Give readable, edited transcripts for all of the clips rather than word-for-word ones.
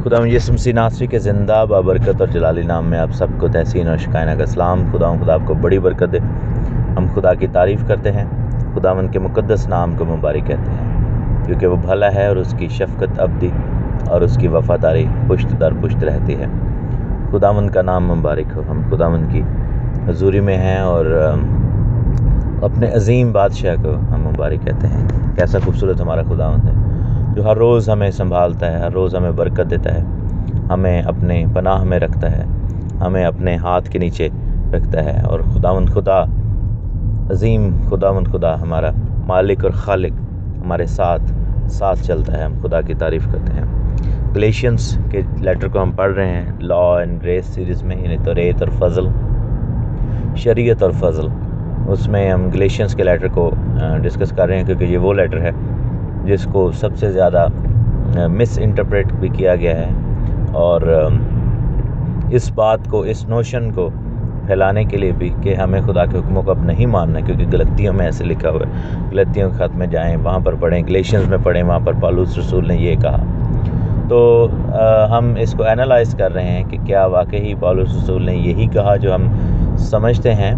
خدا یسوع مسیح ناصری کے زندہ بابرکت اور جلالی نام میں آپ سب کو تحسین اور شکائنہ کا سلام۔ خدا آپ کو بڑی برکت دے۔ ہم خدا کی تعریف کرتے ہیں، خداوند کے مقدس نام کو مبارک کہتے ہیں، کیونکہ وہ بھلا ہے اور اس کی شفقت ابدی اور اس کی وفاداری پشت در پشت رہتی ہے۔ خداوند کا نام مبارک ہو۔ ہم خداوند کی حضوری میں ہیں اور اپنے عظیم بادشاہ کو ہم مبارک کہتے ہیں۔ کیسا خوبصورت ہمارا خداوند ہے جو ہر روز ہمیں سنبھالتا ہے، ہر روز ہمیں برکت دیتا ہے، ہمیں اپنے پناہ میں رکھتا ہے، ہمیں اپنے ہاتھ کے نیچے رکھتا ہے۔ اور خداوند خدا عظیم، خداوند خدا ہمارا مالک اور خالق ہمارے ساتھ چلتا ہے۔ ہم خدا کی تعریف کرتے ہیں۔ گلیشینز کے لیٹر کو ہم پڑھ رہے ہیں لا اینڈ گریس سیریز میں، یعنی توریت اور فضل، شریعت اور فضل۔ اس میں ہم گلیشینز کے لیٹر کو ڈسکس کر رہے ہیں، کیونکہ یہ وہ لیٹر ہے جس کو سب سے زیادہ مس انٹرپریٹ بھی کیا گیا ہے، اور اس بات کو، اس نوشن کو پھیلانے کے لیے بھی کہ ہمیں خدا کے حکموں کو اب نہیں ماننا، کیونکہ غلطیوں میں ایسے لکھا ہوا ہے، غلطیوں کے خط میں جائیں، وہاں پر پڑھیں، گلیشینز میں پڑھیں، وہاں پر پالوس رسول نے یہ کہا۔ تو ہم اس کو اینالائز کر رہے ہیں کہ کیا واقعی پالوس رسول نے یہی کہا جو ہم سمجھتے ہیں،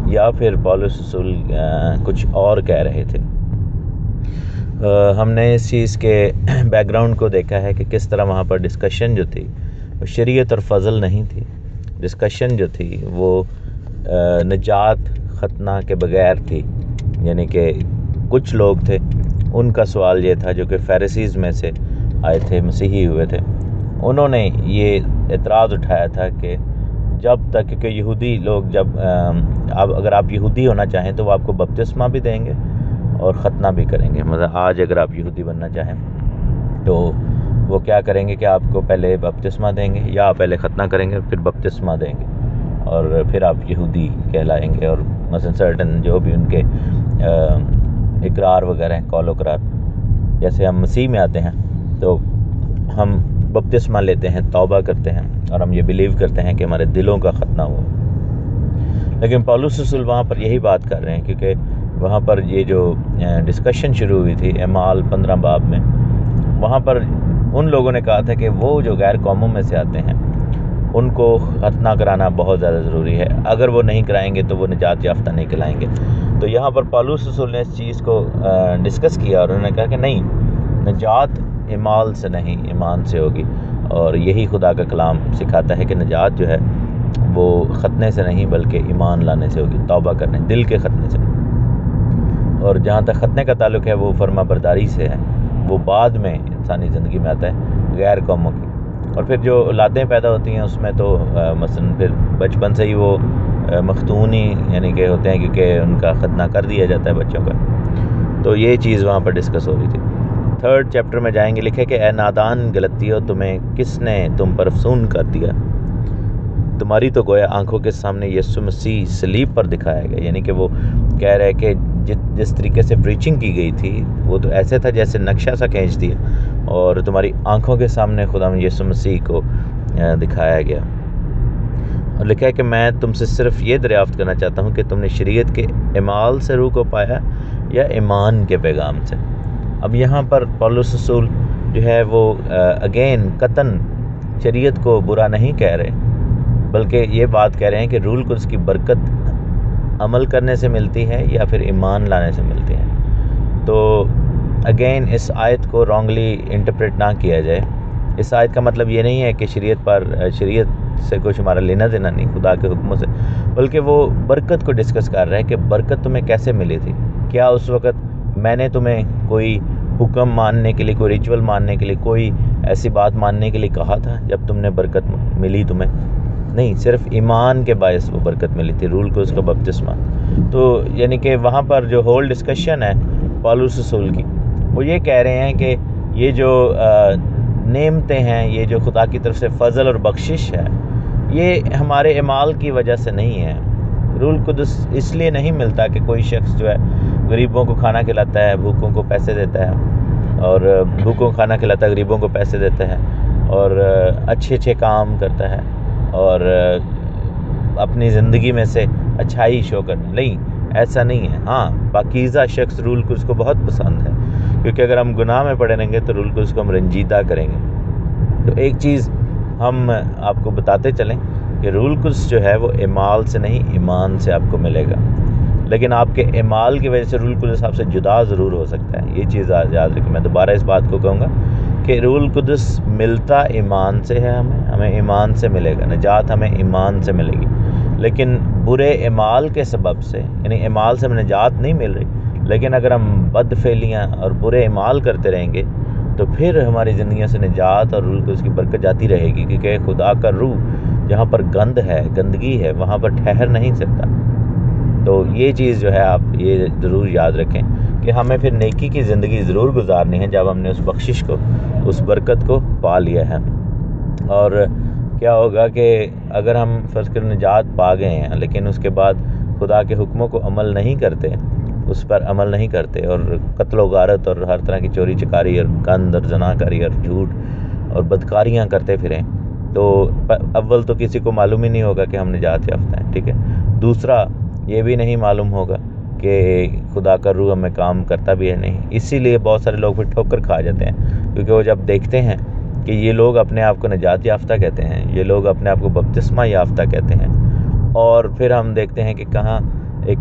یا پھر پالوس رسول کچھ اور کہہ رہے تھے۔ ہم نے اس چیز کے بیک گراؤنڈ کو دیکھا ہے کہ کس طرح وہاں پر ڈسکشن جو تھی وہ شریعت اور فضل نہیں تھی۔ ڈسکشن جو تھی وہ نجات ختنہ کے بغیر تھی، یعنی کہ کچھ لوگ تھے، ان کا سوال یہ تھا جو کہ فیریسیز میں سے آئے تھے، مسیحی ہوئے تھے۔ انہوں نے یہ اعتراض اٹھایا تھا کہ جب تک، کیونکہ یہودی لوگ اگر آپ یہودی ہونا چاہیں تو وہ آپ کو بپتسمہ بھی دیں گے اور ختنہ بھی کریں گے۔ مطلب آج اگر آپ یہودی بننا چاہیں تو وہ کیا کریں گے کہ آپ کو پہلے بپتسمہ دیں گے، یا پہلے ختنہ کریں گے پھر بپتسمہ دیں گے، اور پھر آپ یہودی کہلائیں گے۔ اور مثلا سرٹن جو بھی ان کے اقرار وغیرہ ہیں، قول و اقرار، جیسے ہم مسیح میں آتے ہیں تو ہم بپتسمہ لیتے ہیں، توبہ کرتے ہیں، اور ہم یہ بلیو کرتے ہیں کہ ہمارے دلوں کا ختنہ ہو۔ لیکن پالوس رسول وہاں پر یہی بات کر رہے ہیں، کیونکہ وہاں پر یہ جو ڈسکشن شروع ہوئی تھی اعمال 15 باب میں، وہاں پر ان لوگوں نے کہا تھا کہ وہ جو غیر قوموں میں سے آتے ہیں ان کو ختنہ کرانا بہت زیادہ ضروری ہے، اگر وہ نہیں کرائیں گے تو وہ نجات یافتہ نہیں کہلائیں گے۔ تو یہاں پر پالوس رسول نے اس چیز کو ڈسکس کیا، اور انہوں نے کہا کہ نہیں، نجات اعمال سے نہیں، ایمان سے ہوگی، اور یہی خدا کا کلام سکھاتا ہے کہ نجات جو ہے وہ ختنے سے نہیں بلکہ ایمان لانے سے ہوگی، توبہ کرنے، دل کے ختنے سے۔ اور جہاں تک ختنے کا تعلق ہے وہ فرما برداری سے ہے، وہ بعد میں انسانی زندگی میں آتا ہے غیر قوموں کی۔ اور پھر جو اولادیں پیدا ہوتی ہیں اس میں تو مثلا پھر بچپن سے ہی وہ مختون ہی یعنی کہ ہوتے ہیں، کیونکہ ان کا ختنہ کر دیا جاتا ہے بچوں کا۔ تو یہ چیز وہاں پر ڈسکس ہو رہی تھی۔ 3rd چیپٹر میں جائیں گے، لکھے کہ اے نادان غلطیو، تمہیں کس نے تم پر افسون کر دیا؟ تمہاری تو گویا آنکھوں کے سامنے یسوع مسیح صلیب پر دکھایا گیا۔ یعنی کہ وہ کہہ رہے کہ جس طریقے سے پریچنگ کی گئی تھی وہ تو ایسے تھا جیسے نقشہ سا کھینچ دیا، اور تمہاری آنکھوں کے سامنے خدا یسوع مسیح کو دکھایا گیا۔ اور لکھا ہے کہ میں تم سے صرف یہ دریافت کرنا چاہتا ہوں کہ تم نے شریعت کے اعمال سے روح کو پایا یا ایمان کے پیغام سے؟ اب یہاں پر پالوس رسول جو ہے وہ اگین قطعاً شریعت کو برا نہیں کہہ رہے، بلکہ یہ بات کہہ رہے ہیں کہ روح القدس کی برکت عمل کرنے سے ملتی ہے یا پھر ایمان لانے سے ملتی ہے۔ تو اگین اس آیت کو رانگلی انٹرپریٹ نہ کیا جائے۔ اس آیت کا مطلب یہ نہیں ہے کہ شریعت سے کچھ ہمارا لینا دینا نہیں، خدا کے حکموں سے، بلکہ وہ برکت کو ڈسکس کر رہا ہے کہ برکت تمہیں کیسے ملی تھی۔ کیا اس وقت میں نے تمہیں کوئی حکم ماننے کے لیے، کوئی ریچول ماننے کے لیے، کوئی ایسی بات ماننے کے لیے کہا تھا جب تم نے برکت ملی تمہیں؟ نہیں، صرف ایمان کے باعث وہ برکت ملی تھی، روح القدس کا بپتسمہ۔ تو یعنی کہ وہاں پر جو ہول ڈسکشن ہے پالوس رسول کی، وہ یہ کہہ رہے ہیں کہ یہ جو نعمتیں ہیں، یہ جو خدا کی طرف سے فضل اور بخشش ہے، یہ ہمارے اعمال کی وجہ سے نہیں ہے۔ روح القدس اس لیے نہیں ملتا کہ کوئی شخص جو ہے غریبوں کو کھانا کھلاتا ہے، بھوکوں کو پیسے دیتا ہے، اور بھوکوں کو کھانا کھلاتا ہے، غریبوں کو پیسے دیتا ہے، اور اچھے کام کرتا ہے، اور اپنی زندگی میں سے اچھائی شو کرنا۔ نہیں، ایسا نہیں ہے۔ ہاں، پاکیزہ شخص روح القدس کو بہت پسند ہے، کیونکہ اگر ہم گناہ میں پڑے رہیں گے تو روح القدس کو ہم رنجیدہ کریں گے۔ تو ایک چیز ہم آپ کو بتاتے چلیں کہ روح القدس جو ہے وہ اعمال سے نہیں ایمان سے آپ کو ملے گا، لیکن آپ کے اعمال کی وجہ سے روح القدس آپ سے جدا ضرور ہو سکتا ہے۔ یہ چیز یاد رکھیں، میں دوبارہ اس بات کو کہوں گا کہ روح القدس ملتا ایمان سے ہے، ہمیں ایمان سے ملے گا، نجات ہمیں ایمان سے ملے گی، لیکن برے اعمال کے سبب سے، یعنی اعمال سے ہمیں نجات نہیں مل رہی، لیکن اگر ہم بد فعلیاں اور برے اعمال کرتے رہیں گے تو پھر ہماری زندگیوں سے نجات اور روح القدس کی برکت جاتی رہے گی، کیونکہ خدا کا روح جہاں پر گند ہے، گندگی ہے، وہاں پر ٹھہر نہیں سکتا۔ تو یہ چیز جو ہے آپ یہ ضرور یاد رکھیں کہ ہمیں پھر نیکی کی زندگی ضرور گزارنی ہے جب ہم نے اس بخشش کو، اس برکت کو پا لیا ہے۔ اور کیا ہوگا کہ اگر ہم فرض کر نجات پا گئے ہیں لیکن اس کے بعد خدا کے حکموں کو عمل نہیں کرتے، اس پر عمل نہیں کرتے، اور قتل و غارت اور ہر طرح کی چوری چکاری اور گند اور زناکاری اور جھوٹ اور بدکاریاں کرتے پھریں، تو اول تو کسی کو معلوم ہی نہیں ہوگا کہ ہم نجات یافتہ ہیں، ٹھیک ہے۔ دوسرا یہ بھی نہیں معلوم ہوگا کہ خدا کا روح ہمیں کام کرتا بھی ہے نہیں، اسی لیے بہت سارے لوگ پھر ٹھوکر کھا جاتے ہیں، کیونکہ وہ جب دیکھتے ہیں کہ یہ لوگ اپنے آپ کو نجات یافتہ کہتے ہیں، یہ لوگ اپنے آپ کو بپتسمہ یافتہ کہتے ہیں، اور پھر ہم دیکھتے ہیں کہ کہاں ایک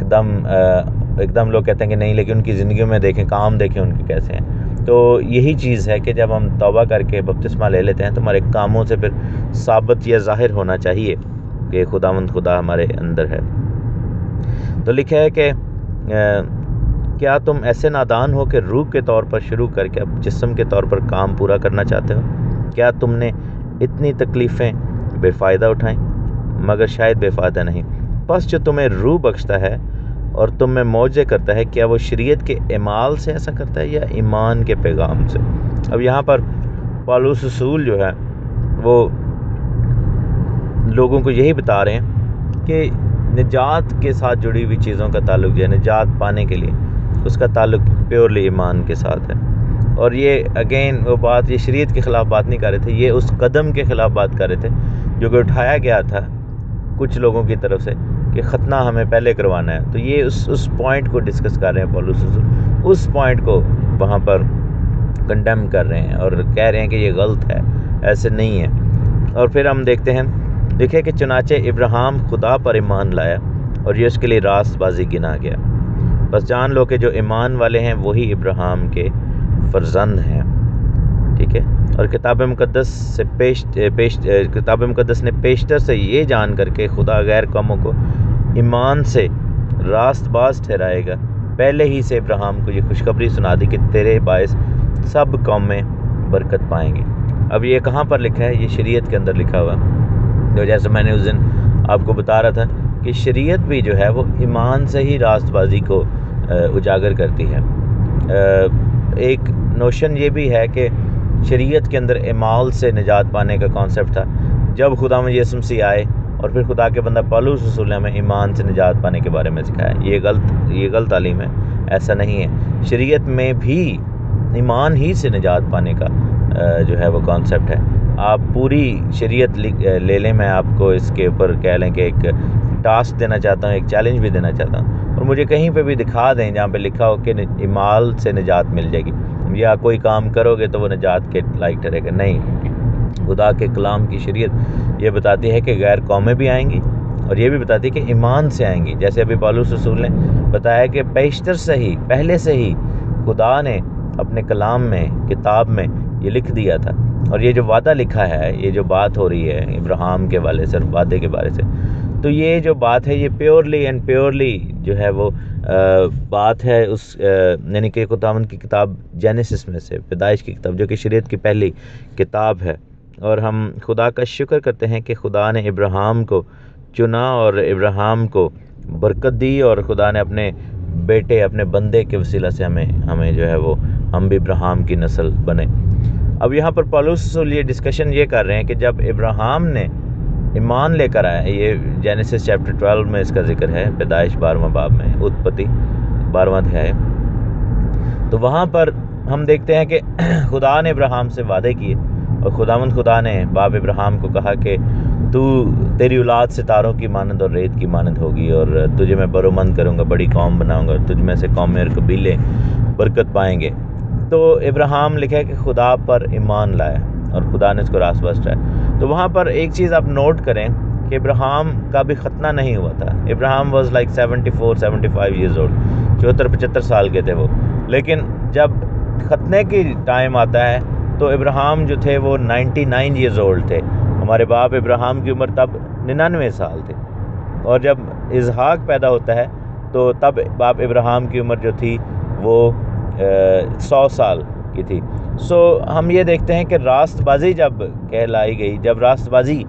دم لوگ کہتے ہیں کہ نہیں، لیکن ان کی زندگیوں میں دیکھیں، کام دیکھیں ان کے کیسے ہیں۔ تو یہی چیز ہے کہ جب ہم توبہ کر کے بپتسمہ لے لیتے ہیں تو ہمارے کاموں سے پھر ثابت یا ظاہر ہونا چاہیے کہ خدا ہمارے اندر ہے۔ تو لکھا ہے کہ کیا تم ایسے نادان ہو کہ روح کے طور پر شروع کر کے اب جسم کے طور پر کام پورا کرنا چاہتے ہو؟ کیا تم نے اتنی تکلیفیں بے فائدہ اٹھائیں؟ مگر شاید بے فائدہ نہیں۔ پس جو تمہیں روح بخشتا ہے اور تم میں معجزے کرتا ہے، کیا وہ شریعت کے اعمال سے ایسا کرتا ہے یا ایمان کے پیغام سے؟ اب یہاں پر پالوس رسول جو ہے وہ لوگوں کو یہی بتا رہے ہیں کہ نجات کے ساتھ جڑی ہوئی چیزوں کا تعلق جو ہے، نجات پانے کے لیے اس کا تعلق پیورلی ایمان کے ساتھ ہے۔ اور یہ اگین وہ بات، یہ شریعت کے خلاف بات نہیں کر رہے تھے، یہ اس قدم کے خلاف بات کر رہے تھے جو کہ اٹھایا گیا تھا کچھ لوگوں کی طرف سے کہ ختنہ ہمیں پہلے کروانا ہے۔ تو یہ اس پوائنٹ کو ڈسکس کر رہے ہیں پولس رسول، اس پوائنٹ کو وہاں پر کنڈیم کر رہے ہیں اور کہہ رہے ہیں کہ یہ غلط ہے، ایسے نہیں ہے۔ اور پھر ہم دیکھتے ہیں، دیکھیں کہ چنانچہ ابراہیم خدا پر ایمان لایا اور یہ اس کے لیے راست بازی گنا گیا۔ بس جان لو کہ جو ایمان والے ہیں وہی ابراہیم کے فرزند ہیں، ٹھیک ہے۔ اور کتاب مقدس نے پیشتر سے یہ جان کر کے خدا غیر قوموں کو ایمان سے راست باز ٹھہرائے گا، پہلے ہی سے ابراہیم کو یہ خوشخبری سنا دی کہ تیرے باعث سب قومیں برکت پائیں گی۔ اب یہ کہاں پر لکھا ہے؟ یہ شریعت کے اندر لکھا ہوا، تو جیسے میں نے اس دن آپ کو بتا رہا تھا کہ شریعت بھی جو ہے وہ ایمان سے ہی راست بازی کو اجاگر کرتی ہے۔ ایک نوشن یہ بھی ہے کہ شریعت کے اندر اعمال سے نجات پانے کا کانسیپٹ تھا، جب خدا میں یسوع مسیح آئے اور پھر خدا کے بندہ پالوس رسول نے ہمیں ایمان سے نجات پانے کے بارے میں سکھایا۔ یہ غلط تعلیم ہے، ایسا نہیں ہے۔ شریعت میں بھی ایمان ہی سے نجات پانے کا جو ہے وہ کانسیپٹ ہے۔ آپ پوری شریعت لے لیں، میں آپ کو اس کے اوپر کہہ لیں کہ ایک ٹاسک دینا چاہتا ہوں، ایک چیلنج بھی دینا چاہتا ہوں، اور مجھے کہیں پہ بھی دکھا دیں جہاں پہ لکھا ہو کہ ایمان سے نجات مل جائے گی یا کوئی کام کرو گے تو وہ نجات کے لائق ٹھہرے گا۔ نہیں، خدا کے کلام کی شریعت یہ بتاتی ہے کہ غیر قومیں بھی آئیں گی، اور یہ بھی بتاتی ہے کہ ایمان سے آئیں گی، جیسے ابھی پالوس رسول نے بتایا کہ پیشتر سے ہی، پہلے سے ہی خدا نے اپنے کلام میں، کتاب میں یہ لکھ دیا تھا۔ اور یہ جو وعدہ لکھا ہے، یہ جو بات ہو رہی ہے ابراہیم کے والے سے، وعدے کے بارے سے، تو یہ جو بات ہے یہ پیورلی جو ہے وہ بات ہے اس یعنی کہ خداوند کی کتاب جینیسس میں سے، پیدائش کی کتاب، جو کہ شریعت کی پہلی کتاب ہے۔ اور ہم خدا کا شکر کرتے ہیں کہ خدا نے ابراہیم کو چنا اور ابراہیم کو برکت دی، اور خدا نے اپنے بیٹے، اپنے بندے کے وسیلہ سے ہمیں جو ہے وہ ہم بھی ابراہیم کی نسل بنے۔ اب یہاں پر پالوس رسول یہ ڈسکشن یہ کر رہے ہیں کہ جب ابراہیم نے ایمان لے کر آیا، یہ جینیسس چیپٹر 12 میں اس کا ذکر ہے، پیدائش 12واں باب میں، اتپتی 12واں ادھیائے، تو وہاں پر ہم دیکھتے ہیں کہ خدا نے ابراہیم سے وعدے کیے، اور خدا نے باپ ابراہیم کو کہا کہ تیری اولاد ستاروں کی مانند اور ریت کی مانند ہوگی، اور تجھے میں برومند کروں گا، بڑی قوم بناؤں گا، اور تجھ میں سے قومیں اور قبیلے برکت پائیں گے۔ تو ابراہیم لکھا ہے کہ خدا پر ایمان لایا، اور خدا نے اس کو راست باز ٹھہرایا۔ تو وہاں پر ایک چیز آپ نوٹ کریں کہ ابراہیم کا بھی ختنہ نہیں ہوا تھا۔ ابراہیم واز لائک 74-75 ایئرز اولڈ، 74-75 سال کے تھے وہ، لیکن جب ختنے کی ٹائم آتا ہے تو ابراہیم جو تھے وہ 99 ایئرز اولڈ تھے۔ ہمارے باپ ابراہیم کی عمر تب 99 سال تھی، اور جب اسحاق پیدا ہوتا ہے تو تب باپ ابراہیم کی عمر جو تھی وہ 100 سال کی تھی۔ سو ہم یہ دیکھتے ہیں کہ راست بازی جب کہلائی گئی، جب راست بازی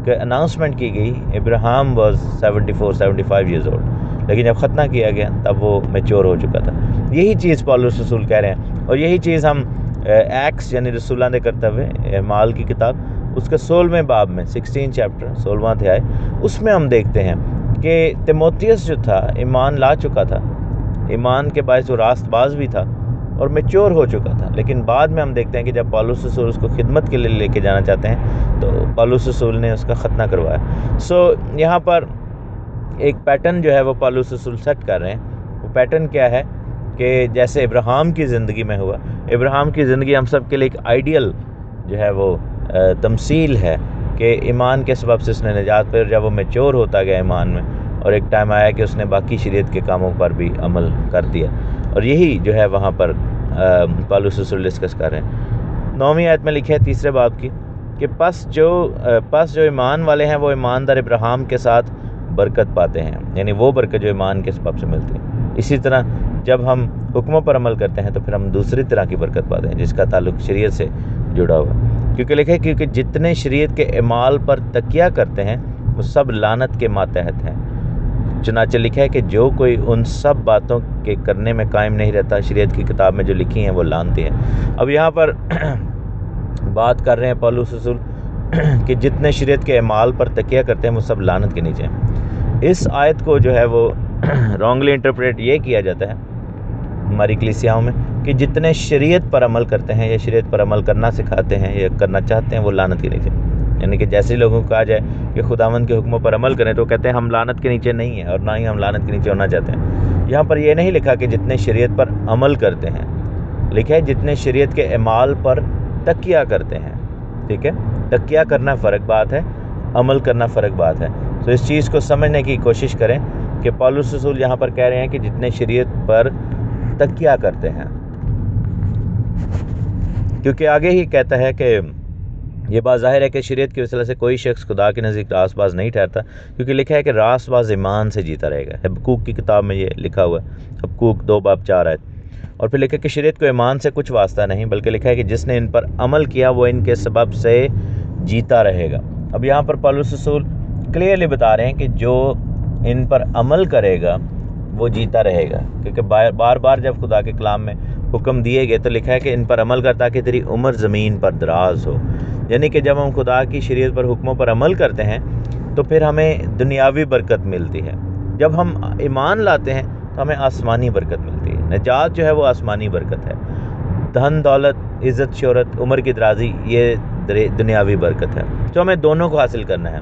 اناؤنسمنٹ کی گئی، ابراہیم واز 74-75 ایئرز اولڈ، لیکن جب ختنہ کیا گیا تب وہ میچور ہو چکا تھا۔ یہی چیز پولس رسول کہہ رہے ہیں، اور یہی چیز ہم ایکس یعنی رسولاں دے کرتب اعمال کی کتاب اس کے 16ویں باب میں 16 چیپٹر 16واں ادھیائے، اس میں ہم دیکھتے ہیں کہ تیموتھیوس جو تھا ایمان لا چکا تھا، ایمان کے باعث وہ راست باز بھی تھا اور میچور ہو چکا تھا، لیکن بعد میں ہم دیکھتے ہیں کہ جب پولس رسول اس کو خدمت کے لیے لے کے جانا چاہتے ہیں تو پولس رسول نے اس کا ختنہ کروایا۔ سو یہاں پر ایک پیٹرن جو ہے وہ پولس رسول سیٹ کر رہے ہیں۔ وہ پیٹرن کیا ہے کہ جیسے ابراہیم کی زندگی میں ہوا، ابراہیم کی زندگی ہم سب کے لیے ایک آئیڈیل جو ہے وہ تمثیل ہے کہ ایمان کے سبب سے اس نے نجات پھر جب وہ میچور ہوتا گیا ایمان میں، اور ایک ٹائم آیا کہ اس نے باقی شریعت کے کاموں پر بھی عمل کر دیا، اور یہی جو ہے وہاں پر پولس رسول ڈسکس کر رہے ہیں۔ 9ویں آیت میں لکھے ہے 3 باب کی کہ پس جو ایمان والے ہیں وہ ایماندار ابراہیم کے ساتھ برکت پاتے ہیں، یعنی وہ برکت جو ایمان کے سبب سے ملتی ہے۔ اسی طرح جب ہم حکموں پر عمل کرتے ہیں تو پھر ہم دوسری طرح کی برکت پاتے ہیں جس کا تعلق شریعت سے جڑا ہوا، کیونکہ لکھے کیونکہ جتنے شریعت کے اعمال پر تکیہ کرتے ہیں وہ سب لعنت کے ماتحت ہیں۔ چنانچہ لکھا ہے کہ جو کوئی ان سب باتوں کے کرنے میں قائم نہیں رہتا، شریعت کی کتاب میں جو لکھی ہیں وہ لعنتی ہیں۔ اب یہاں پر بات کر رہے ہیں پولس رسول کہ جتنے شریعت کے اعمال پر تکیہ کرتے ہیں وہ سب لعنت کے نیچے ہیں۔ اس آیت کو جو ہے وہ رانگلی انٹرپریٹ یہ کیا جاتا ہے ہماری کلیسیاؤں میں کہ جتنے شریعت پر عمل کرتے ہیں یا شریعت پر عمل کرنا سکھاتے ہیں یا کرنا چاہتے ہیں وہ لعنت کے نیچے، یعنی کہ جیسے لوگوں کو کہا جائے کہ خداوند کے حکموں پر عمل کریں تو کہتے ہیں ہم لعنت کے نیچے نہیں ہیں، اور نہ ہی ہم لعنت کے نیچے ہونا چاہتے ہیں۔ یہاں پر یہ نہیں لکھا کہ جتنے شریعت پر عمل کرتے ہیں، لکھا ہے جتنے شریعت کے اعمال پر تکیہ کرتے ہیں۔ ٹھیک ہے، تکیہ کرنا فرق بات ہے، عمل کرنا فرق بات ہے۔ تو اس چیز کو سمجھنے کی کوشش کریں کہ پولس رسول یہاں پر کہہ رہے ہیں کہ جتنے شریعت پر تکیہ کرتے ہیں، کیونکہ آگے ہی کہتا ہے کہ یہ بات ظاہر ہے کہ شریعت کی وسیلہ سے کوئی شخص خدا کے نزدیک راست باز نہیں ٹھہرتا، کیونکہ لکھا ہے کہ راست باز ایمان سے جیتا رہے گا۔ حبقوق کی کتاب میں یہ لکھا ہوا ہے، حبقوق 2 باب 4 آیت۔ اور پھر لکھا ہے کہ شریعت کو ایمان سے کچھ واسطہ نہیں، بلکہ لکھا ہے کہ جس نے ان پر عمل کیا وہ ان کے سبب سے جیتا رہے گا۔ اب یہاں پر پولس رسول کلیئرلی بتا رہے ہیں کہ جو ان پر عمل کرے گا وہ جیتا رہے گا، کیونکہ بار بار جب خدا کے کلام میں حکم دیے گئے تو لکھا ہے کہ ان پر عمل کر تاکہ تیری عمر زمین پر دراز ہو، یعنی کہ جب ہم خدا کی شریعت پر حکموں پر عمل کرتے ہیں تو پھر ہمیں دنیاوی برکت ملتی ہے، جب ہم ایمان لاتے ہیں تو ہمیں آسمانی برکت ملتی ہے۔ نجات جو ہے وہ آسمانی برکت ہے، دھن دولت عزت شہرت عمر کی درازی یہ دنیاوی برکت ہے، تو ہمیں دونوں کو حاصل کرنا ہے۔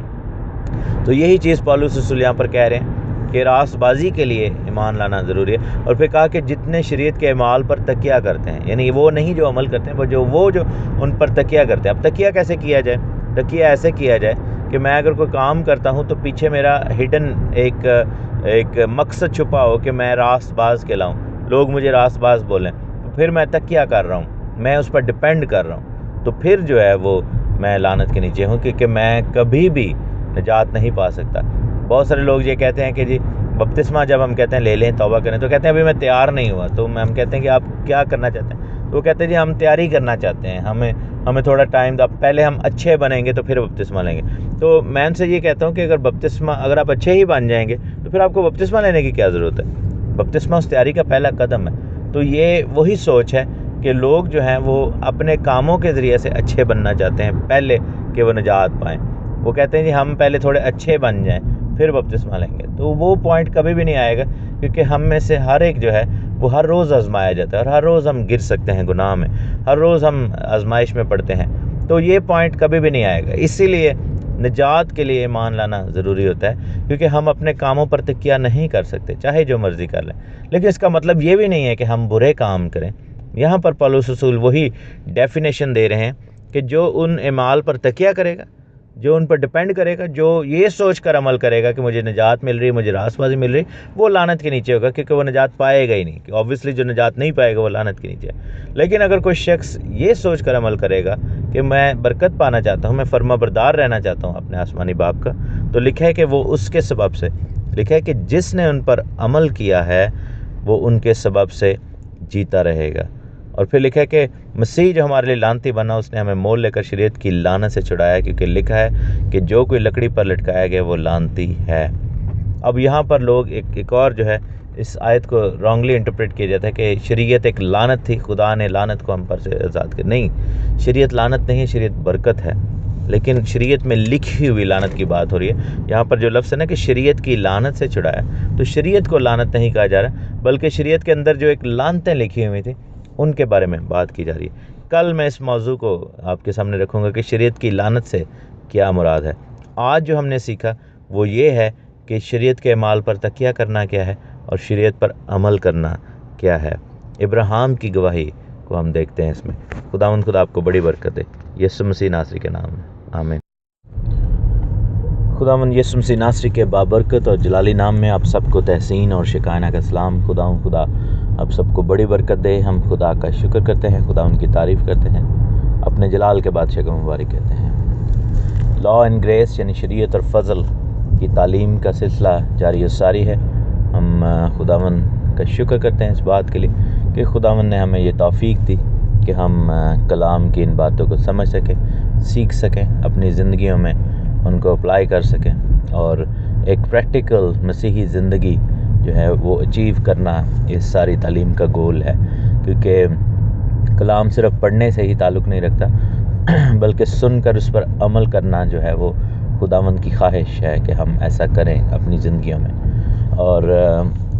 تو یہی چیز پولس رسول یہاں پر کہہ رہے ہیں کہ راست بازی کے لیے ایمان لانا ضروری ہے، اور پھر کہا کہ جتنے شریعت کے اعمال پر تکیہ کرتے ہیں، یعنی وہ نہیں جو عمل کرتے ہیں، وہ جو ان پر تکیہ کرتے ہیں۔ اب تکیہ کیسے کیا جائے؟ تکیہ ایسے کیا جائے کہ میں اگر کوئی کام کرتا ہوں تو پیچھے میرا ہڈن ایک مقصد چھپا ہو کہ میں راست باز کہلاؤں، لوگ مجھے راست باز بولیں، تو پھر میں تکیہ کر رہا ہوں، میں اس پر ڈیپینڈ کر رہا ہوں، تو پھر جو ہے وہ میں لعنت کے نیچے ہوں، کیونکہ میں کبھی بھی نجات نہیں پا سکتا۔ بہت سارے لوگ یہ کہتے ہیں کہ جی بپتسمہ جب ہم کہتے ہیں لے لیں توبہ کریں تو کہتے ہیں ابھی میں تیار نہیں ہوا، تو ہم کہتے ہیں کہ آپ کیا کرنا چاہتے ہیں؟ تو وہ کہتے ہیں جی ہم تیاری کرنا چاہتے ہیں، ہمیں تھوڑا ٹائم دو، پہلے ہم اچھے بنیں گے تو پھر بپتسمہ لیں گے۔ تو میں ان سے یہ کہتا ہوں کہ اگر آپ اچھے ہی بن جائیں گے تو پھر آپ کو بپتسمہ لینے کی کیا ضرورت ہے؟ بپتسمہ اس تیاری کا پہلا قدم ہے۔ تو یہ وہی سوچ ہے کہ لوگ جو ہیں وہ اپنے کاموں کے ذریعے سے اچھے بننا چاہتے ہیں پہلے کہ وہ نجات پائیں۔ وہ کہتے ہیں جی ہم پہلے تھوڑے اچھے بن جائیں پھر بپتسمہ لیں گے، تو وہ پوائنٹ کبھی بھی نہیں آئے گا، کیونکہ ہم میں سے ہر ایک جو ہے وہ ہر روز آزمایا جاتا ہے، اور ہر روز ہم گر سکتے ہیں گناہ میں، ہر روز ہم آزمائش میں پڑتے ہیں، تو یہ پوائنٹ کبھی بھی نہیں آئے گا۔ اسی لیے نجات کے لیے ایمان لانا ضروری ہوتا ہے، کیونکہ ہم اپنے کاموں پر تکیہ نہیں کر سکتے، چاہے جو مرضی کر لیں، لیکن اس کا مطلب یہ بھی نہیں ہے کہ ہم برے کام کریں۔ یہاں پر پولس رسول وہی ڈیفینیشن دے رہے ہیں کہ جو ان اعمال پر تکیہ کرے گا، جو ان پر ڈیپینڈ کرے گا، جو یہ سوچ کر عمل کرے گا کہ مجھے نجات مل رہی، مجھے راست بازی مل رہی، وہ لعنت کے نیچے ہوگا، کیونکہ وہ نجات پائے گا ہی نہیں، کہ آبویسلی جو نجات نہیں پائے گا وہ لعنت کے نیچے ہے۔ لیکن اگر کوئی شخص یہ سوچ کر عمل کرے گا کہ میں برکت پانا چاہتا ہوں، میں فرما بردار رہنا چاہتا ہوں اپنے آسمانی باپ کا، تو لکھا ہے کہ وہ اس کے سبب سے، لکھا ہے کہ جس نے ان پر عمل کیا ہے وہ ان کے سبب سے جیتا رہے گا۔ اور پھر لکھا ہے کہ مسیح جو ہمارے لیے لعنتی بنا، اس نے ہمیں مول لے کر شریعت کی لعنت سے چھڑایا، کیونکہ لکھا ہے کہ جو کوئی لکڑی پر لٹکایا گیا وہ لعنتی ہے۔ اب یہاں پر لوگ ایک اور جو ہے اس آیت کو رانگلی انٹرپریٹ کیا جاتا ہے کہ شریعت ایک لعنت تھی، خدا نے لعنت کو ہم پر سے آزاد کر۔ نہیں، شریعت لعنت نہیں، شریعت برکت ہے، لیکن شریعت میں لکھی ہوئی لعنت کی بات ہو رہی ہے۔ یہاں پر جو لفظ ہے نا کہ شریعت کی لعنت سے چھڑایا، تو شریعت کو لعنت نہیں کہا جا رہا، بلکہ شریعت کے اندر جو ایک لعنتیں لکھی ہوئی تھیں ان کے بارے میں بات کی جا رہی ہے۔ کل میں اس موضوع کو آپ کے سامنے رکھوں گا کہ شریعت کی لعنت سے کیا مراد ہے۔ آج جو ہم نے سیکھا وہ یہ ہے کہ شریعت کے اعمال پر تکیہ کرنا کیا ہے اور شریعت پر عمل کرنا کیا ہے۔ ابراہیم کی گواہی کو ہم دیکھتے ہیں اس میں۔ خداوند خدا آپ کو بڑی برکت دے، یسوع مسیح ناصری کے نام میں، آمین۔ خداوند یسوع مسیح ناصری کے بابرکت اور جلالی نام میں آپ سب کو تحسین اور شکائنہ کا سلام۔ خداوند خدا آپ سب کو بڑی برکت دے۔ ہم خدا کا شکر کرتے ہیں، خدا ان کی تعریف کرتے ہیں، اپنے جلال کے بادشاہ کو مبارک کہتے ہیں۔ لا اینڈ گریس یعنی شریعت اور فضل کی تعلیم کا سلسلہ جاری و ساری ہے۔ ہم خداوند کا شکر کرتے ہیں اس بات کے لیے کہ خداوند نے ہمیں یہ توفیق دی کہ ہم کلام کی ان باتوں کو سمجھ سکیں، سیکھ سکیں، اپنی زندگیوں میں ان کو اپلائی کر سکیں، اور ایک پریکٹیکل مسیحی زندگی جو ہے وہ اچیو کرنا اس ساری تعلیم کا گول ہے، کیونکہ کلام صرف پڑھنے سے ہی تعلق نہیں رکھتا، بلکہ سن کر اس پر عمل کرنا جو ہے وہ خداوند کی خواہش ہے کہ ہم ایسا کریں اپنی زندگیوں میں۔ اور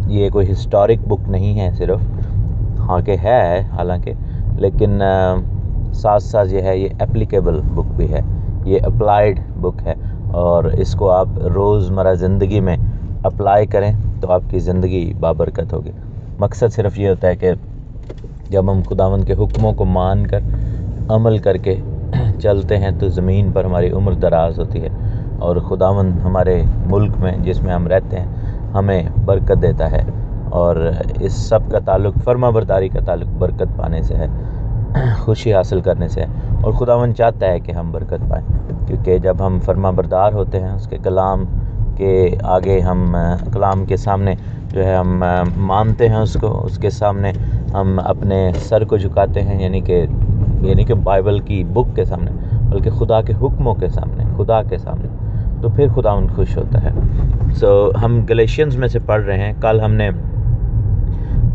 یہ کوئی ہسٹورک بک نہیں ہے صرف، ہاں کہ ہے حالانکہ، لیکن ساتھ ساتھ یہ ہے، یہ اپلیکیبل بک بھی ہے، یہ اپلائیڈ بک ہے، اور اس کو آپ روزمرہ زندگی میں اپلائی کریں تو آپ کی زندگی بابرکت ہوگی۔ مقصد صرف یہ ہوتا ہے کہ جب ہم خداوند کے حکموں کو مان کر عمل کر کے چلتے ہیں تو زمین پر ہماری عمر دراز ہوتی ہے، اور خداوند ہمارے ملک میں جس میں ہم رہتے ہیں ہمیں برکت دیتا ہے، اور اس سب کا تعلق فرما برداری کا تعلق برکت پانے سے ہے، خوشی حاصل کرنے سے ہے، اور خداوند چاہتا ہے کہ ہم برکت پائیں، کیونکہ جب ہم فرما بردار ہوتے ہیں اس کے کلام کے آگے، ہم کلام کے سامنے جو ہے ہم مانتے ہیں اس کے سامنے ہم اپنے سر کو جھکاتے ہیں، یعنی کہ بائبل کی بک کے سامنے، بلکہ خدا کے حکموں کے سامنے، خدا کے سامنے، تو پھر خداوند خوش ہوتا ہے۔ ہم گلیشینز میں سے پڑھ رہے ہیں۔ کل ہم نے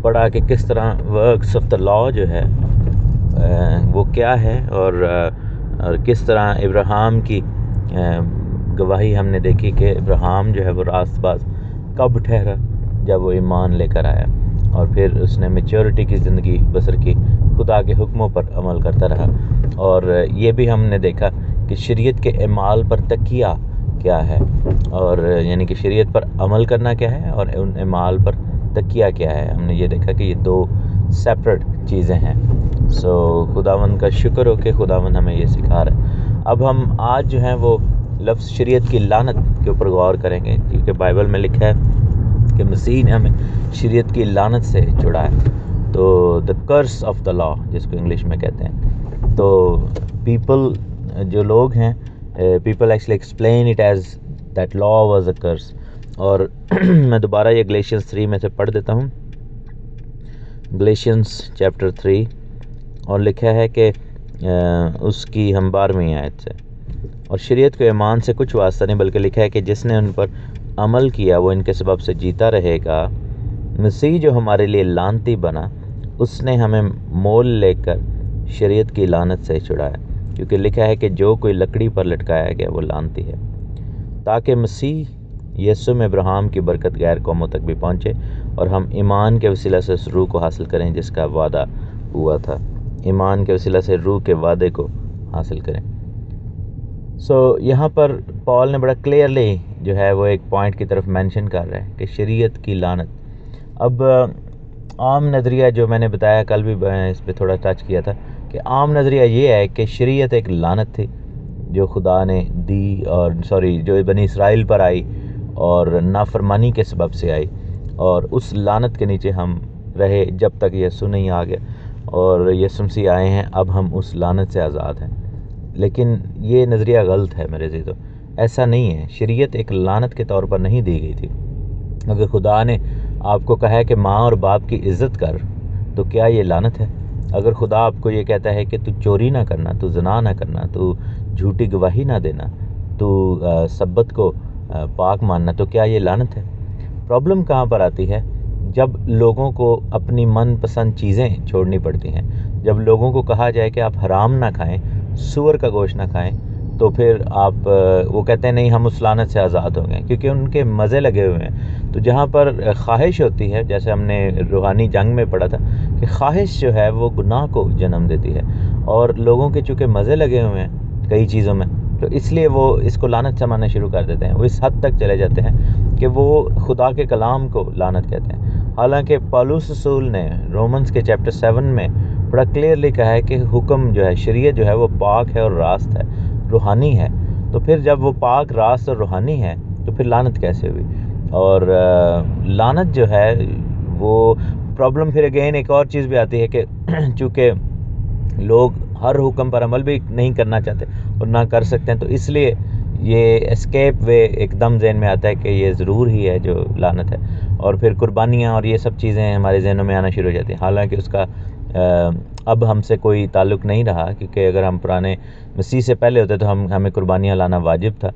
پڑھا کہ کس طرح ورکس آف دا لا جو ہے وہ کیا ہے، اور کس طرح ابراہیم کی گواہی ہم نے دیکھی کہ ابراہیم جو ہے وہ راست باز کب ٹھہرا، جب وہ ایمان لے کر آیا، اور پھر اس نے میچورٹی کی زندگی بسر کی، خدا کے حکموں پر عمل کرتا رہا۔ اور یہ بھی ہم نے دیکھا کہ شریعت کے اعمال پر تکیہ کیا ہے، اور یعنی کہ شریعت پر عمل کرنا کیا ہے اور ان اعمال پر تکیہ کیا ہے۔ ہم نے یہ دیکھا کہ یہ دو سیپریٹ چیزیں ہیں۔ خداوند کا شکر ہو کہ خداوند ہمیں یہ سکھا رہا ہے۔ اب ہم آج جو ہیں وہ لفظ شریعت کی لعنت کے اوپر غور کریں گے، کیونکہ بائبل میں لکھا ہے کہ مسیح نے ہمیں شریعت کی لعنت سے چھڑایا، تو the curse of the law جس کو انگلش میں کہتے ہیں۔ تو جو لوگ ہیں people actually explain it as that law was a curse، اور میں دوبارہ یہ گلیشینز 3 میں سے پڑھ دیتا ہوں، گلیشینز چیپٹر 3، اور لکھا ہے کہ اس کی ہم 12ویں آیت سے، اور شریعت کو ایمان سے کچھ واسطہ نہیں، بلکہ لکھا ہے کہ جس نے ان پر عمل کیا وہ ان کے سبب سے جیتا رہے گا۔ مسیح جو ہمارے لیے لعنتی بنا، اس نے ہمیں مول لے کر شریعت کی لعنت سے چھڑایا، کیونکہ لکھا ہے کہ جو کوئی لکڑی پر لٹکایا گیا وہ لعنتی ہے، تاکہ مسیح یسوع میں ابراہیم کی برکت غیر قوموں تک بھی پہنچے، اور ہم ایمان کے وسیلہ سے اس روح کو حاصل کریں جس کا وعدہ ہوا تھا، ایمان کے وسیلہ سے روح کے وعدے کو حاصل کریں۔ یہاں پر پال نے بڑا کلیئرلی جو ہے وہ ایک پوائنٹ کی طرف مینشن کر رہا ہے کہ شریعت کی لعنت۔ اب عام نظریہ جو میں نے بتایا کل بھی اس پہ تھوڑا ٹچ کیا تھا کہ عام نظریہ یہ ہے کہ شریعت ایک لعنت تھی جو خدا نے دی، اور جو بنی اسرائیل پر آئی اور نافرمانی کے سبب سے آئی، اور اس لعنت کے نیچے ہم رہے جب تک یسوع نہیں آ گیا، اور یسوع مسیح آئے ہیں، اب ہم اس لعنت سے آزاد ہیں۔ لیکن یہ نظریہ غلط ہے میرے عزیزو، ایسا نہیں ہے۔ شریعت ایک لعنت کے طور پر نہیں دی گئی تھی۔ اگر خدا نے آپ کو کہا ہے کہ ماں اور باپ کی عزت کر، تو کیا یہ لعنت ہے؟ اگر خدا آپ کو یہ کہتا ہے کہ تو چوری نہ کرنا، تو زنا نہ کرنا، تو جھوٹی گواہی نہ دینا، تو سبت کو پاک ماننا، تو کیا یہ لعنت ہے؟ پرابلم کہاں پر آتی ہے؟ جب لوگوں کو اپنی من پسند چیزیں چھوڑنی پڑتی ہیں، جب لوگوں کو کہا جائے کہ آپ حرام نہ کھائیں، سور کا گوشت نہ کھائیں، تو پھر آپ وہ کہتے ہیں نہیں ہم اس لعنت سے آزاد ہو گئے، کیونکہ ان کے مزے لگے ہوئے ہیں۔ تو جہاں پر خواہش ہوتی ہے، جیسے ہم نے روحانی جنگ میں پڑھا تھا کہ خواہش جو ہے وہ گناہ کو جنم دیتی ہے، اور لوگوں کے چونکہ مزے لگے ہوئے ہیں کئی چیزوں میں، تو اس لیے وہ اس کو لعنت سمجھنا شروع کر دیتے ہیں۔ وہ اس حد تک چلے جاتے ہیں کہ وہ خدا کے کلام کو لعنت کہتے ہیں۔ حالانکہ پالوس رسول نے رومنز کے چیپٹر 7 میں بڑا کلیئرلی کہا ہے کہ حکم جو ہے، شریعت جو ہے وہ پاک ہے اور راست ہے، روحانی ہے۔ تو پھر جب وہ پاک، راست اور روحانی ہے تو پھر لعنت کیسے ہوئی؟ اور لعنت جو ہے وہ پرابلم پھر اگین ایک اور چیز بھی آتی ہے کہ چونکہ لوگ ہر حکم پر عمل بھی نہیں کرنا چاہتے اور نہ کر سکتے ہیں، تو اس لیے یہ اسکیپ وے ایک دم ذہن میں آتا ہے کہ یہ ضرور ہی ہے جو لعنت ہے، اور پھر قربانیاں اور یہ سب چیزیں ہمارے ذہنوں میں آنا شروع ہو جاتی ہیں، حالانکہ اس کا اب ہم سے کوئی تعلق نہیں رہا، کیونکہ اگر ہم پرانے مسیح سے پہلے ہوتے تو ہمیں قربانیاں لانا واجب تھا،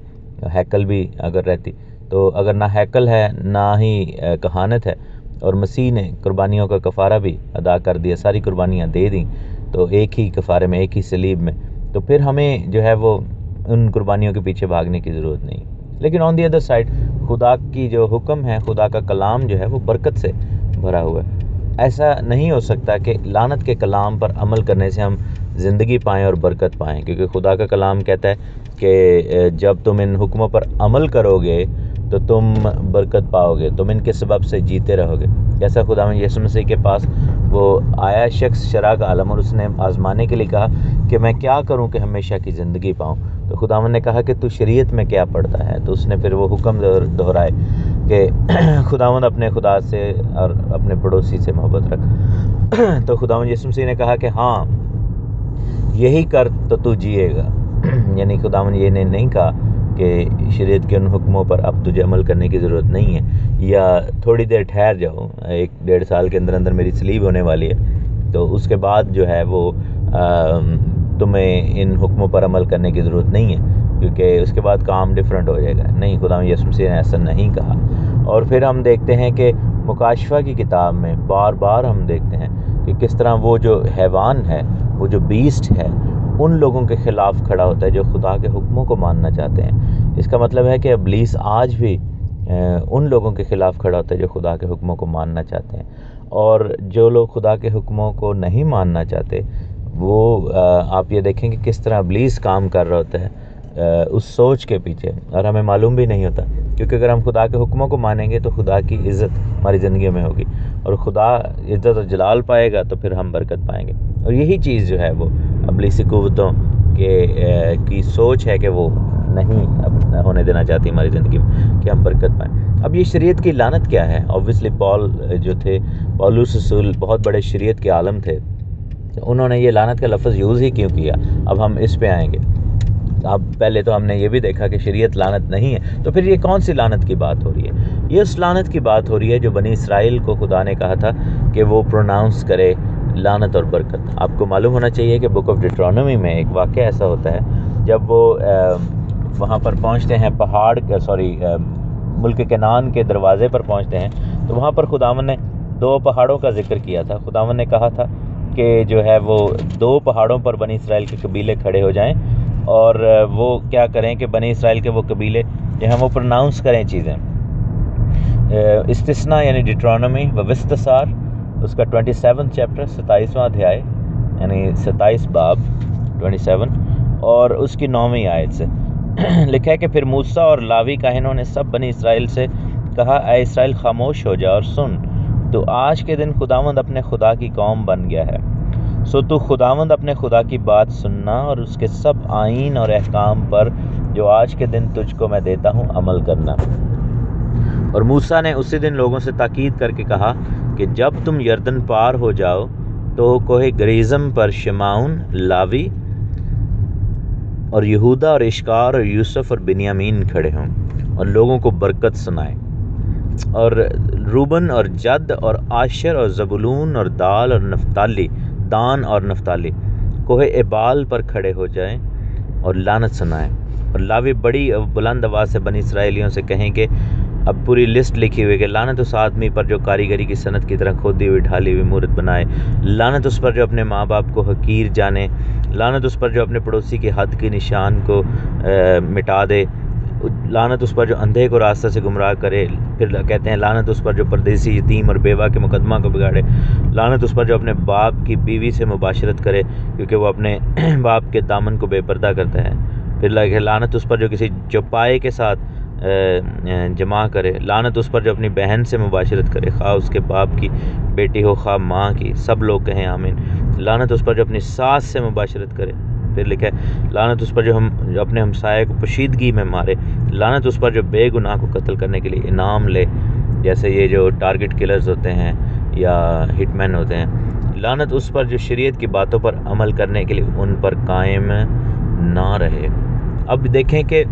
ہیکل بھی اگر رہتی تو۔ اگر نہ ہیکل ہے نہ ہی کہانت ہے، اور مسیح نے قربانیوں کا کفارہ بھی ادا کر دیا، ساری قربانیاں دے دیں تو ایک ہی کفارے میں، ایک ہی صلیب میں، تو پھر ہمیں جو ہے وہ ان قربانیوں کے پیچھے بھاگنے کی ضرورت نہیں۔ لیکن آن دی ادر سائڈ خدا کی جو حکم ہے، خدا کا کلام جو ہے وہ برکت سے بھرا ہوا ہے۔ ایسا نہیں ہو سکتا کہ لعنت کے کلام پر عمل کرنے سے ہم زندگی پائیں اور برکت پائیں، کیونکہ خدا کا کلام کہتا ہے کہ جب تم ان حکموں پر عمل کرو گے تو تم برکت پاؤ گے، تم ان کے سبب سے جیتے رہو گے۔ جیسا خداوند یسوع مسیح کے پاس وہ آیا شخص شرح کا عالم، اور اس نے آزمانے کے لیے کہا کہ میں کیا کروں کہ ہمیشہ کی زندگی پاؤں؟ تو خداوند نے کہا کہ تو شریعت میں کیا پڑھتا ہے؟ تو اس نے پھر وہ حکم دہرائے کہ خداوند اپنے خدا سے اور اپنے پڑوسی سے محبت رکھ۔ تو خداوند یسوع مسیح نے کہا کہ ہاں یہی کر تو جیے گا۔ یعنی خداوند یہ نے نہیں کہا کہ شریعت کے ان حکموں پر اب تجھے عمل کرنے کی ضرورت نہیں ہے، یا تھوڑی دیر ٹھہر جاؤ، 1-1.5 سال کے اندر میری صلیب ہونے والی ہے تو اس کے بعد جو ہے وہ تمہیں ان حکموں پر عمل کرنے کی ضرورت نہیں ہے، کیونکہ اس کے بعد کام ڈیفرنٹ ہو جائے گا۔ نہیں، خداوند یسوع مسیح نے ایسا نہیں کہا۔ اور پھر ہم دیکھتے ہیں کہ مکاشفہ کی کتاب میں بار بار ہم دیکھتے ہیں کہ کس طرح وہ جو حیوان ہے، وہ جو بیسٹ ہے، ان لوگوں کے خلاف کھڑا ہوتا ہے جو خدا کے حکموں کو ماننا چاہتے ہیں۔ اس کا مطلب ہے کہ ابلیس آج بھی ان لوگوں کے خلاف کھڑا ہوتا ہے جو خدا کے حکموں کو ماننا چاہتے ہیں، اور جو لوگ خدا کے حکموں کو نہیں ماننا چاہتے وہ آپ یہ دیکھیں کہ کس طرح ابلیس کام کر رہا ہوتا ہے اس سوچ کے پیچھے، اور ہمیں معلوم بھی نہیں ہوتا، کیونکہ اگر ہم خدا کے حکموں کو مانیں گے تو خدا کی عزت ہماری زندگی میں ہوگی، اور خدا عزت اور جلال پائے گا تو پھر ہم برکت پائیں گے۔ اور یہی چیز جو ہے وہ ابلیسی قوتوں کی سوچ ہے کہ وہ نہیں ہونے دینا چاہتی ہماری زندگی میں کہ ہم برکت پائیں۔ اب یہ شریعت کی لعنت کیا ہے؟ اوبویسلی پال جو تھے، پالوس رسول بہت بڑے شریعت کے عالم تھے، انہوں نے یہ لعنت کا لفظ یوز ہی کیوں کیا؟ اب ہم اس پہ آئیں گے۔ اب پہلے تو ہم نے یہ بھی دیکھا کہ شریعت لعنت نہیں ہے، تو پھر یہ کون سی لعنت کی بات ہو رہی ہے؟ یہ اس لعنت کی بات ہو رہی ہے جو بنی اسرائیل کو خدا نے کہا تھا کہ وہ پروناؤنس کرے لعنت اور برکت۔ آپ کو معلوم ہونا چاہیے کہ بک آف ڈیٹرانومی میں ایک واقعہ ایسا ہوتا ہے جب وہ وہاں پر پہنچتے ہیں، ملک کنعان کے دروازے پر پہنچتے ہیں، تو وہاں پر خداوند نے 2 پہاڑوں کا ذکر کیا تھا۔ خداوند نے کہا تھا کہ جو ہے وہ 2 پہاڑوں پر بنی اسرائیل کے قبیلے کھڑے ہو جائیں، اور وہ کیا کریں کہ بنی اسرائیل کے وہ قبیلے جو ہیں وہ پروناؤنس کریں چیزیں۔ استثنا یعنی ڈیٹرانومی و وستسار، اس کا 27 چیپٹر 27واں ادھیائے، یعنی 27 باب 27، اور اس کی 9ویں آیت سے لکھا ہے کہ پھر موسیٰ اور لاوی کاہنوں نے سب بنی اسرائیل سے کہا، اے اسرائیل خاموش ہو جا اور سن، تو آج کے دن خداوند اپنے خدا کی قوم بن گیا ہے، سو تو خداوند اپنے خدا کی بات سننا اور اس کے سب آئین اور احکام پر جو آج کے دن تجھ کو میں دیتا ہوں عمل کرنا۔ اور موسیٰ نے اسی دن لوگوں سے تاکید کر کے کہا کہ جب تم یردن پار ہو جاؤ تو کوہ گریزم پر شمعون، لاوی اور یہودا اور اشکار اور یوسف اور بنیامین کھڑے ہوں اور لوگوں کو برکت سنائیں، اور روبن اور جد اور عاشر اور زبولون اور دان اور نفتالی کوہ ایبال پر کھڑے ہو جائیں اور لعنت سنائیں۔ اور لاوی بڑی بلند آواز سے بنی اسرائیلیوں سے کہیں کہ اب پوری لسٹ لکھی ہوئی کہ لعنت اس آدمی پر جو کاریگری کی صنعت کی طرح کھودی ہوئی ڈھالی ہوئی مورت بنائے، لعنت اس پر جو اپنے ماں باپ کو حقیر جانے، لعنت اس پر جو اپنے پڑوسی کی حد کی نشان کو مٹا دے، لعنت اس پر جو اندھے کو راستہ سے گمراہ کرے۔ پھر کہتے ہیں لعنت اس پر جو پردیسی، یتیم اور بیوہ کے مقدمہ کو بگاڑے، لعنت اس پر جو اپنے باپ کی بیوی سے مباشرت کرے کیونکہ وہ اپنے باپ کے دامن کو بے پردہ کرتا ہے۔ پھر لعنت اس پر جو کسی چوپائے کے ساتھ جمع کرے، لعنت اس پر جو اپنی بہن سے مباشرت کرے، خواہ اس کے باپ کی بیٹی ہو خواہ ماں کی۔ سب لوگ کہیں آمین۔ لعنت اس پر جو اپنی ساس سے مباشرت کرے۔ پھر لکھا ہے لعنت اس پر جو اپنے ہمسائے کو پوشیدگی میں مارے، لعنت اس پر جو بے گناہ کو قتل کرنے کے لیے انعام لے، جیسے یہ جو ٹارگٹ کلرز ہوتے ہیں یا ہٹ مین ہوتے ہیں۔ لعنت اس پر جو شریعت کی باتوں پر عمل کرنے کے لیے ان پر قائم نہ رہے۔ اب دیکھیں کہ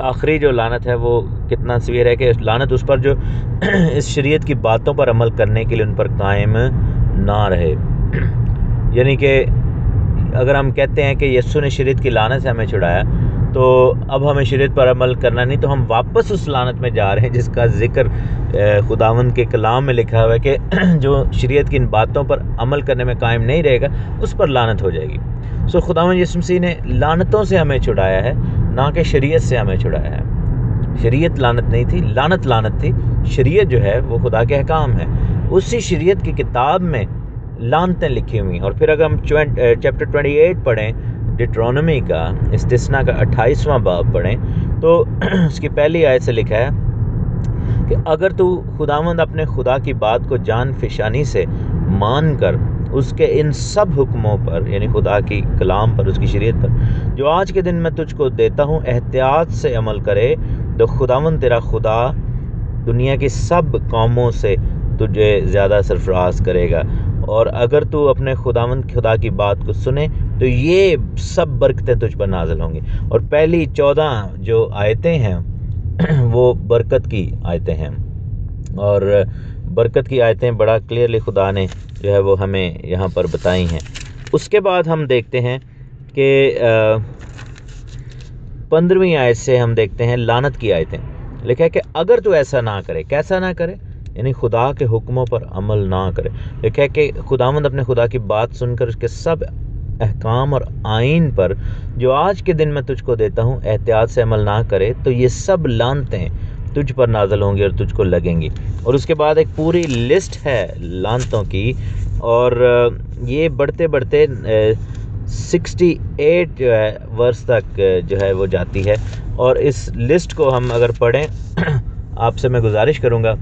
آخری جو لعنت ہے وہ کتنا سویر ہے کہ لعنت اس پر جو اس شریعت کی باتوں پر عمل کرنے کے لیے ان پر قائم نہ رہے۔ یعنی کہ اگر ہم کہتے ہیں کہ یسوع نے شریعت کی لعنت سے ہمیں چھڑایا تو اب ہمیں شریعت پر عمل کرنا نہیں، تو ہم واپس اس لعنت میں جا رہے ہیں جس کا ذکر خداوند کے کلام میں لکھا ہوا ہے کہ جو شریعت کی ان باتوں پر عمل کرنے میں قائم نہیں رہے گا اس پر لعنت ہو جائے گی۔ سو خداوند یسوع مسیح نے لعنتوں سے ہمیں چھڑایا ہے، نہ کہ شریعت سے ہمیں چھڑایا ہے۔ شریعت لعنت نہیں تھی، لعنت تھی۔ شریعت جو ہے وہ خدا کے احکام ہے، اسی شریعت کی کتاب میں لعنتیں لکھی ہوئی ہیں۔ اور پھر اگر ہم چیپٹر 28 پڑھیں ڈیٹرونومی کا، استثنا کا 28واں باب پڑھیں تو اس کی پہلی آیت سے لکھا ہے کہ اگر تو خداوند اپنے خدا کی بات کو جان فشانی سے مان کر اس کے ان سب حکموں پر، یعنی خدا کی کلام پر، اس کی شریعت پر جو آج کے دن میں تجھ کو دیتا ہوں احتیاط سے عمل کرے، تو خداوند تیرا خدا دنیا کی سب قوموں سے تجھے زیادہ سرفراز کرے گا۔ اور اگر تو اپنے خداوند خدا کی بات کو سنے تو یہ سب برکتیں تجھ پر نازل ہوں گی۔ اور پہلی 14 جو آیتیں ہیں وہ برکت کی آیتیں ہیں، اور برکت کی آیتیں بڑا کلیئرلی خدا نے جو ہے وہ ہمیں یہاں پر بتائی ہیں۔ اس کے بعد ہم دیکھتے ہیں کہ 15ویں آیت سے ہم دیکھتے ہیں لعنت کی آیتیں۔ لکھا ہے کہ اگر تو ایسا نہ کرے، کیسا نہ کرے؟ یعنی خدا کے حکموں پر عمل نہ کرے۔ لکھا ہے کہ خداوند اپنے خدا کی بات سن کر اس کے سب احکام اور آئین پر جو آج کے دن میں تجھ کو دیتا ہوں احتیاط سے عمل نہ کرے، تو یہ سب لعنتیں تجھ پر نازل ہوں گی اور تجھ کو لگیں گی۔ اور اس کے بعد ایک پوری لسٹ ہے لعنتوں کی، اور یہ بڑھتے 68 جو ہے ورس تک جو ہے وہ جاتی ہے۔ اور اس لسٹ کو ہم اگر پڑھیں، آپ سے میں گزارش کروں گا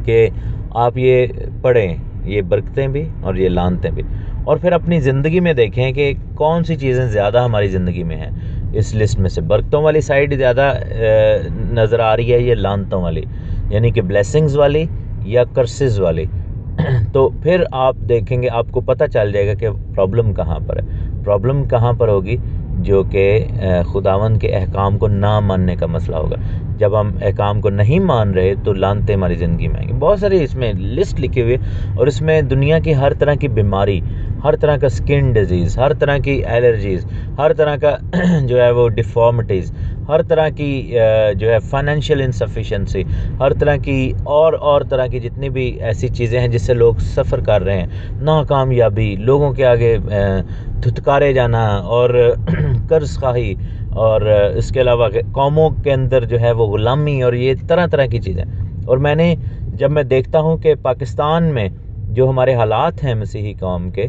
کہ آپ یہ پڑھیں، یہ برکتیں بھی اور یہ لعنتیں بھی، اور پھر اپنی زندگی میں دیکھیں کہ کون سی چیزیں زیادہ ہماری زندگی میں ہیں۔ اس لسٹ میں سے برکتوں والی سائڈ زیادہ نظر آ رہی ہے، یہ لعنتوں والی، یعنی کہ بلیسنگز والی یا کرسز والی۔ تو پھر آپ دیکھیں گے، آپ کو پتہ چل جائے گا کہ پرابلم کہاں پر ہے۔ پرابلم کہاں پر ہوگی؟ جو کہ خداوند کے احکام کو نہ ماننے کا مسئلہ ہوگا۔ جب ہم احکام کو نہیں مان رہے تو لعنتیں ہماری زندگی میں آئیں گی۔ بہت ساری اس میں لسٹ لکھی ہوئی ہے، اور اس میں دنیا کی ہر طرح کی بیماری، ہر طرح کا سکن ڈیزیز، ہر طرح کی الرجیز، ہر طرح کا جو ہے وہ ڈیفارمٹیز، ہر طرح کی جو ہے فائنینشیل انسفیشنسی، ہر طرح کی اور طرح کی جتنی بھی ایسی چیزیں ہیں جس سے لوگ سفر کر رہے ہیں، ناکامیابی، لوگوں کے آگے دھتکارے جانا، اور قرض خواہی، اور اس کے علاوہ قوموں کے اندر جو ہے وہ غلامی، اور یہ طرح کی چیزیں۔ اور جب میں دیکھتا ہوں کہ پاکستان میں جو ہمارے حالات ہیں مسیحی قوم کے،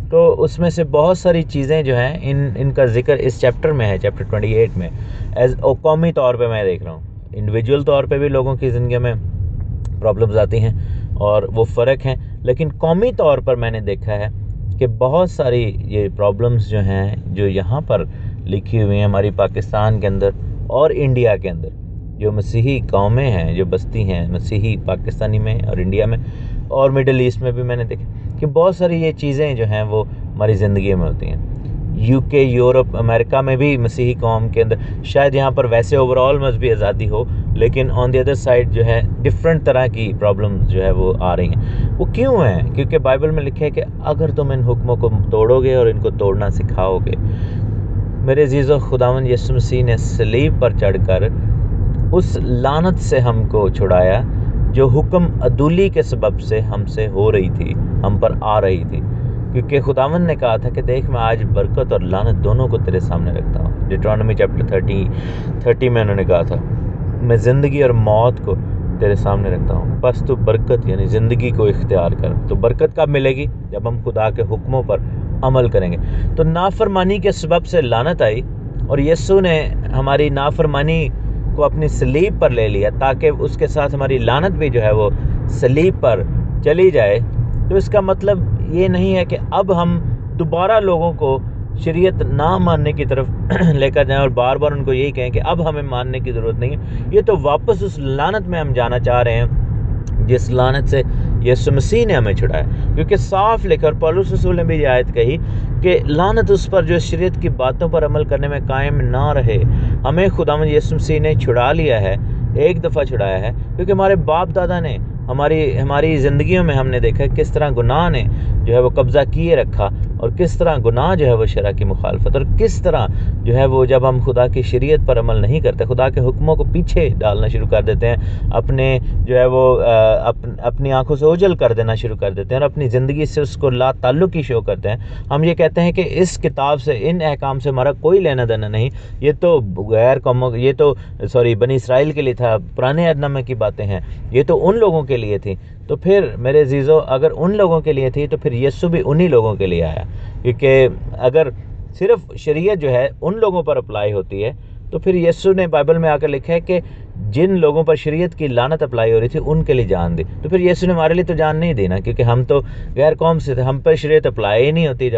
تو اس میں سے بہت ساری چیزیں جو ہیں ان کا ذکر اس چیپٹر میں ہے، چیپٹر 28 میں۔ قومی طور پہ میں دیکھ رہا ہوں، انڈیویجول طور پہ بھی لوگوں کی زندگی میں پرابلمز آتی ہیں اور وہ فرق ہیں، لیکن قومی طور پر میں نے دیکھا ہے کہ بہت ساری یہ پرابلمز جو ہیں جو یہاں پر لکھی ہوئی ہیں ہماری پاکستان کے اندر اور انڈیا کے اندر، جو مسیحی قومیں ہیں جو بستی ہیں مسیحی پاکستانی میں اور انڈیا میں اور مڈل ایسٹ میں بھی میں نے دیکھا کہ بہت ساری یہ چیزیں جو ہیں وہ ہماری زندگی میں ہوتی ہیں۔ UK، یورپ، امریکہ میں بھی مسیحی قوم کے اندر شاید یہاں پر ویسے اوورال مذہبی آزادی ہو، لیکن آن دی ادر سائڈ جو ہے ڈفرینٹ طرح کی پرابلم جو ہے وہ آ رہی ہیں۔ وہ کیوں ہیں؟ کیونکہ بائبل میں لکھا ہے کہ اگر تم ان حکموں کو توڑو گے اور ان کو توڑنا سکھاؤ گے۔ میرے عزیزو، خداوند یسوع مسیح نے صلیب پر چڑھ کر اس لعنت سے ہم کو چھڑایا جو حکم عدولی کے سبب سے ہم سے ہو رہی تھی، ہم پر آ رہی تھی، کیونکہ خداوند نے کہا تھا کہ دیکھ میں آج برکت اور لعنت دونوں کو تیرے سامنے رکھتا ہوں۔ ڈیٹرانومی چیپٹر 30 میں انہوں نے کہا تھا میں زندگی اور موت کو تیرے سامنے رکھتا ہوں، بس تو برکت یعنی زندگی کو اختیار کر۔ تو برکت کب ملے گی؟ جب ہم خدا کے حکموں پر عمل کریں گے۔ تو نافرمانی کے سبب سے لعنت آئی اور یسوع نے ہماری نافرمانی کو اپنی صلیب پر لے لیا تاکہ اس کے ساتھ ہماری لعنت بھی جو ہے وہ صلیب پر چلی جائے۔ تو اس کا مطلب یہ نہیں ہے کہ اب ہم دوبارہ لوگوں کو شریعت نہ ماننے کی طرف لے کر جائیں اور بار بار ان کو یہی کہیں کہ اب ہمیں ماننے کی ضرورت نہیں ہے۔ یہ تو واپس اس لعنت میں ہم جانا چاہ رہے ہیں جس لعنت سے یسوع مسیح نے ہمیں چھڑایا، کیونکہ صاف لکھ کر پولس رسول نے بھی یہ آیت کہی کہ لعنت اس پر جو شریعت کی باتوں پر عمل کرنے میں قائم نہ رہے۔ ہمیں خداوند یسوع مسیح نے چھڑا لیا ہے، ایک دفعہ چھڑایا ہے، کیونکہ ہمارے باپ دادا نے ہماری زندگیوں میں ہم نے دیکھا کس طرح گناہ نے جو ہے وہ قبضہ کیے رکھا اور کس طرح گناہ جو ہے وہ شرع کی مخالفت، اور کس طرح جو ہے وہ جب ہم خدا کی شریعت پر عمل نہیں کرتے، خدا کے حکموں کو پیچھے ڈالنا شروع کر دیتے ہیں، اپنے جو ہے وہ اپنی آنکھوں سے اوجھل کر دینا شروع کر دیتے ہیں اور اپنی زندگی سے اس کو لا تعلقی شو کرتے ہیں۔ ہم یہ کہتے ہیں کہ اس کتاب سے، ان احکام سے ہمارا کوئی لینا دینا نہیں، یہ تو غیر قوموں، یہ تو بنی اسرائیل کے لیے تھا، پرانے عہد نامے کی باتیں ہیں، یہ تو ان لوگوں کے لیے تھی۔ تو پھر میرے عزیزو، اگر ان لوگوں کے لیے تھی تو پھر یسوع بھی انہی لوگوں کے لیے آیا، کیونکہ اگر صرف شریعت جو ہے ان لوگوں پر اپلائی ہوتی ہے تو پھر یسوع نے بائبل میں آ کر لکھا ہے کہ جن لوگوں پر شریعت کی لعنت اپلائی ہو رہی تھی ان کے لیے جان دی۔ تو پھر یسوع نے ہمارے لیے تو جان نہیں دی نا، کیونکہ ہم تو غیر قوم سے تھے، ہم پر شریعت اپلائی ہی نہیں ہوتی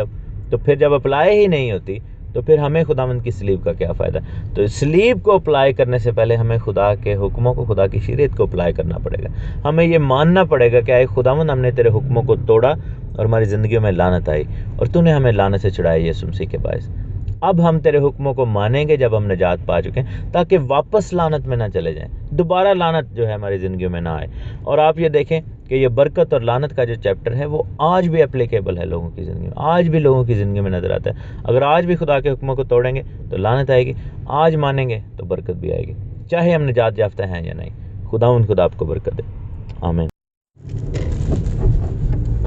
تو پھر جب اپلائی ہی نہیں ہوتی تو پھر ہمیں خداوند کی صلیب کا کیا فائدہ؟ تو صلیب کو اپلائی کرنے سے پہلے ہمیں خدا کے حکموں کو، خدا کی شریعت کو اپلائی کرنا پڑے گا۔ ہمیں یہ ماننا پڑے گا کہ اے خداوند، ہم نے تیرے حکموں کو توڑا اور ہماری زندگیوں میں لعنت آئی اور تو نے ہمیں لعنت سے چھڑایا یسوع مسیح کے باعث۔ اب ہم تیرے حکموں کو مانیں گے جب ہم نجات پا چکے ہیں، تاکہ واپس لعنت میں نہ چلے جائیں، دوبارہ لعنت جو ہے ہماری زندگیوں میں نہ آئے۔ اور آپ یہ دیکھیں کہ یہ برکت اور لعنت کا جو چیپٹر ہے وہ آج بھی اپلیکیبل ہے لوگوں کی زندگی میں، آج بھی لوگوں کی زندگی میں نظر آتا ہے۔ اگر آج بھی خدا کے حکموں کو توڑیں گے تو لعنت آئے گی، آج مانیں گے تو برکت بھی آئے گی، چاہے ہم نجات یافتہ ہیں یا نہیں۔ خدا آپ کو برکت دے، آمین۔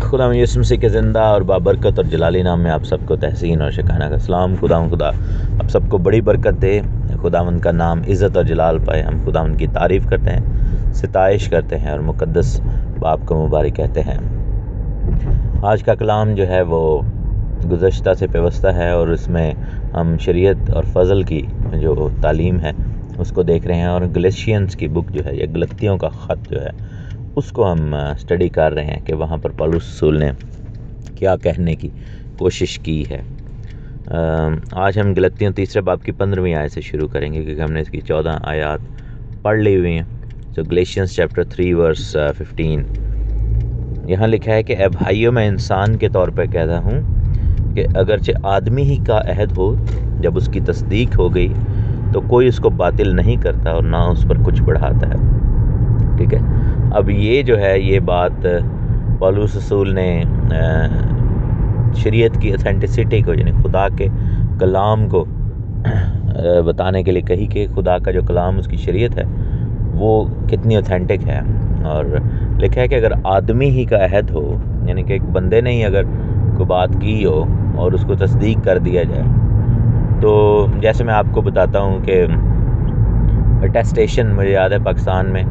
خدا یسوع مسیح کے زندہ اور بابرکت اور جلالی نام میں آپ سب کو تحسین اور شکرانہ کا سلام۔ خدا آپ سب کو بڑی برکت دے، خداوند کا نام عزت اور جلال پائے۔ ہم خداوند کی تعریف کرتے ہیں، ستائش کرتے ہیں اور مقدس باپ کو مبارک کہتے ہیں۔ آج کا کلام جو ہے وہ گزشتہ سے پیوستہ ہے اور اس میں ہم شریعت اور فضل کی جو تعلیم ہے اس کو دیکھ رہے ہیں، اور گلیشینز کی بک جو ہے، یہ گلتیوں کا خط جو ہے، اس کو ہم اسٹڈی کر رہے ہیں کہ وہاں پر پولس رسول نے کیا کہنے کی کوشش کی ہے۔ آج ہم گلتیوں 3 باب کی 15ویں آیت سے شروع کریں گے، کیونکہ ہم نے اس کی 14 آیات پڑھ لی ہوئی ہیں۔ تو گلیشینز چیپٹر 3 ورس 15 یہاں لکھا ہے کہ اے بھائیوں، میں انسان کے طور پر کہتا ہوں کہ اگرچہ آدمی ہی کا عہد ہو، جب اس کی تصدیق ہو گئی تو کوئی اس کو باطل نہیں کرتا اور نہ اس پر کچھ بڑھاتا ہے۔ ٹھیک ہے، اب یہ جو ہے، یہ بات پولس رسول نے شریعت کی اتھینٹسٹی کو، یعنی خدا کے کلام کو بتانے کے لیے کہی کہ خدا کا جو کلام، اس کی شریعت ہے، وہ کتنی اوتھینٹک ہے۔ اور لکھا ہے کہ اگر آدمی ہی کا عہد ہو، یعنی کہ ایک بندے نے ہی اگر کوئی بات کی ہو اور اس کو تصدیق کر دیا جائے، تو جیسے میں آپ کو بتاتا ہوں کہ اٹیسٹیشن، مجھے یاد ہے پاکستان میں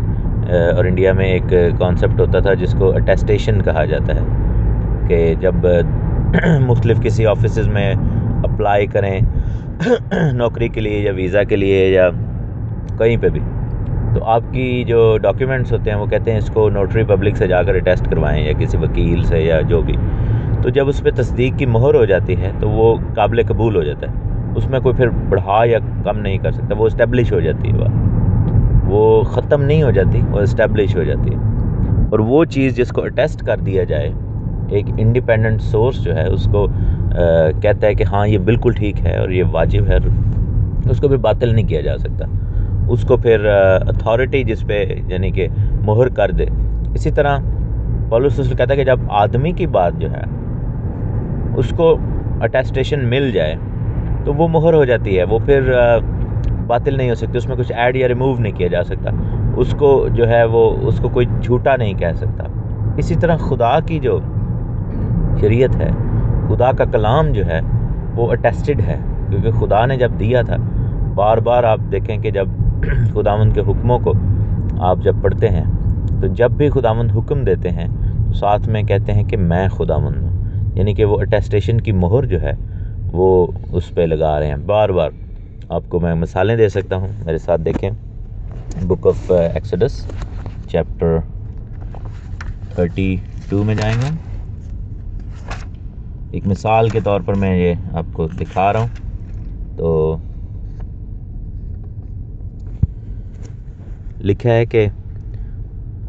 اور انڈیا میں ایک کانسیپٹ ہوتا تھا جس کو اٹیسٹیشن کہا جاتا ہے، کہ جب مختلف کسی آفیسز میں اپلائی کریں نوکری کے لیے یا ویزا کے لیے یا کہیں پہ بھی، تو آپ کی جو ڈاکیومنٹس ہوتے ہیں وہ کہتے ہیں اس کو نوٹری پبلک سے جا کر اٹیسٹ کروائیں یا کسی وکیل سے یا جو بھی۔ تو جب اس پہ تصدیق کی مہر ہو جاتی ہے تو وہ قابل قبول ہو جاتا ہے، اس میں کوئی پھر بڑھا یا کم نہیں کر سکتا، وہ اسٹیبلش ہو جاتی ہے بات، وہ ختم نہیں ہو جاتی، وہ اسٹیبلش ہو جاتی ہے۔ اور وہ چیز جس کو اٹیسٹ کر دیا جائے، ایک انڈیپینڈنٹ سورس جو ہے اس کو کہتا ہے کہ ہاں یہ بالکل ٹھیک ہے اور یہ واجب ہے، اس کو بھی باطل نہیں کیا جا سکتا، اس کو پھر اتھارٹی جس پہ یعنی کہ مہر کر دے۔ اسی طرح پولس رسول کہتا ہے کہ جب آدمی کی بات جو ہے اس کو اٹیسٹیشن مل جائے تو وہ مہر ہو جاتی ہے، وہ پھر باطل نہیں ہو سکتی، اس میں کچھ ایڈ یا ریموو نہیں کیا جا سکتا، اس کو جو ہے وہ اس کو کوئی جھوٹا نہیں کہہ سکتا۔ اسی طرح خدا کی جو شریعت ہے، خدا کا کلام جو ہے وہ اٹیسٹڈ ہے، کیونکہ خدا نے جب دیا تھا، بار بار آپ دیکھیں کہ جب خداوند کے حکموں کو آپ جب پڑھتے ہیں تو جب بھی خداوند حکم دیتے ہیں تو ساتھ میں کہتے ہیں کہ میں خداوند ہوں، یعنی کہ وہ اٹیسٹیشن کی مہر جو ہے وہ اس پہ لگا رہے ہیں بار بار۔ آپ کو میں مثالیں دے سکتا ہوں، میرے ساتھ دیکھیں، بک آف ایکسوڈس چیپٹر 32 میں جائیں گے۔ ایک مثال کے طور پر میں یہ آپ کو دکھا رہا ہوں، تو لکھا ہے کہ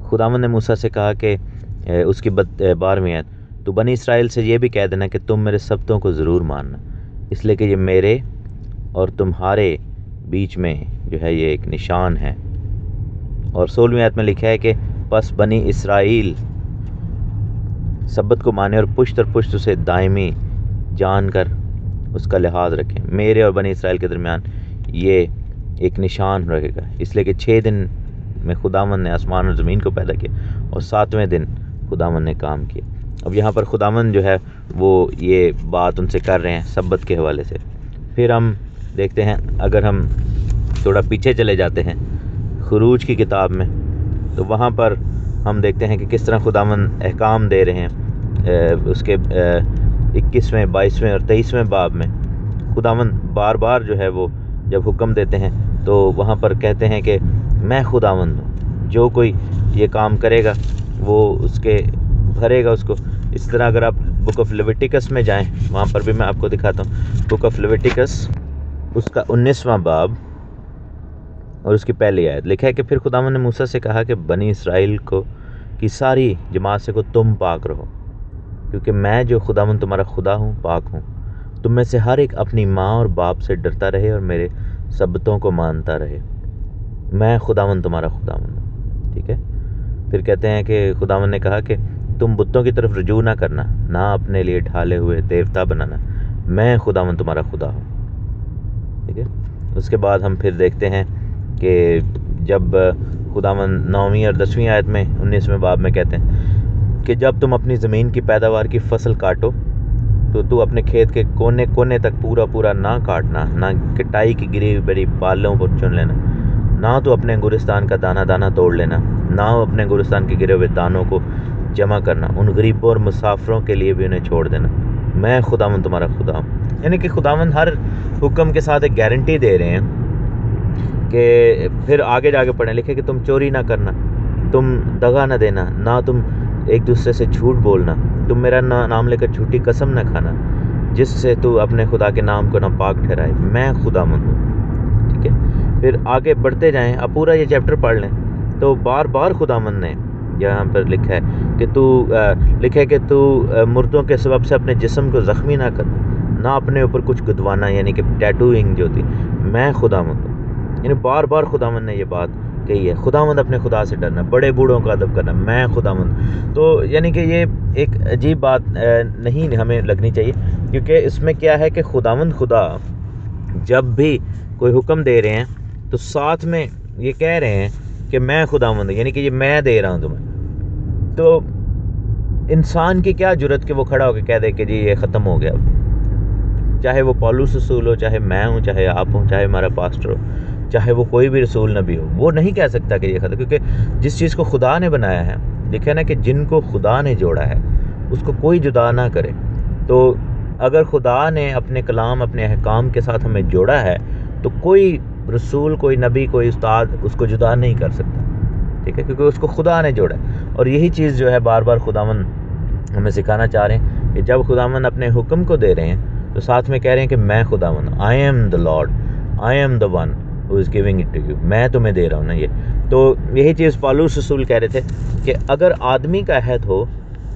خداوند نے موسیٰ سے کہا کہ اس کی 12ویں آیت، تو بنی اسرائیل سے یہ بھی کہہ دینا کہ تم میرے سبتوں کو ضرور ماننا، اس لیے کہ یہ میرے اور تمہارے بیچ میں جو ہے یہ ایک نشان ہے۔ اور 16ویں آیت میں لکھا ہے کہ پس بنی اسرائیل سبت کو مانے اور پشت اسے دائمی جان کر اس کا لحاظ رکھیں، میرے اور بنی اسرائیل کے درمیان یہ ایک نشان رہے گا، اس لیے کہ 6 دن میں خداوند نے آسمان اور زمین کو پیدا کیا اور 7ویں دن خداوند نے کام کیا۔ اب یہاں پر خداوند جو ہے وہ یہ بات ان سے کر رہے ہیں سبت کے حوالے سے۔ پھر ہم دیکھتے ہیں، اگر ہم تھوڑا پیچھے چلے جاتے ہیں خروج کی کتاب میں، تو وہاں پر ہم دیکھتے ہیں کہ کس طرح خداوند احکام دے رہے ہیں۔ اس کے 21ویں 22ویں اور 23ویں باب میں خداوند بار بار جو ہے وہ جب حکم دیتے ہیں تو وہاں پر کہتے ہیں کہ میں خداوند ہوں، جو کوئی یہ کام کرے گا وہ اس کے بھرے گا اس کو۔ اس طرح اگر آپ بک آف لیویٹیکس میں جائیں، وہاں پر بھی میں آپ کو دکھاتا ہوں، بک آف لیویٹیکس اس کا 19واں باب اور اس کی پہلی آیت لکھا ہے کہ پھر خداوند نے موسیٰ سے کہا کہ بنی اسرائیل کی ساری جماعت سے کو تم پاک رہو، کیونکہ میں جو خداوند تمہارا خدا ہوں پاک ہوں، تم میں سے ہر ایک اپنی ماں اور باپ سے ڈرتا رہے اور میرے سبتوں کو مانتا رہے، میں خداوند تمہارا خداوند ہوں۔ ٹھیک ہے، پھر کہتے ہیں کہ خداوند نے کہا کہ تم بتوں کی طرف رجوع نہ کرنا، نہ اپنے لیے ڈھالے ہوئے دیوتا بنانا، میں خداوند تمہارا خدا ہوں۔ ٹھیک ہے، اس کے بعد ہم پھر دیکھتے ہیں کہ جب خداوند 9ویں اور 10ویں آیت میں 19ویں باب میں کہتے ہیں کہ جب تم اپنی زمین کی پیداوار کی فصل کاٹو تو تو اپنے کھیت کے کونے کونے تک پورا نہ کاٹنا، نہ کٹائی کی گری بڑی بالوں کو چن لینا، نہ تو اپنے گورستان کا دانہ دانہ توڑ لینا، نہ اپنے گورستان کے گرے ہوئے دانوں کو جمع کرنا، ان غریبوں اور مسافروں کے لیے بھی انہیں چھوڑ دینا، میں خداوند تمہارا خدا ہوں۔ یعنی کہ خداوند ہر حکم کے ساتھ ایک گارنٹی دے رہے ہیں کہ پھر آگے جا کے پڑھیں، لکھے کہ تم چوری نہ کرنا، تم دغا نہ دینا، نہ تم ایک دوسرے سے جھوٹ بولنا، تم میرا نام لے کر جھوٹی قسم نہ کھانا جس سے تو اپنے خدا کے نام کو ناپاک ٹھہرائے، میں خداوند ہوں۔ ٹھیک ہے، پھر آگے بڑھتے جائیں، اب پورا یہ چیپٹر پڑھ لیں تو بار بار خداوند نے یہاں پر لکھا ہے کہ تو مردوں کے سبب سے اپنے جسم کو زخمی نہ کر، نہ اپنے اوپر کچھ گدوانا، یعنی کہ ٹیٹوئنگ جو تھی، میں خداوند ہوں۔ یعنی بار بار خداوند نے یہ بات کہی ہے، خداوند اپنے خدا سے ڈرنا، بڑے بوڑھوں کا ادب کرنا، میں خداوند۔ تو یعنی کہ یہ ایک عجیب بات نہیں ہمیں لگنی چاہیے، کیونکہ اس میں کیا ہے کہ خداوند خدا جب بھی کوئی حکم دے رہے ہیں تو ساتھ میں یہ کہہ رہے ہیں کہ میں خداوند ہوں، یعنی کہ یہ میں دے رہا ہوں تمہیں۔ تو انسان کی کیا جرت کہ وہ کھڑا ہو کے کہہ دے کہ جی یہ ختم ہو گیا، چاہے وہ پولس رسول ہو، چاہے میں ہوں، چاہے آپ ہوں، چاہے ہمارا پاسٹر ہو، چاہے وہ کوئی بھی رسول نبی ہو، وہ نہیں کہہ سکتا کہ یہ ختم، کیونکہ جس چیز کو خدا نے بنایا ہے، دیکھیں نا کہ جن کو خدا نے جوڑا ہے اس کو کوئی جدا نہ کرے۔ تو اگر خدا نے اپنے کلام، اپنے احکام کے ساتھ ہمیں جوڑا ہے تو کوئی رسول، کوئی نبی، کوئی استاد اس کو جدا نہیں کر سکتا۔ ٹھیک ہے، کیونکہ اس کو خدا نے جوڑا ہے۔ اور یہی چیز جو ہے بار بار خداوند ہمیں سکھانا چاہ رہے ہیں کہ جب خداوند اپنے حکم کو دے رہے ہیں تو ساتھ میں کہہ رہے ہیں کہ میں خداوند ہوں، I am the Lord, I am the one who is giving it to you, میں تمہیں دے رہا ہوں نا یہ. تو یہی چیز پالوس رسول کہہ رہے تھے کہ اگر آدمی کا عہد ہو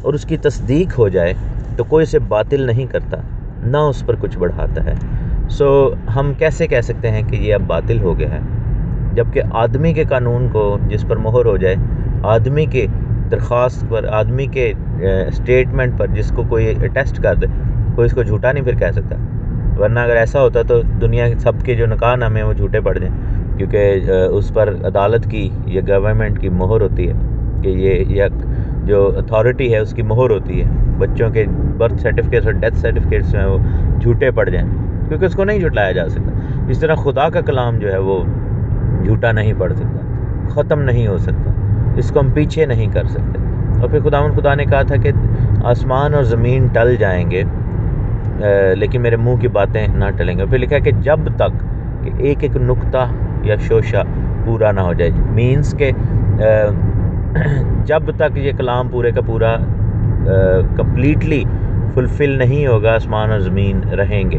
اور اس کی تصدیق ہو جائے تو کوئی اسے باطل نہیں کرتا، نہ اس پر کچھ بڑھاتا ہے. ہم کیسے کہہ سکتے ہیں کہ یہ اب باطل ہو گیا ہے، جبکہ آدمی کے قانون کو جس پر مہر ہو جائے، آدمی کے درخواست پر، آدمی کے اسٹیٹمنٹ پر جس کو کوئی اٹیسٹ کر دے، کوئی اس کو جھوٹا نہیں پھر کہہ سکتا. ورنہ اگر ایسا ہوتا تو دنیا سب کے جو نکاح نامے ہیں وہ جھوٹے پڑ جائیں، کیونکہ اس پر عدالت کی یا گورنمنٹ کی مہر ہوتی ہے کہ یہ جو اتھارٹی ہے اس کی مہر ہوتی ہے. بچوں کے برتھ سرٹیفکیٹس اور ڈیتھ سرٹیفکیٹس ہیں وہ جھوٹے پڑ جائیں کیونکہ اس کو نہیں جھٹلایا جا سکتا. اس طرح خدا کا کلام جو ہے وہ جھوٹا نہیں پڑ سکتا، ختم نہیں ہو سکتا، اس کو ہم پیچھے نہیں کر سکتے. اور پھر خدا نے کہا تھا کہ آسمان اور زمین ٹل جائیں گے لیکن میرے منہ کی باتیں نہ ٹلیں گے. پھر لکھا ہے کہ جب تک کہ ایک ایک نقطہ یا شوشہ پورا نہ ہو جائے، مینس کہ جب تک یہ کلام پورے کا پورا کمپلیٹلی فلفل نہیں ہوگا آسمان اور زمین رہیں گے.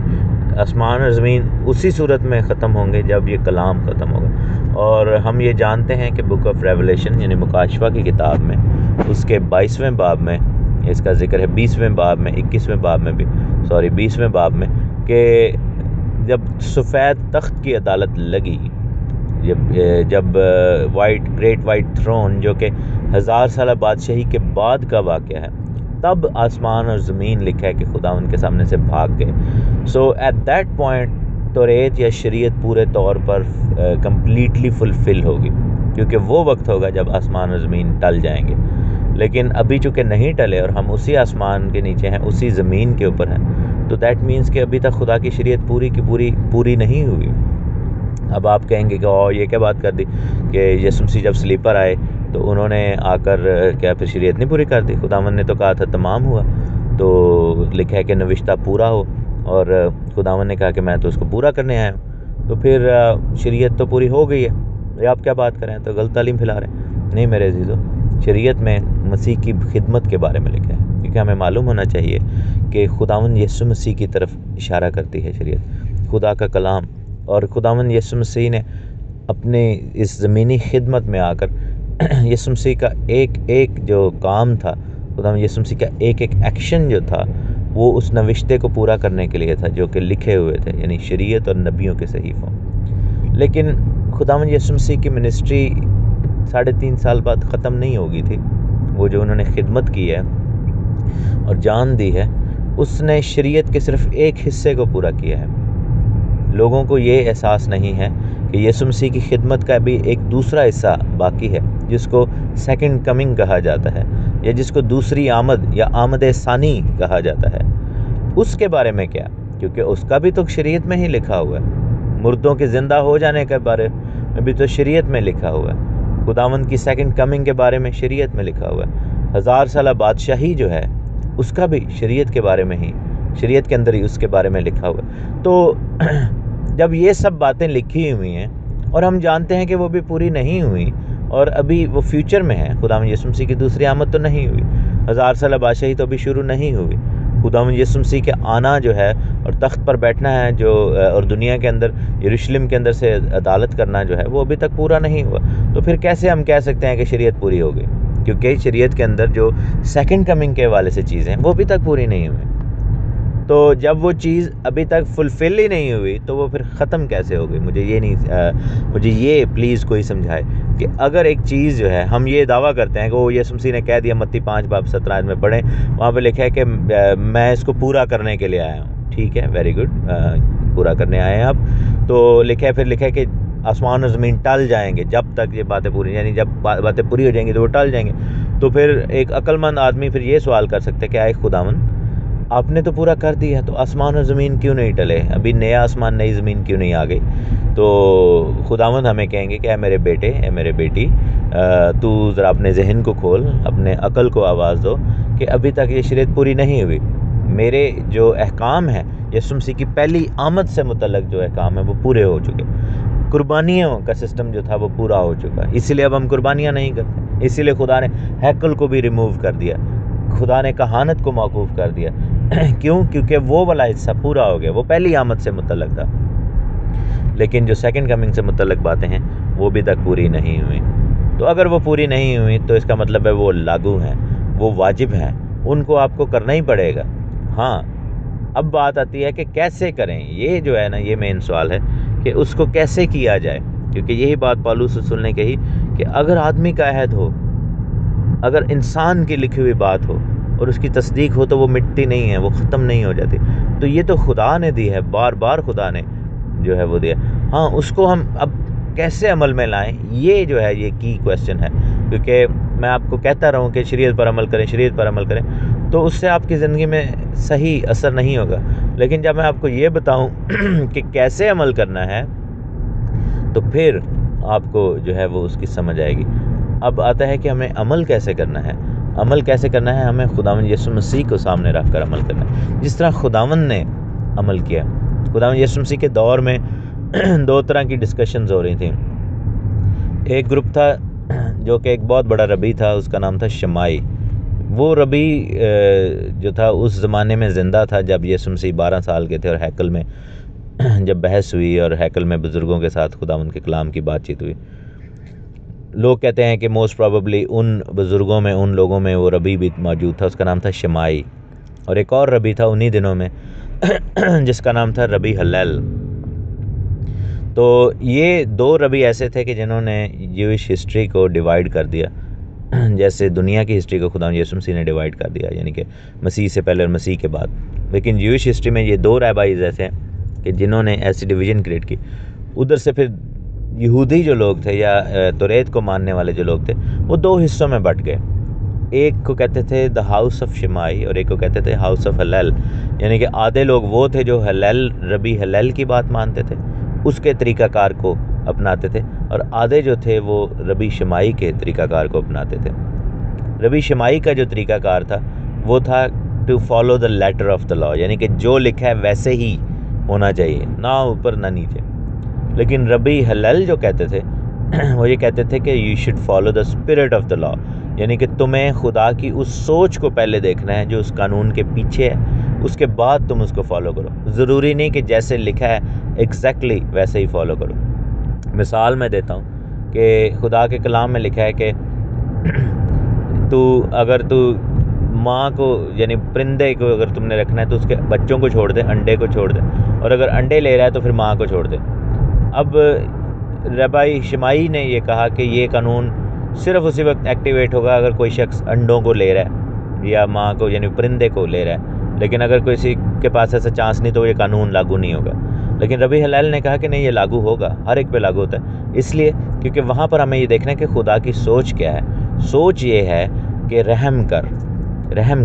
آسمان اور زمین اسی صورت میں ختم ہوں گے جب یہ کلام ختم ہوگا. اور ہم یہ جانتے ہیں کہ بک آف ریولیشن یعنی مکاشفہ کی کتاب میں اس کے 22ویں باب میں اس کا ذکر ہے، 20ویں باب میں، 21ویں باب میں بھی 20ویں باب میں، کہ جب سفید تخت کی عدالت لگی، جب گریٹ وائٹ تھرون جو کہ 1000 سالہ بادشاہی کے بعد کا واقعہ ہے، تب آسمان اور زمین لکھا ہے کہ خدا ان کے سامنے سے بھاگ گئے. ایٹ دیٹ پوائنٹ توریت یا شریعت پورے طور پر کمپلیٹلی فلفل ہوگی، کیونکہ وہ وقت ہوگا جب آسمان اور زمین ٹل جائیں گے. لیکن ابھی چونکہ نہیں ٹلے اور ہم اسی آسمان کے نیچے ہیں، اسی زمین کے اوپر ہیں، تو دیٹ مینس کہ ابھی تک خدا کی شریعت پوری کی پوری نہیں ہوئی. اب آپ کہیں گے کہ یہ کیا بات کر دی کہ یسوع مسیح جب سلیپر آئے تو انہوں نے آ کر کیا پھر شریعت نہیں پوری کر دی؟ خداوند نے تو کہا تھا تمام ہوا، تو لکھا ہے کہ نوشتہ پورا ہو، اور خداوند نے کہا کہ میں تو اس کو پورا کرنے آیا ہوں. تو پھر شریعت تو پوری ہو گئی ہے، آپ کیا بات کریں؟ تو غلط تعلیم پھیلا رہے ہیں. نہیں میرے عزیزو، شریعت میں مسیح کی خدمت کے بارے میں لکھا ہے، کیونکہ ہمیں معلوم ہونا چاہیے کہ خداوند یسوع مسیح کی طرف اشارہ کرتی ہے شریعت، خدا کا کلام. اور خداوند یسوع مسیح نے اپنے اس زمینی خدمت میں آ کر یسوع مسیح کا ایک جو کام تھا، خداوند یسوع مسیح کا ایک ایکشن جو تھا، وہ اس نوشتے کو پورا کرنے کے لیے تھا جو کہ لکھے ہوئے تھے، یعنی شریعت اور نبیوں کے صحیفوں. لیکن خداوند یسوع مسیح کی منسٹری 3.5 سال بعد ختم نہیں ہوگی تھی. وہ جو انہوں نے خدمت کی ہے اور جان دی ہے، اس نے شریعت کے صرف ایک حصے کو پورا کیا ہے. لوگوں کو یہ احساس نہیں ہے کہ یسوع مسیح کی خدمت کا بھی ایک دوسرا حصہ باقی ہے، جس کو سیکنڈ کمنگ کہا جاتا ہے، یا جس کو دوسری آمد یا آمد ثانی کہا جاتا ہے. اس کے بارے میں کیا؟ کیونکہ اس کا بھی تو شریعت میں ہی لکھا ہوا ہے. مردوں کے زندہ ہو جانے کے بارے میں بھی تو شریعت میں لکھا ہوا ہے. خداوند کی سیکنڈ کمنگ کے بارے میں شریعت میں لکھا ہوا ہے. 1000 سالہ بادشاہی جو ہے اس کا بھی شریعت کے بارے میں ہی، شریعت کے اندر ہی اس کے بارے میں لکھا ہوا ہے. تو جب یہ سب باتیں لکھی ہوئی ہیں اور ہم جانتے ہیں کہ وہ بھی پوری نہیں ہوئی اور ابھی وہ فیوچر میں ہے، خداوند یسوع مسیح کی دوسری آمد تو نہیں ہوئی، 1000 سالہ بادشاہی تو ابھی شروع نہیں ہوئی، خداوند یسوع مسیح کے آنا جو ہے اور تخت پر بیٹھنا ہے جو اور دنیا کے اندر یروشلم کے اندر سے عدالت کرنا جو ہے وہ ابھی تک پورا نہیں ہوا. تو پھر کیسے ہم کہہ سکتے ہیں کہ شریعت پوری ہو گئی؟ کیونکہ شریعت کے اندر جو سیکنڈ کمنگ کے حوالے سے چیزیں ہیں وہ ابھی تک پوری نہیں ہوئی. تو جب وہ چیز ابھی تک فلفل ہی نہیں ہوئی تو وہ پھر ختم کیسے ہو گئی؟ مجھے یہ پلیز کوئی سمجھائے کہ اگر ایک چیز جو ہے ہم یہ دعویٰ کرتے ہیں کہ وہ یسوع مسیح نے کہہ دیا، متی 5:17 میں پڑھیں، وہاں پہ لکھا ہے کہ میں اس کو پورا کرنے کے لیے آیا ہوں. ٹھیک ہے، ویری گڈ، پورا کرنے آئے ہیں آپ. تو پھر لکھا ہے کہ آسمان اور زمین ٹل جائیں گے جب تک یہ باتیں پوری، یعنی جب باتیں پوری ہو جائیں گی تو وہ ٹل جائیں گے. تو پھر ایک عقل مند آدمی پھر یہ سوال کر سکتے کہ آئے خداوند، آپ نے تو پورا کر دیا، تو آسمان اور زمین کیوں نہیں ٹلے؟ ابھی نیا آسمان نئی زمین کیوں نہیں آ گئی؟ تو خداوند ہمیں کہیں گے کہ اے میرے بیٹے، اے میرے بیٹی، تو ذرا اپنے ذہن کو کھول، اپنے عقل کو آواز دو کہ ابھی تک یہ شریعت پوری نہیں ہوئی. میرے جو احکام ہیں یسوع مسیح کی پہلی آمد سے متعلق جو احکام ہیں وہ پورے ہو چکے. قربانیوں کا سسٹم جو تھا وہ پورا ہو چکا، اسی لیے اب ہم قربانیاں نہیں کرتے. اسی لیے خدا نے ہیکل کو بھی ریموو کر دیا. خدا نے کہانت کو موقوف کر دیا کیوں؟ کیونکہ وہ والا حصہ پورا ہو گیا، وہ پہلی آمد سے متعلق تھا، لیکن جو سیکنڈ کمنگ سے متعلق باتیں ہیں وہ بھی تک پوری نہیں ہوئیں۔ تو اگر وہ پوری نہیں ہوئی تو اس کا مطلب ہے وہ لاگو ہیں، وہ واجب ہیں، ان کو آپ کو کرنا ہی پڑے گا۔ ہاں، اب بات آتی ہے کہ کیسے کریں، یہ جو ہے نا یہ مین سوال ہے کہ اس کو کیسے کیا جائے، کیونکہ یہی بات پالوس رسول نے کہی کہ اگر آدمی کا عہد ہو، اگر انسان کی لکھی ہوئی بات ہو اور اس کی تصدیق ہو تو وہ مٹتی نہیں ہے، وہ ختم نہیں ہو جاتی۔ تو یہ تو خدا نے دی ہے، بار بار خدا نے جو ہے وہ دیا۔ ہاں، اس کو ہم اب کیسے عمل میں لائیں، یہ جو ہے یہ کی کویسچن ہے، کیونکہ میں آپ کو کہتا رہوں کہ شریعت پر عمل کریں، شریعت پر عمل کریں، تو اس سے آپ کی زندگی میں صحیح اثر نہیں ہوگا۔ لیکن جب میں آپ کو یہ بتاؤں کہ کیسے عمل کرنا ہے تو پھر آپ کو جو ہے وہ اس کی سمجھ آئے گی۔ اب آتا ہے کہ ہمیں عمل کیسے کرنا ہے۔ عمل کیسے کرنا ہے؟ ہمیں خداوند یسوع مسیح کو سامنے رکھ کر عمل کرنا ہے، جس طرح خداوند نے عمل کیا۔ خداوند یسوع مسیح کے دور میں دو طرح کی ڈسکشنز ہو رہی تھیں۔ ایک گروپ تھا جو کہ ایک بہت بڑا ربی تھا، اس کا نام تھا شمائی۔ وہ ربی جو تھا اس زمانے میں زندہ تھا جب یسوع مسیح 12 سال کے تھے، اور ہیکل میں جب بحث ہوئی اور ہیکل میں بزرگوں کے ساتھ خداوند کے کلام کی بات چیت ہوئی، لوگ کہتے ہیں کہ موسٹ پروبیبلی ان بزرگوں میں، ان لوگوں میں وہ ربی بھی موجود تھا، اس کا نام تھا شمائی۔ اور ایک اور ربی تھا انہی دنوں میں جس کا نام تھا ربی ہلیل۔ تو یہ دو ربی ایسے تھے کہ جنہوں نے جیوش ہسٹری کو ڈیوائیڈ کر دیا، جیسے دنیا کی ہسٹری کو خدا یسوع مسیح نے ڈیوائیڈ کر دیا، یعنی کہ مسیح سے پہلے اور مسیح کے بعد۔ لیکن جیوش ہسٹری میں یہ دو رہبائیز ایسے ہیں کہ جنہوں نے ایسی ڈویژن کریٹ کی۔ ادھر سے پھر یہودی جو لوگ تھے یا توریت کو ماننے والے جو لوگ تھے وہ دو حصوں میں بٹ گئے۔ ایک کو کہتے تھے دا ہاؤس آف شمائی اور ایک کو کہتے تھے ہاؤس آف ہلیل، یعنی کہ آدھے لوگ وہ تھے جو ربی ہلیل کی بات مانتے تھے، اس کے طریقہ کار کو اپناتے تھے، اور آدھے جو تھے وہ ربی شمائی کے طریقہ کار کو اپناتے تھے۔ ربی شمائی کا جو طریقہ کار تھا وہ تھا to follow the letter of the law, یعنی کہ جو لکھا ہے ویسے ہی ہونا چاہیے، نہ اوپر نہ نیچے۔ لیکن ربی ہلیل جو کہتے تھے وہ یہ کہتے تھے کہ you should follow the spirit of the law, یعنی کہ تمہیں خدا کی اس سوچ کو پہلے دیکھنا ہے جو اس قانون کے پیچھے ہے، اس کے بعد تم اس کو فالو کرو۔ ضروری نہیں کہ جیسے لکھا ہے ایگزیکٹلی ویسے ہی فالو کرو۔ مثال میں دیتا ہوں کہ خدا کے کلام میں لکھا ہے کہ اگر تو ماں کو یعنی پرندے کو اگر تم نے رکھنا ہے تو اس کے بچوں کو چھوڑ دے، انڈے کو چھوڑ دے، اور اگر انڈے لے رہا ہے تو پھر ماں کو چھوڑ دے۔ اب ربی شمائی نے یہ کہا کہ یہ قانون صرف اسی وقت ایکٹیویٹ ہوگا اگر کوئی شخص انڈوں کو لے رہا ہے یا ماں کو یعنی پرندے کو لے رہا ہے، لیکن اگر کسی کے پاس ایسا چانس نہیں تو یہ قانون لاگو نہیں ہوگا۔ لیکن ربی ہلیل نے کہا کہ نہیں، یہ لاگو ہوگا، ہر ایک پہ لاگو ہوتا ہے، اس لیے کیونکہ وہاں پر ہمیں یہ دیکھنا ہے کہ خدا کی سوچ کیا ہے۔ سوچ یہ ہے کہ رحم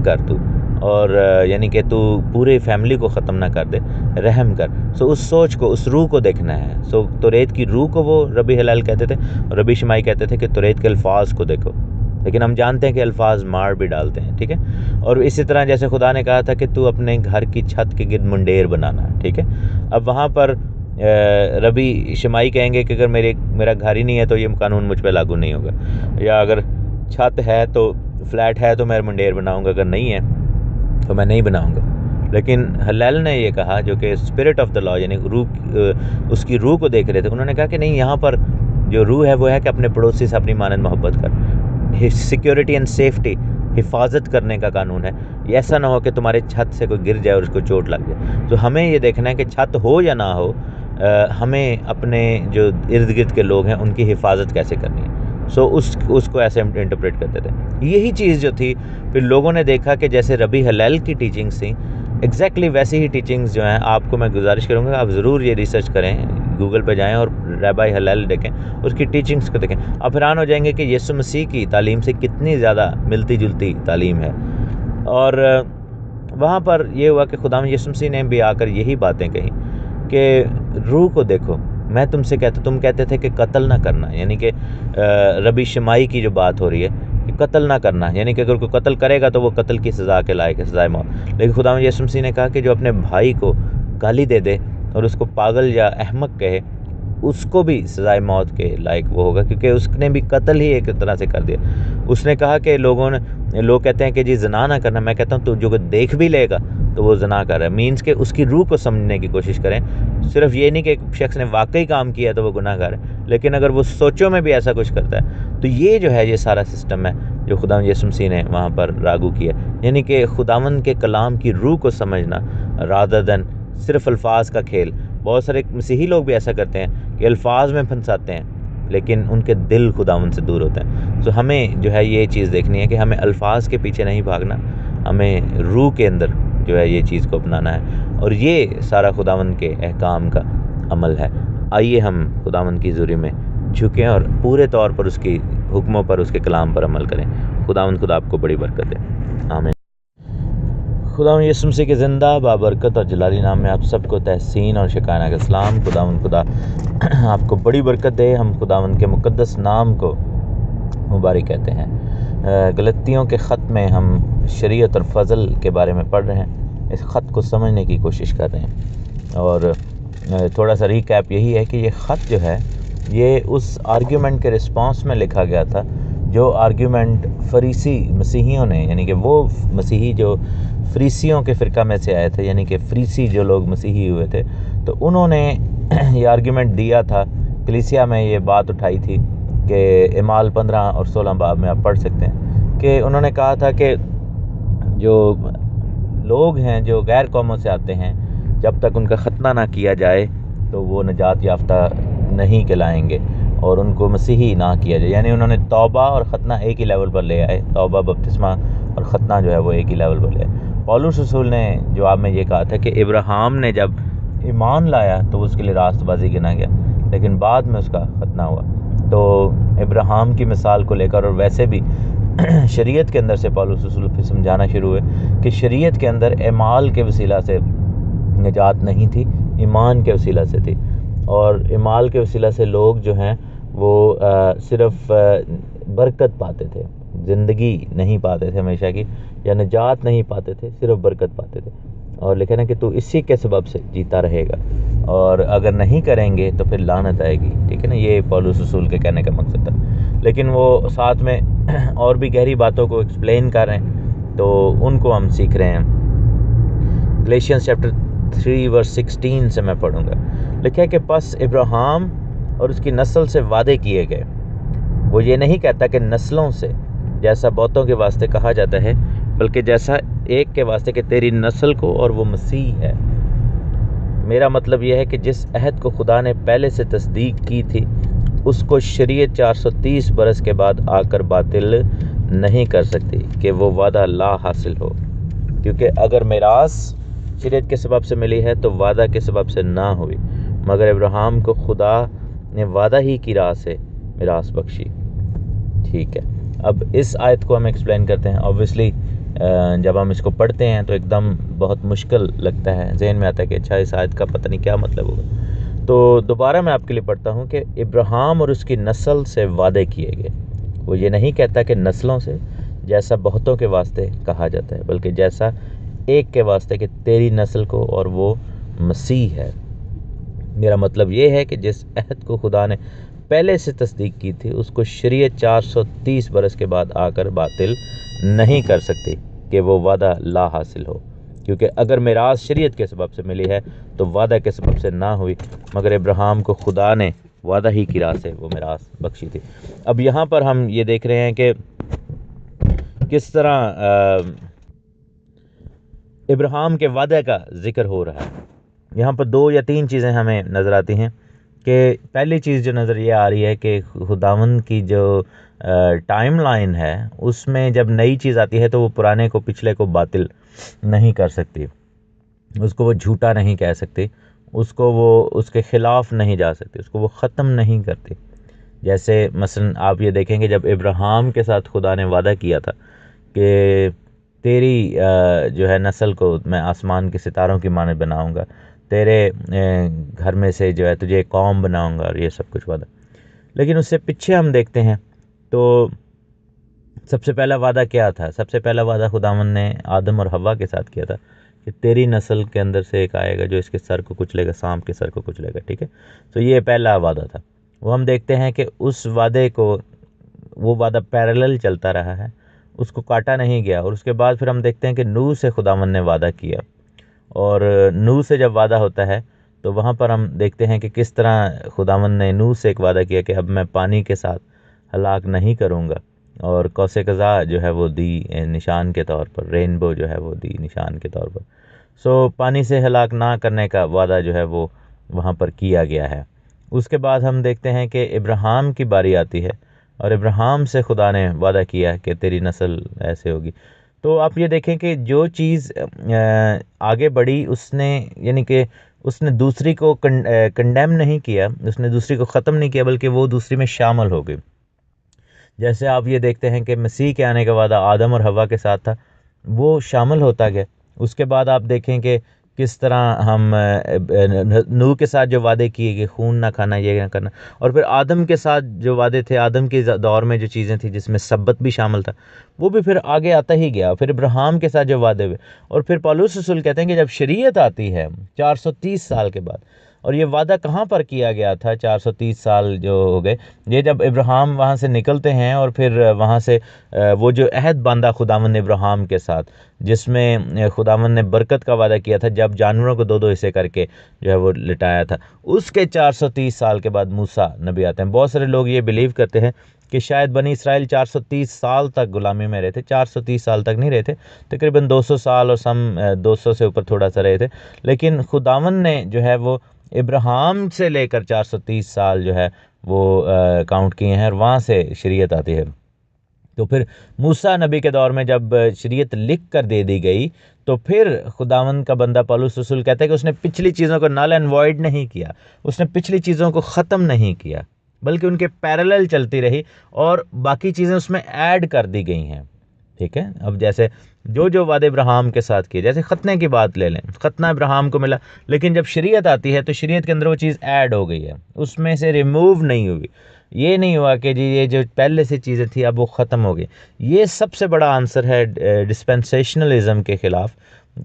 کر تو، اور یعنی کہ تو پورے فیملی کو ختم نہ کر دے، رحم کر۔ اس سوچ کو، اس روح کو دیکھنا ہے۔ توریت کی روح کو وہ ربی ہلیل کہتے تھے، اور ربی شمائی کہتے تھے کہ توریت کے الفاظ کو دیکھو، لیکن ہم جانتے ہیں کہ الفاظ مار بھی ڈالتے ہیں، ٹھیک ہے۔ اور اسی طرح جیسے خدا نے کہا تھا کہ تو اپنے گھر کی چھت کے گرد منڈیر بنانا، ٹھیک ہے۔ اب وہاں پر ربی شمائی کہیں گے کہ اگر میرا گھر ہی نہیں ہے تو یہ قانون مجھ پہ لاگو نہیں ہوگا، یا اگر چھت ہے تو فلیٹ ہے تو میں منڈیر بناؤں گا، اگر نہیں ہے تو میں نہیں بناؤں گا۔ لیکن ہلیل نے یہ کہا، جو کہ اسپرٹ آف دا لا یعنی روح، اس کی روح کو دیکھ رہے تھے، انہوں نے کہا کہ نہیں، یہاں پر جو روح ہے وہ ہے کہ اپنے پڑوسی سے اپنی مانند محبت کر۔ سیکیورٹی اینڈ سیفٹی، حفاظت کرنے کا قانون ہے۔ یہ ایسا نہ ہو کہ تمہارے چھت سے کوئی گر جائے اور اس کو چوٹ لگ جائے۔ تو ہمیں یہ دیکھنا ہے کہ چھت ہو یا نہ ہو، ہمیں اپنے جو ارد گرد کے لوگ ہیں ان کی حفاظت کیسے کرنی ہے۔ اس کو ایسے انٹرپریٹ کرتے تھے۔ یہی چیز جو تھی پھر لوگوں نے دیکھا کہ جیسے ربی ہلیل کی ٹیچنگز تھیں، ایگزیکٹلی ویسی ہی ٹیچنگز جو ہیں، آپ کو میں گزارش کروں گا آپ ضرور یہ ریسرچ کریں، گوگل پہ جائیں اور ربی ہلیل دیکھیں، اس کی ٹیچنگز کو دیکھیں، آپ حیران ہو جائیں گے کہ یسوع مسیح کی تعلیم سے کتنی زیادہ ملتی جلتی تعلیم ہے۔ اور وہاں پر یہ ہوا کہ خدا یسوع مسیح نے بھی آ کر یہی باتیں کہیں کہ روح کو دیکھو۔ میں تم سے کہتا، تم کہتے تھے کہ قتل نہ کرنا، یعنی کہ ربی شمائی کی جو بات ہو رہی ہے کہ قتل نہ کرنا، یعنی کہ اگر کوئی قتل کرے گا تو وہ قتل کی سزا کے لائق ہے، سزائے موت۔ لیکن خدا یسوع مسیح نے کہا کہ جو اپنے بھائی کو گالی دے دے اور اس کو پاگل یا احمق کہے، اس کو بھی سزائے موت کے لائق وہ ہوگا، کیونکہ اس نے بھی قتل ہی ایک طرح سے کر دیا۔ اس نے کہا کہ لوگ کہتے ہیں کہ جی زنا نہ کرنا، میں کہتا ہوں تو جو دیکھ بھی لے گا تو وہ زنا کر رہا ہے، مینس کہ اس کی روح کو سمجھنے کی کوشش کریں۔ صرف یہ نہیں کہ ایک شخص نے واقعی کام کیا تو وہ گناہ گار ہے، لیکن اگر وہ سوچوں میں بھی ایسا کچھ کرتا ہے تو یہ جو ہے یہ سارا سسٹم ہے جو خداوند یسوع مسیح نے وہاں پر لاگو کیا، یعنی کہ خداوند کے کلام کی روح کو سمجھنا رادر دین صرف الفاظ کا کھیل۔ بہت سارے مسیحی لوگ بھی ایسا کرتے ہیں کہ الفاظ میں پھنساتے ہیں لیکن ان کے دل خداوند سے دور ہوتے ہیں۔ تو ہمیں جو ہے یہ چیز دیکھنی ہے کہ ہمیں الفاظ کے پیچھے نہیں بھاگنا، ہمیں روح کے اندر جو ہے یہ چیز کو اپنانا ہے، اور یہ سارا خداوند کے احکام کا عمل ہے۔ آئیے ہم خداوند کی حضوری میں جھکیں اور پورے طور پر اس کی حکموں پر، اس کے کلام پر عمل کریں۔ خداوند خدا آپ کو بڑی برکت دے، آمین۔ خداوند یسوع مسیح کے زندہ بابرکت اور جلالی نام میں آپ سب کو تحسین اور شکرانہ کا سلام۔ خداوند خدا آپ کو بڑی برکت دے۔ ہم خداوند کے مقدس نام کو مبارک کہتے ہیں۔ غلطیوں کے خط میں ہم شریعت اور فضل کے بارے میں پڑھ رہے ہیں، اس خط کو سمجھنے کی کوشش کر رہے ہیں، اور تھوڑا سا ریکیپ یہی ہے کہ یہ خط جو ہے یہ اس آرگیومنٹ کے رسپانس میں لکھا گیا تھا جو آرگیومنٹ فریسی مسیحیوں نے، یعنی کہ وہ مسیحی جو فریسیوں کے فرقہ میں سے آئے تھے، یعنی کہ فریسی جو لوگ مسیحی ہوئے تھے، تو انہوں نے یہ آرگیومنٹ دیا تھا، کلیسیا میں یہ بات اٹھائی تھی کہ اعمال 15 اور 16 باب میں آپ پڑھ سکتے ہیں کہ انہوں نے کہا تھا کہ جو لوگ ہیں جو غیر قوموں سے آتے ہیں، جب تک ان کا ختنہ نہ کیا جائے تو وہ نجات یافتہ نہیں کہلائیں گے، اور ان کو مسیحی نہ کیا جائے۔ یعنی انہوں نے توبہ اور ختنہ ایک ہی لیول پر لے آئے، توبہ بپتسمہ اور ختنہ جو ہے وہ ایک ہی لیول پر لے آئے۔ پولس رسول نے جواب میں یہ کہا تھا کہ ابراہیم نے جب ایمان لایا تو اس کے لیے راست بازی گنا گیا، لیکن بعد میں اس کا ختنہ ہوا۔ تو ابراہیم کی مثال کو لے کر، اور ویسے بھی شریعت کے اندر سے پولس رسول پھر سمجھانا شروع ہوئے کہ شریعت کے اندر اعمال کے وسیلہ سے نجات نہیں تھی، ایمان کے وسیلہ سے تھی، اور اعمال کے وسیلہ سے لوگ جو ہیں وہ صرف برکت پاتے تھے، زندگی نہیں پاتے تھے ہمیشہ کی، یا نجات نہیں پاتے تھے، صرف برکت پاتے تھے۔ اور لکھا نا کہ تو اسی کے سبب سے جیتا رہے گا، اور اگر نہیں کریں گے تو پھر لعنت آئے گی، ٹھیک ہے نا، یہ پولس رسول کے کہنے کا مقصد تھا۔ لیکن وہ ساتھ میں اور بھی گہری باتوں کو ایکسپلین کر رہے ہیں، تو ان کو ہم سیکھ رہے ہیں۔ گلیشینز چیپٹر 3 ورس 16 سے میں پڑھوں گا، لکھا ہے کہ پس ابراہیم اور اس کی نسل سے وعدے کیے گئے، وہ یہ نہیں کہتا کہ نسلوں سے، جیسا بہتوں کے واسطے کہا جاتا ہے، بلکہ جیسا ایک کے واسطے کہ تیری نسل کو، اور وہ مسیح ہے۔ میرا مطلب یہ ہے کہ جس عہد کو خدا نے پہلے سے تصدیق کی تھی، اس کو شریعت 430 برس کے بعد آ کر باطل نہیں کر سکتی کہ وہ وعدہ لا حاصل ہو، کیونکہ اگر میراث شریعت کے سبب سے ملی ہے تو وعدہ کے سبب سے نہ ہوئی، مگر ابراہیم کو خدا نے وعدہ ہی کی راہ سے میراث بخشی۔ ٹھیک ہے، اب اس آیت کو ہم ایکسپلین کرتے ہیں۔ اوبویسلی جب ہم اس کو پڑھتے ہیں تو ایک دم بہت مشکل لگتا ہے، ذہن میں آتا ہے کہ اچھا اس آیت کا پتہ نہیں کیا مطلب ہوگا۔ تو دوبارہ میں آپ کے لیے پڑھتا ہوں کہ ابراہیم اور اس کی نسل سے وعدے کیے گئے، وہ یہ نہیں کہتا کہ نسلوں سے، جیسا بہتوں کے واسطے کہا جاتا ہے، بلکہ جیسا ایک کے واسطے کہ تیری نسل کو، اور وہ مسیح ہے۔ میرا مطلب یہ ہے کہ جس عہد کو خدا نے پہلے سے تصدیق کی تھی، اس کو شریعت 430 برس کے بعد آ کر باطل نہیں کر سکتی کہ وہ وعدہ لا حاصل ہو، کیونکہ اگر میراث شریعت کے سبب سے ملی ہے تو وعدہ کے سبب سے نہ ہوئی، مگر ابراہیم کو خدا نے وعدہ ہی کی راہ سے وہ میراث بخشی تھی۔ اب یہاں پر ہم یہ دیکھ رہے ہیں کہ کس طرح ابراہیم کے وعدے کا ذکر ہو رہا ہے۔ یہاں پر 2 یا 3 چیزیں ہمیں نظر آتی ہیں، کہ پہلی چیز جو نظر یہ آ رہی ہے کہ خداوند کی جو ٹائم لائن ہے، اس میں جب نئی چیز آتی ہے تو وہ پرانے کو، پچھلے کو باطل نہیں کر سکتی، اس کو وہ جھوٹا نہیں کہہ سکتی، اس کو وہ اس کے خلاف نہیں جا سکتی، اس کو وہ ختم نہیں کرتی۔ جیسے مثلا آپ یہ دیکھیں گے جب ابراہیم کے ساتھ خدا نے وعدہ کیا تھا کہ تیری جو ہے نسل کو میں آسمان کے ستاروں کی مانند بناؤں گا، تیرے گھر میں سے جو ہے تجھے ایک قوم بناؤں گا، اور یہ سب کچھ وعدہ۔ لیکن اس سے پیچھے ہم دیکھتے ہیں تو سب سے پہلا وعدہ کیا تھا؟ سب سے پہلا وعدہ خداوند نے آدم اور حوا کے ساتھ کیا تھا کہ تیری نسل کے اندر سے ایک آئے گا جو اس کے سر کو کچلے گا، سانپ کے سر کو کچلے گا، ٹھیک ہے. تو یہ پہلا وعدہ تھا. وہ ہم دیکھتے ہیں کہ اس وعدے کو، وہ وعدہ پیرالل چلتا رہا ہے، اس کو کاٹا نہیں گیا. اور اس کے بعد پھر ہم دیکھتے ہیں کہ نوح سے خداوند نے وعدہ کیا، اور نوح سے جب وعدہ ہوتا ہے تو وہاں پر ہم دیکھتے ہیں کہ کس طرح خداوند نے نوح سے ایک وعدہ کیا کہ اب میں پانی کے ساتھ ہلاک نہیں کروں گا، اور قوس قزح جو ہے وہ دی نشان کے طور پر، رینبو جو ہے وہ دی نشان کے طور پر. سو پانی سے ہلاک نہ کرنے کا وعدہ جو ہے وہ وہاں پر کیا گیا ہے. اس کے بعد ہم دیکھتے ہیں کہ ابراہیم کی باری آتی ہے، اور ابراہیم سے خدا نے وعدہ کیا کہ تیری نسل ایسے ہوگی. تو آپ یہ دیکھیں کہ جو چیز آگے بڑھی، اس نے یعنی کہ اس نے دوسری کو کنڈیم نہیں کیا، اس نے دوسری کو ختم نہیں کیا، بلکہ وہ دوسری میں شامل ہو گئی. جیسے آپ یہ دیکھتے ہیں کہ مسیح کے آنے کا وعدہ آدم اور حوا کے ساتھ تھا، وہ شامل ہوتا گیا. اس کے بعد آپ دیکھیں کہ کس طرح ہم نوح کے ساتھ جو وعدے کیے کہ خون نہ کھانا، یہ نہ کرنا، اور پھر آدم کے ساتھ جو وعدے تھے، آدم کے دور میں جو چیزیں تھیں جس میں سبت بھی شامل تھا، وہ بھی پھر آگے آتا ہی گیا. پھر ابراہیم کے ساتھ جو وعدے ہوئے، اور پھر پولس رسول کہتے ہیں کہ جب شریعت آتی ہے 430 سال کے بعد، اور یہ وعدہ کہاں پر کیا گیا تھا 430 سال جو ہو گئے، یہ جب ابراہیم وہاں سے نکلتے ہیں، اور پھر وہاں سے وہ جو عہد باندھا خداوند نے ابراہیم کے ساتھ، جس میں خداوند نے برکت کا وعدہ کیا تھا جب جانوروں کو 2 حصے کر کے جو ہے وہ لٹایا تھا. اس کے 430 سال کے بعد موسیٰ نبی آتے ہیں. بہت سارے لوگ یہ بلیو کرتے ہیں کہ شاید بنی اسرائیل 430 سال تک غلامی میں رہے تھے. 430 سال تک نہیں رہے تھے، تقریباً 200 سال اور 200 سے اوپر تھوڑا سا رہے تھے. لیکن خداوند نے جو ہے وہ ابراہیم سے لے کر 430 سال جو ہے وہ کاؤنٹ کیے ہیں، اور وہاں سے شریعت آتی ہے. تو پھر موسیٰ نبی کے دور میں جب شریعت لکھ کر دے دی گئی، تو پھر خداوند کا بندہ پولس رسول کہتا ہے کہ اس نے پچھلی چیزوں کو نل اینڈ وائڈ نہیں کیا، اس نے پچھلی چیزوں کو ختم نہیں کیا، بلکہ ان کے پیرالل چلتی رہی، اور باقی چیزیں اس میں ایڈ کر دی گئی ہیں. ٹھیک ہے. اب جیسے جو وعدے ابراہیم کے ساتھ کیے، جیسے ختنے کی بات لے لیں، ختنہ ابراہیم کو ملا، لیکن جب شریعت آتی ہے تو شریعت کے اندر وہ چیز ایڈ ہو گئی ہے، اس میں سے ریموو نہیں ہوئی. یہ نہیں ہوا کہ جی یہ جو پہلے سے چیزیں تھیں اب وہ ختم ہو گئی. یہ سب سے بڑا آنسر ہے ڈسپینسیشنلزم کے خلاف،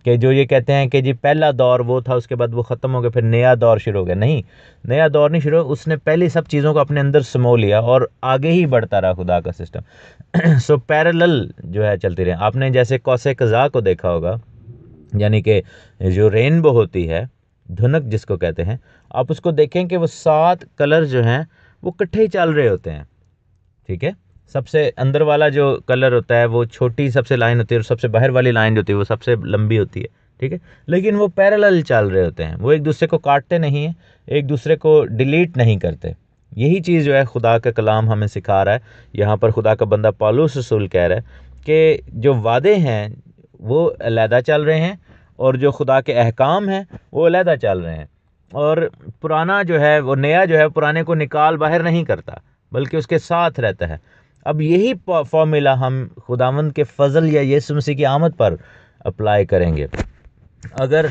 کہ جو یہ کہتے ہیں کہ جی پہلا دور وہ تھا، اس کے بعد وہ ختم ہو گیا، پھر نیا دور شروع ہو گیا. نہیں، نیا دور نہیں شروع، اس نے پہلی سب چیزوں کو اپنے اندر سمو لیا اور آگے ہی بڑھتا رہا خدا کا سسٹم. سو پیرالل جو ہے چلتی رہے. آپ نے جیسے قوس قزح کو دیکھا ہوگا، یعنی کہ جو رینبو ہوتی ہے، دھنک جس کو کہتے ہیں، آپ اس کو دیکھیں کہ وہ 7 کلر جو ہیں وہ کٹھے ہی چل رہے ہوتے ہیں. ٹھیک ہے. سب سے اندر والا جو کلر ہوتا ہے وہ چھوٹی سب سے لائن ہوتی ہے، اور سب سے باہر والی لائن جو ہوتی ہے وہ سب سے لمبی ہوتی ہے. ٹھیک ہے. لیکن وہ پیرالل چل رہے ہوتے ہیں، وہ ایک دوسرے کو کاٹتے نہیں ہیں، ایک دوسرے کو ڈیلیٹ نہیں کرتے. یہی چیز جو ہے خدا کا کلام ہمیں سکھا رہا ہے. یہاں پر خدا کا بندہ پولس رسول کہہ رہا ہے کہ جو وعدے ہیں وہ علیحدہ چل رہے ہیں، اور جو خدا کے احکام ہیں وہ علیحدہ چل رہے ہیں. اور پرانا جو ہے وہ نیا جو ہے پرانے کو نکال باہر نہیں کرتا، بلکہ اس کے ساتھ رہتا ہے. اب یہی فارمولا ہم خداوند کے فضل یا یسوع مسیح کی آمد پر اپلائی کریں گے. اگر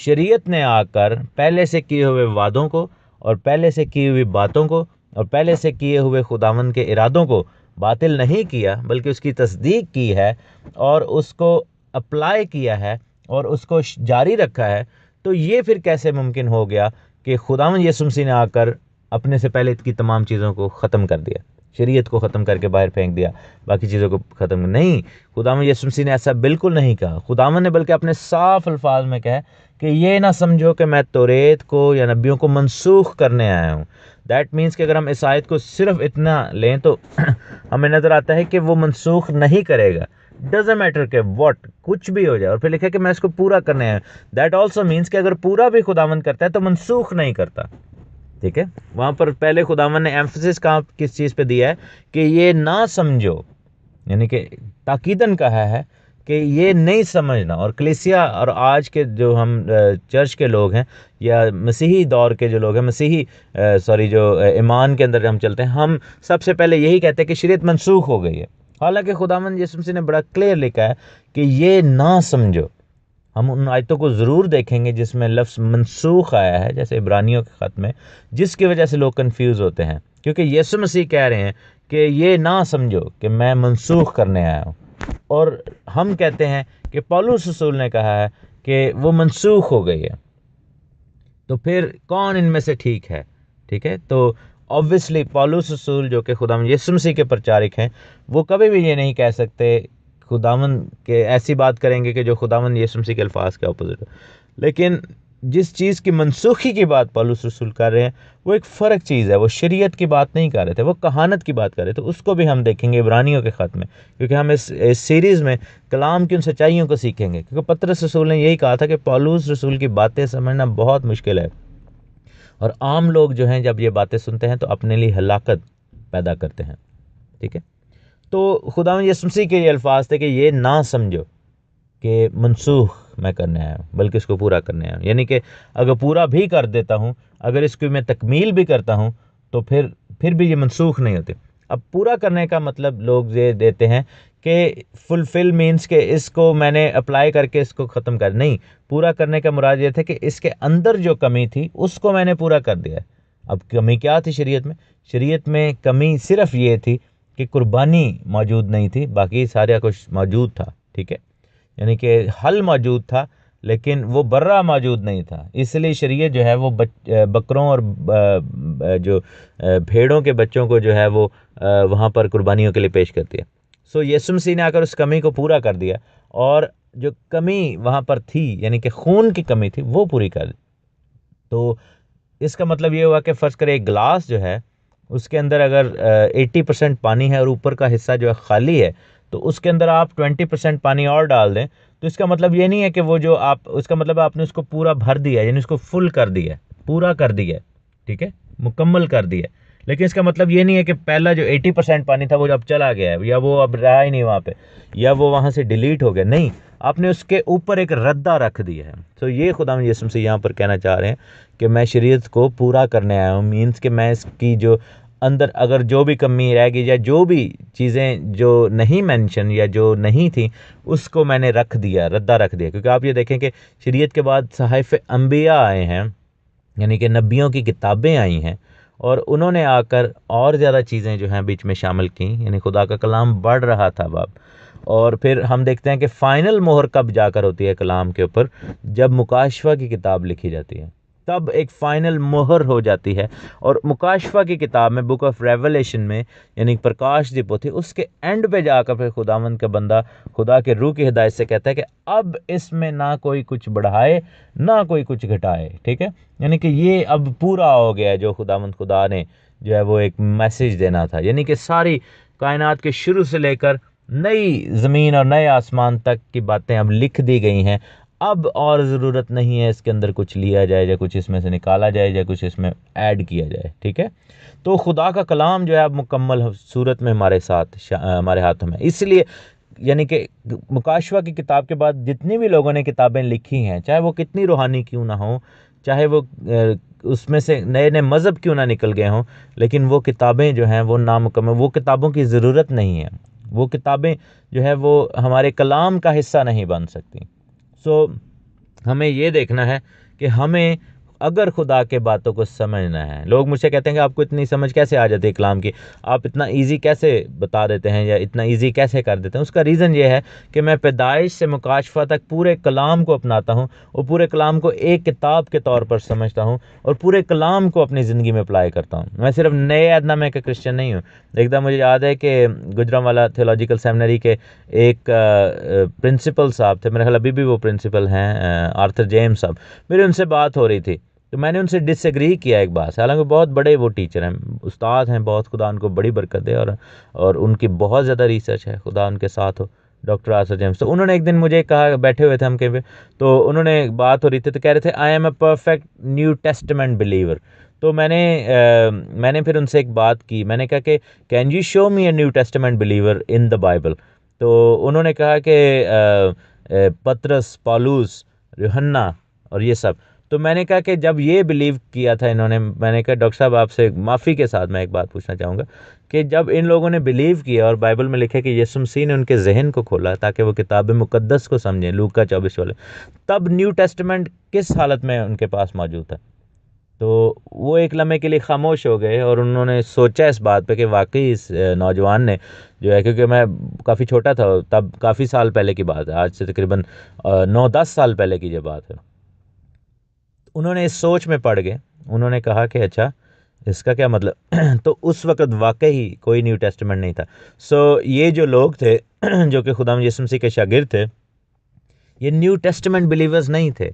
شریعت نے آ کر پہلے سے کیے ہوئے وعدوں کو، اور پہلے سے کی ہوئی باتوں کو، اور پہلے سے کیے ہوئے خداوند کے ارادوں کو باطل نہیں کیا، بلکہ اس کی تصدیق کی ہے، اور اس کو اپلائی کیا ہے، اور اس کو جاری رکھا ہے، تو یہ پھر کیسے ممکن ہو گیا کہ خداوند یسوع مسیح نے آ کر اپنے سے پہلے کی تمام چیزوں کو ختم کر دیا، شریعت کو ختم کر کے باہر پھینک دیا، باقی چیزوں کو ختم نہیں. خداوند یسوع مسیح نے ایسا بالکل نہیں کہا. خداوند نے بلکہ اپنے صاف الفاظ میں کہا کہ یہ نہ سمجھو کہ میں توریت کو یا نبیوں کو منسوخ کرنے آیا ہوں. دیٹ مینس کہ اگر ہم اس آیت کو صرف اتنا لیں تو ہمیں نظر آتا ہے کہ وہ منسوخ نہیں کرے گا. ڈزنٹ میٹر کہ واٹ کچھ بھی ہو جائے. اور پھر لکھا کہ میں اس کو پورا کرنے آیا ہوں. دیٹ آلسو مینس کہ اگر پورا بھی خداوند کرتا ہے تو منسوخ نہیں کرتا. ٹھیک ہے. وہاں پر پہلے خداوند نے ایمفسس کہاں کس چیز پہ دیا ہے کہ یہ نہ سمجھو، یعنی کہ تاکیداً کہا ہے کہ یہ نہیں سمجھنا. اور کلیسیا اور آج کے جو ہم چرچ کے لوگ ہیں یا مسیحی دور کے جو لوگ ہیں، مسیحی جو ایمان کے اندر ہم چلتے ہیں، ہم سب سے پہلے یہی کہتے ہیں کہ شریعت منسوخ ہو گئی ہے. حالانکہ خداوند یسوع مسیح نے بڑا کلیئر لکھا ہے کہ یہ نہ سمجھو. ہم ان آیتوں کو ضرور دیکھیں گے جس میں لفظ منسوخ آیا ہے، جیسے عبرانیوں کے خط میں، جس کی وجہ سے لوگ کنفیوز ہوتے ہیں، کیونکہ یسوع مسیح کہہ رہے ہیں کہ یہ نہ سمجھو کہ میں منسوخ کرنے آیا ہوں. اور ہم کہتے ہیں کہ پولس رسول نے کہا ہے کہ وہ منسوخ ہو گئی ہے، تو پھر کون ان میں سے ٹھیک ہے؟ ٹھیک ہے، تو آبویسلی پولس رسول جو کہ خداوند یسوع مسیح کے پرچارک ہیں، وہ کبھی بھی یہ نہیں کہہ سکتے خداوند کے ایسی بات کریں گے کہ جو خداوند یسوع مسیح کے الفاظ کے اپوزٹ ہو. لیکن جس چیز کی منسوخی کی بات پولس رسول کر رہے ہیں وہ ایک فرق چیز ہے، وہ شریعت کی بات نہیں کر رہے تھے، وہ کہانت کی بات کر رہے تھے. اس کو بھی ہم دیکھیں گے عبرانیوں کے خط میں، کیونکہ ہم اس سیریز میں کلام کی ان سچائیوں کو سیکھیں گے. کیونکہ پطرس رسول نے یہی کہا تھا کہ پولس رسول کی باتیں سمجھنا بہت مشکل ہے، اور عام لوگ جو ہیں جب یہ باتیں سنتے ہیں تو اپنے لیے ہلاکت پیدا کرتے ہیں. ٹھیک ہے، تو خداوند یسوع مسیح کے یہ الفاظ تھے کہ یہ نہ سمجھو کہ منسوخ میں کرنے آیا ہوں، بلکہ اس کو پورا کرنے آیا ہوں. یعنی کہ اگر پورا بھی کر دیتا ہوں، اگر اس کی میں تکمیل بھی کرتا ہوں، تو پھر بھی یہ منسوخ نہیں ہوتے. اب پورا کرنے کا مطلب لوگ یہ دیتے ہیں کہ فلفل مینس کہ اس کو میں نے اپلائی کر کے اس کو ختم کر، نہیں. پورا کرنے کا مراد یہ تھا کہ اس کے اندر جو کمی تھی اس کو میں نے پورا کر دیا ہے. اب کمی کیا تھی شریعت میں؟ شریعت میں کمی صرف یہ تھی کہ قربانی موجود نہیں تھی، باقی سارا کچھ موجود تھا. ٹھیک ہے، یعنی کہ حل موجود تھا لیکن وہ برہ موجود نہیں تھا. اس لیے شریعت جو ہے وہ بکروں اور جو بھیڑوں کے بچوں کو جو ہے وہ وہاں پر قربانیوں کے لیے پیش کرتی ہے. سو یسوع مسیح نے آ کر اس کمی کو پورا کر دیا، اور جو کمی وہاں پر تھی یعنی کہ خون کی کمی تھی وہ پوری کر دی. تو اس کا مطلب یہ ہوا کہ فرض کرے ایک گلاس جو ہے اس کے اندر اگر 80% پانی ہے اور اوپر کا حصہ جو ہے خالی ہے، تو اس کے اندر آپ 20% پانی اور ڈال دیں، تو اس کا مطلب یہ نہیں ہے کہ وہ جو اس کا مطلب آپ نے اس کو پورا بھر دیا، یعنی اس کو فل کر دیا، پورا کر دیا. ٹھیک ہے، مکمل کر دیا. لیکن اس کا مطلب یہ نہیں ہے کہ پہلا جو 80% پانی تھا وہ اب چلا گیا ہے، یا وہ اب رہا ہی نہیں وہاں پہ، یا وہ وہاں سے ڈیلیٹ ہو گیا. نہیں، آپ نے اس کے اوپر ایک ردہ رکھ دیا ہے. تو یہ خداوند یسوع مسیح یہاں پر کہنا چاہ رہے ہیں کہ میں شریعت کو پورا کرنے آیا ہوں. مینس کہ میں اس کی جو اندر اگر جو بھی کمی رہ گئی یا جو بھی چیزیں جو نہیں مینشن یا جو نہیں تھیں اس کو میں نے رکھ دیا، ردہ رکھ دیا. کیونکہ آپ یہ دیکھیں کہ شریعت کے بعد صحائف انبیاء آئے ہیں، یعنی کہ نبیوں کی کتابیں آئی ہیں، اور انہوں نے آ کر اور زیادہ چیزیں جو ہیں بیچ میں شامل کیں. یعنی خدا کا کلام بڑھ رہا تھا باب. اور پھر ہم دیکھتے ہیں کہ فائنل مہر کب جا کر ہوتی ہے کلام کے اوپر؟ جب مکاشفہ کی کتاب لکھی جاتی ہے، تب ایک فائنل مہر ہو جاتی ہے. اور مکاشفہ کی کتاب میں، بک آف ریولیشن میں، یعنی پرکاش دی پوتھی، اس کے اینڈ پہ جا کر پھر خداوند کا بندہ خدا کے روح کی ہدایت سے کہتا ہے کہ اب اس میں نہ کوئی کچھ بڑھائے نہ کوئی کچھ گھٹائے. ٹھیک ہے، یعنی کہ یہ اب پورا ہو گیا ہے جو خداوند خدا نے جو ہے وہ ایک میسیج دینا تھا. یعنی کہ ساری کائنات کے شروع سے لے کر نئی زمین اور نئے آسمان تک کی باتیں اب لکھ دی گئی ہیں. اب اور ضرورت نہیں ہے اس کے اندر کچھ لیا جائے یا کچھ اس میں سے نکالا جائے یا کچھ اس میں ایڈ کیا جائے. ٹھیک ہے، تو خدا کا کلام جو ہے اب مکمل صورت میں ہمارے ہاتھوں میں. اس لیے یعنی کہ مکاشفہ کی کتاب کے بعد جتنی بھی لوگوں نے کتابیں لکھی ہیں، چاہے وہ کتنی روحانی کیوں نہ ہوں، چاہے وہ اس میں سے نئے نئے مذہب کیوں نہ نکل گئے ہوں، لیکن وہ کتابیں جو ہیں وہ نامکمل، وہ کتابوں کی ضرورت نہیں ہے. وہ کتابیں جو ہے وہ ہمارے کلام کا حصہ نہیں بن سکتی. سو ہمیں یہ دیکھنا ہے کہ ہمیں اگر خدا کے باتوں کو سمجھنا ہے. لوگ مجھ سے کہتے ہیں کہ آپ کو اتنی سمجھ کیسے آ جاتی ہے کلام کی، آپ اتنا ایزی کیسے بتا دیتے ہیں یا اتنا ایزی کیسے کر دیتے ہیں؟ اس کا ریزن یہ ہے کہ میں پیدائش سے مکاشفہ تک پورے کلام کو اپناتا ہوں، اور پورے کلام کو ایک کتاب کے طور پر سمجھتا ہوں، اور پورے کلام کو اپنی زندگی میں اپلائی کرتا ہوں. میں صرف نئے عہد نامے کا کرسچن نہیں ہوں. ایک دم مجھے یاد ہے کہ گجرانوالہ تھیولوجیکل سیمنری کے ایک پرنسپل صاحب تھے، میرے خیال ابھی بھی وہ پرنسپل ہیں، آرتھر جیمس صاحب. میری ان سے بات ہو رہی تھی تو میں نے ان سے ڈس ایگری کیا ایک بات سے، حالانکہ بہت بڑے وہ ٹیچر ہیں، استاد ہیں بہت، خدا ان کو بڑی برکت دے، اور ان کی بہت زیادہ ریسرچ ہے، خدا ان کے ساتھ ہو، ڈاکٹر آرتھر جیمس. تو انہوں نے ایک دن مجھے کہا، بیٹھے ہوئے تھے ہم کہیں پہ، تو انہوں نے بات ہو رہی تھی تو کہہ رہے تھے I am a perfect new testament believer. تو میں نے پھر ان سے ایک بات کی، میں نے کہا کہ can you show me a new testament believer in the Bible? تو انہوں نے کہا کہ پطرس، پالوس، یوحنا اور یہ سب. تو میں نے کہا کہ جب یہ بلیو کیا تھا انہوں نے، میں نے کہا ڈاکٹر صاحب آپ سے معافی کے ساتھ میں ایک بات پوچھنا چاہوں گا کہ جب ان لوگوں نے بلیو کیا اور بائبل میں لکھے کہ یسوع مسیح نے ان کے ذہن کو کھولا تاکہ وہ کتاب مقدس کو سمجھیں، لوکا 24 والے، تب نیو ٹیسٹمنٹ کس حالت میں ان کے پاس موجود تھا؟ تو وہ ایک لمحے کے لیے خاموش ہو گئے اور انہوں نے سوچا اس بات پہ کہ واقعی اس نوجوان نے جو ہے، کیونکہ میں کافی چھوٹا تھا تب، کافی سال پہلے کی بات ہے، آج سے تقریباً 9-10 سال پہلے کی جو بات ہے، انہوں نے اس سوچ میں پڑ گئے. انہوں نے کہا کہ اچھا اس کا کیا مطلب تو اس وقت واقعی کوئی نیو ٹیسٹمنٹ نہیں تھا. یہ جو لوگ تھے جو کہ خدا یسوع مسیح کے شاگرد تھے، یہ نیو ٹیسٹمنٹ بلیورز نہیں تھے،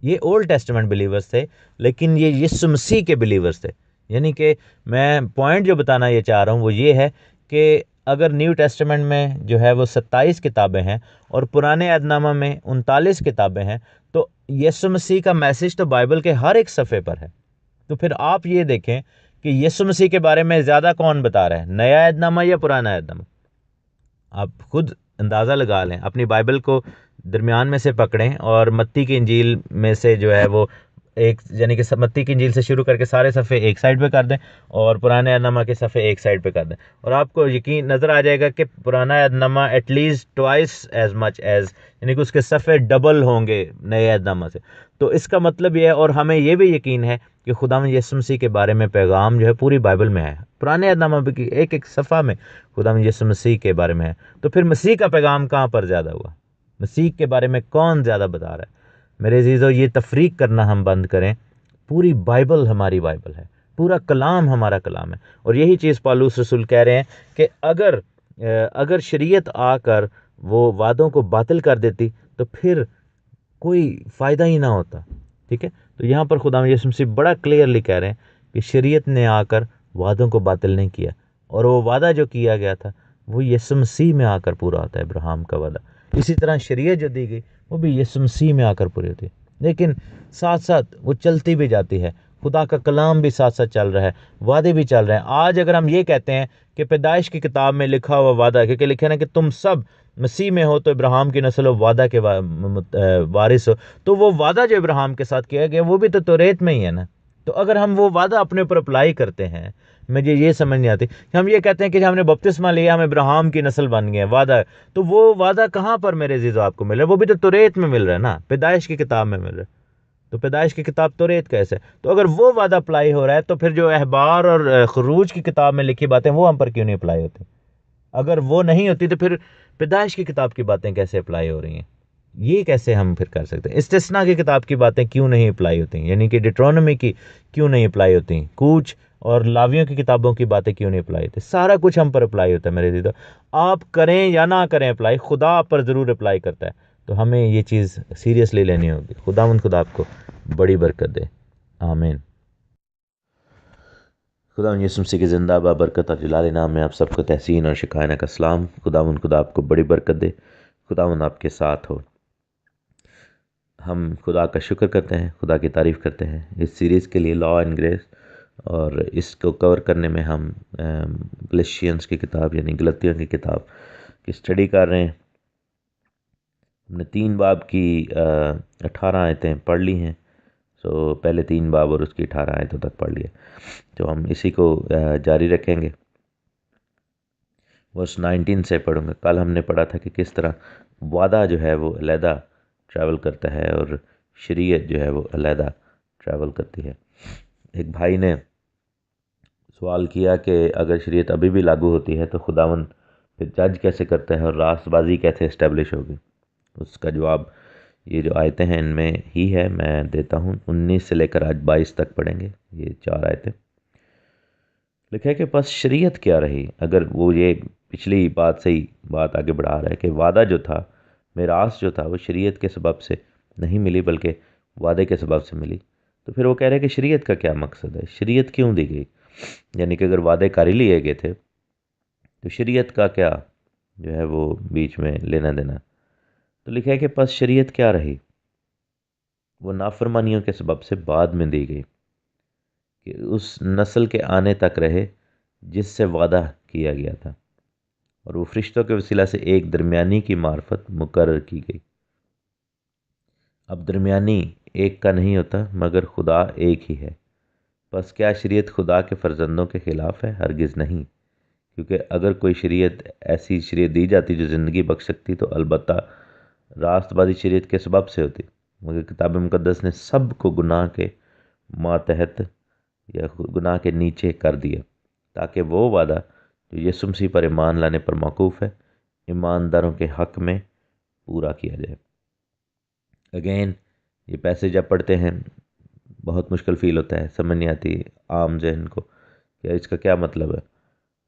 یہ اولڈ ٹیسٹمنٹ بلیورز تھے، لیکن یہ یسوع مسیح کے بلیورز تھے. یعنی کہ میں پوائنٹ جو بتانا یہ چاہ رہا ہوں وہ یہ ہے کہ اگر نیو ٹیسٹمنٹ میں جو ہے وہ 27 کتابیں ہیں اور پرانے عہد نامہ میں 39 کتابیں ہیں، تو یسوع مسیح کا میسج تو بائبل کے ہر ایک صفحے پر ہے. تو پھر آپ یہ دیکھیں کہ یسوع مسیح کے بارے میں زیادہ کون بتا رہا ہے، نیا عہد نامہ یا پرانا عہد نامہ؟ آپ خود اندازہ لگا لیں، اپنی بائبل کو درمیان میں سے پکڑیں اور متی کی انجیل میں سے جو ہے وہ ایک، یعنی کہ متی کی انجیل سے شروع کر کے سارے صفحے ایک سائڈ پہ کر دیں اور پرانے عہد نامہ کے صفحے ایک سائڈ پہ کر دیں، اور آپ کو یقین نظر آ جائے گا کہ پرانا عہد نامہ at least twice as much as, یعنی کہ اس کے صفحے ڈبل ہوں گے نئے عہد نامہ سے. تو اس کا مطلب یہ ہے، اور ہمیں یہ بھی یقین ہے کہ خداوند یسوع مسیح کے بارے میں پیغام جو ہے پوری بائبل میں ہے، پرانے عہد نامہ کی ایک ایک صفحہ میں خداوند یسوع مسیح کے بارے میں ہے. تو پھر مسیح کا پیغام کہاں پر زیادہ ہوا؟ مسیح کے بارے میں کون زیادہ بتا رہا ہے؟ میرے عزیزو، یہ تفریق کرنا ہم بند کریں. پوری بائبل ہماری بائبل ہے، پورا کلام ہمارا کلام ہے. اور یہی چیز پالوس رسول کہہ رہے ہیں کہ اگر شریعت آ کر وہ وعدوں کو باطل کر دیتی تو پھر کوئی فائدہ ہی نہ ہوتا. ٹھیک ہے، تو یہاں پر خدا یسوع مسیح بڑا کلیئرلی کہہ رہے ہیں کہ شریعت نے آ کر وعدوں کو باطل نہیں کیا، اور وہ وعدہ جو کیا گیا تھا وہ یسوع مسیح میں آ کر پورا ہوتا ہے، ابراہیم کا وعدہ. اسی طرح شریعت جو دی گئی وہ بھی یسوع مسیح میں آ کر پوری ہوتی ہے، لیکن ساتھ ساتھ وہ چلتی بھی جاتی ہے. خدا کا کلام بھی ساتھ ساتھ چل رہا ہے، وعدے بھی چل رہے ہیں. آج اگر ہم یہ کہتے ہیں کہ پیدائش کی کتاب میں لکھا ہوا وعدہ، کیونکہ لکھا ہے کہ تم سب مسیح میں ہو تو ابراہیم کی نسل و وعدہ کے وارث ہو، تو وہ وعدہ جو ابراہیم کے ساتھ کیا گیا وہ بھی تو توریت میں ہی ہے نا. تو اگر ہم وہ وعدہ اپنے اوپر اپلائی کرتے ہیں، مجھے یہ سمجھ نہیں آتی کہ ہم یہ کہتے ہیں کہ ہم نے بپتسمہ لیا، ہم ابراہیم کی نسل بن گئے، وعدہ ہے، تو وہ وعدہ کہاں پر میرے عزیزو آپ کو مل رہا ہے؟ وہ بھی تو توریت میں مل رہا ہے نا، پیدائش کی کتاب میں مل رہا ہے. تو پیدائش کی کتاب توریت کیسے؟ تو اگر وہ وعدہ اپلائی ہو رہا ہے تو پھر جو احبار اور خروج کی کتاب میں لکھی باتیں وہ ہم پر کیوں نہیں اپلائی ہوتی؟ اگر وہ نہیں ہوتی تو پھر پیدائش کی کتاب کی باتیں کیسے اپلائی ہو رہی ہیں؟ یہ کیسے ہم پھر کر سکتے ہیں؟ استثناء کی کتاب کی باتیں کیوں نہیں اپلائی ہوتی ہیں؟ یعنی کہ ڈیٹرونومی کی کیوں نہیں اپلائی ہوتی ہیں؟ کوچ اور لاویوں کی کتابوں کی باتیں کیوں نہیں اپلائی ہوتی؟ سارا کچھ ہم پر اپلائی ہوتا ہے میرے دیدو. آپ کریں یا نہ کریں اپلائی، خدا آپ پر ضرور اپلائی کرتا ہے. تو ہمیں یہ چیز سیریسلی لینی ہوگی. خدا آپ کو بڑی برکت دے، آمین. خدا یسوع مسیح کی زندہ برکت اور جلال نام میں آپ سب کو تحسین اور شکاینا کا سلام. خدا آپ کو بڑی برکت دے، خدا آپ کے ساتھ ہو. ہم خدا کا شکر کرتے ہیں، خدا کی تعریف کرتے ہیں اس سیریز کے لیے، لا اینڈ گریس، اور اس کو کور کرنے میں ہم گلیشینز کی کتاب یعنی غلطیوں کی کتاب کی اسٹڈی کر رہے ہیں. ہم نے 3 باب کی 18 آیتیں پڑھ لی ہیں. پہلے 3 باب اور اس کی 18 آیتوں تک پڑھ لیے، تو ہم اسی کو جاری رکھیں گے. ورس 19 سے پڑھوں گا. کل ہم نے پڑھا تھا کہ کس طرح وعدہ جو ہے وہ علیحدہ ٹریول کرتا ہے اور شریعت جو ہے وہ علیحدہ ٹریول کرتی ہے. ایک بھائی نے سوال کیا کہ اگر شریعت ابھی بھی لاگو ہوتی ہے تو خداوند پھر جج کیسے کرتا ہے اور راست بازی کیسے اسٹیبلش ہوگی؟ اس کا جواب یہ جو آیتیں ہیں ان میں ہی ہے، میں دیتا ہوں. 19 سے لے کر آج 22 تک پڑھیں گے یہ 4 آیتیں. لکھا ہے کہ پس شریعت کیا رہی؟ اگر وہ یہ پچھلی بات سے ہی بات آگے بڑھا رہا ہے کہ وعدہ جو تھا، میراث جو تھا، وہ شریعت کے سبب سے نہیں ملی بلکہ وعدے کے سبب سے ملی. تو پھر وہ کہہ رہے ہیں کہ شریعت کا کیا مقصد ہے؟ شریعت کیوں دی گئی؟ یعنی کہ اگر وعدے کر ہی لیے گئے تھے تو شریعت کا کیا جو ہے وہ بیچ میں لینا دینا؟ تو لکھا ہے کہ پس شریعت کیا رہی؟ وہ نافرمانیوں کے سبب سے بعد میں دی گئی کہ اس نسل کے آنے تک رہے جس سے وعدہ کیا گیا تھا، اور وہ فرشتوں کے وسیلہ سے ایک درمیانی کی معرفت مقرر کی گئی. اب درمیانی ایک کا نہیں ہوتا مگر خدا ایک ہی ہے. بس کیا شریعت خدا کے فرزندوں کے خلاف ہے؟ ہرگز نہیں، کیونکہ اگر کوئی شریعت ایسی شریعت دی جاتی جو زندگی بخش سکتی تو البتہ راست بازی شریعت کے سبب سے ہوتی، مگر کتاب مقدس نے سب کو گناہ کے ماتحت یا گناہ کے نیچے کر دیا، تاکہ وہ وعدہ جو یسوع مسیح پر ایمان لانے پر موقوف ہے ایمانداروں کے حق میں پورا کیا جائے۔ اگین یہ پیسے جب پڑھتے ہیں بہت مشکل فیل ہوتا ہے، سمجھ نہیں آتی عام ذہن کو کہ اس کا کیا مطلب ہے،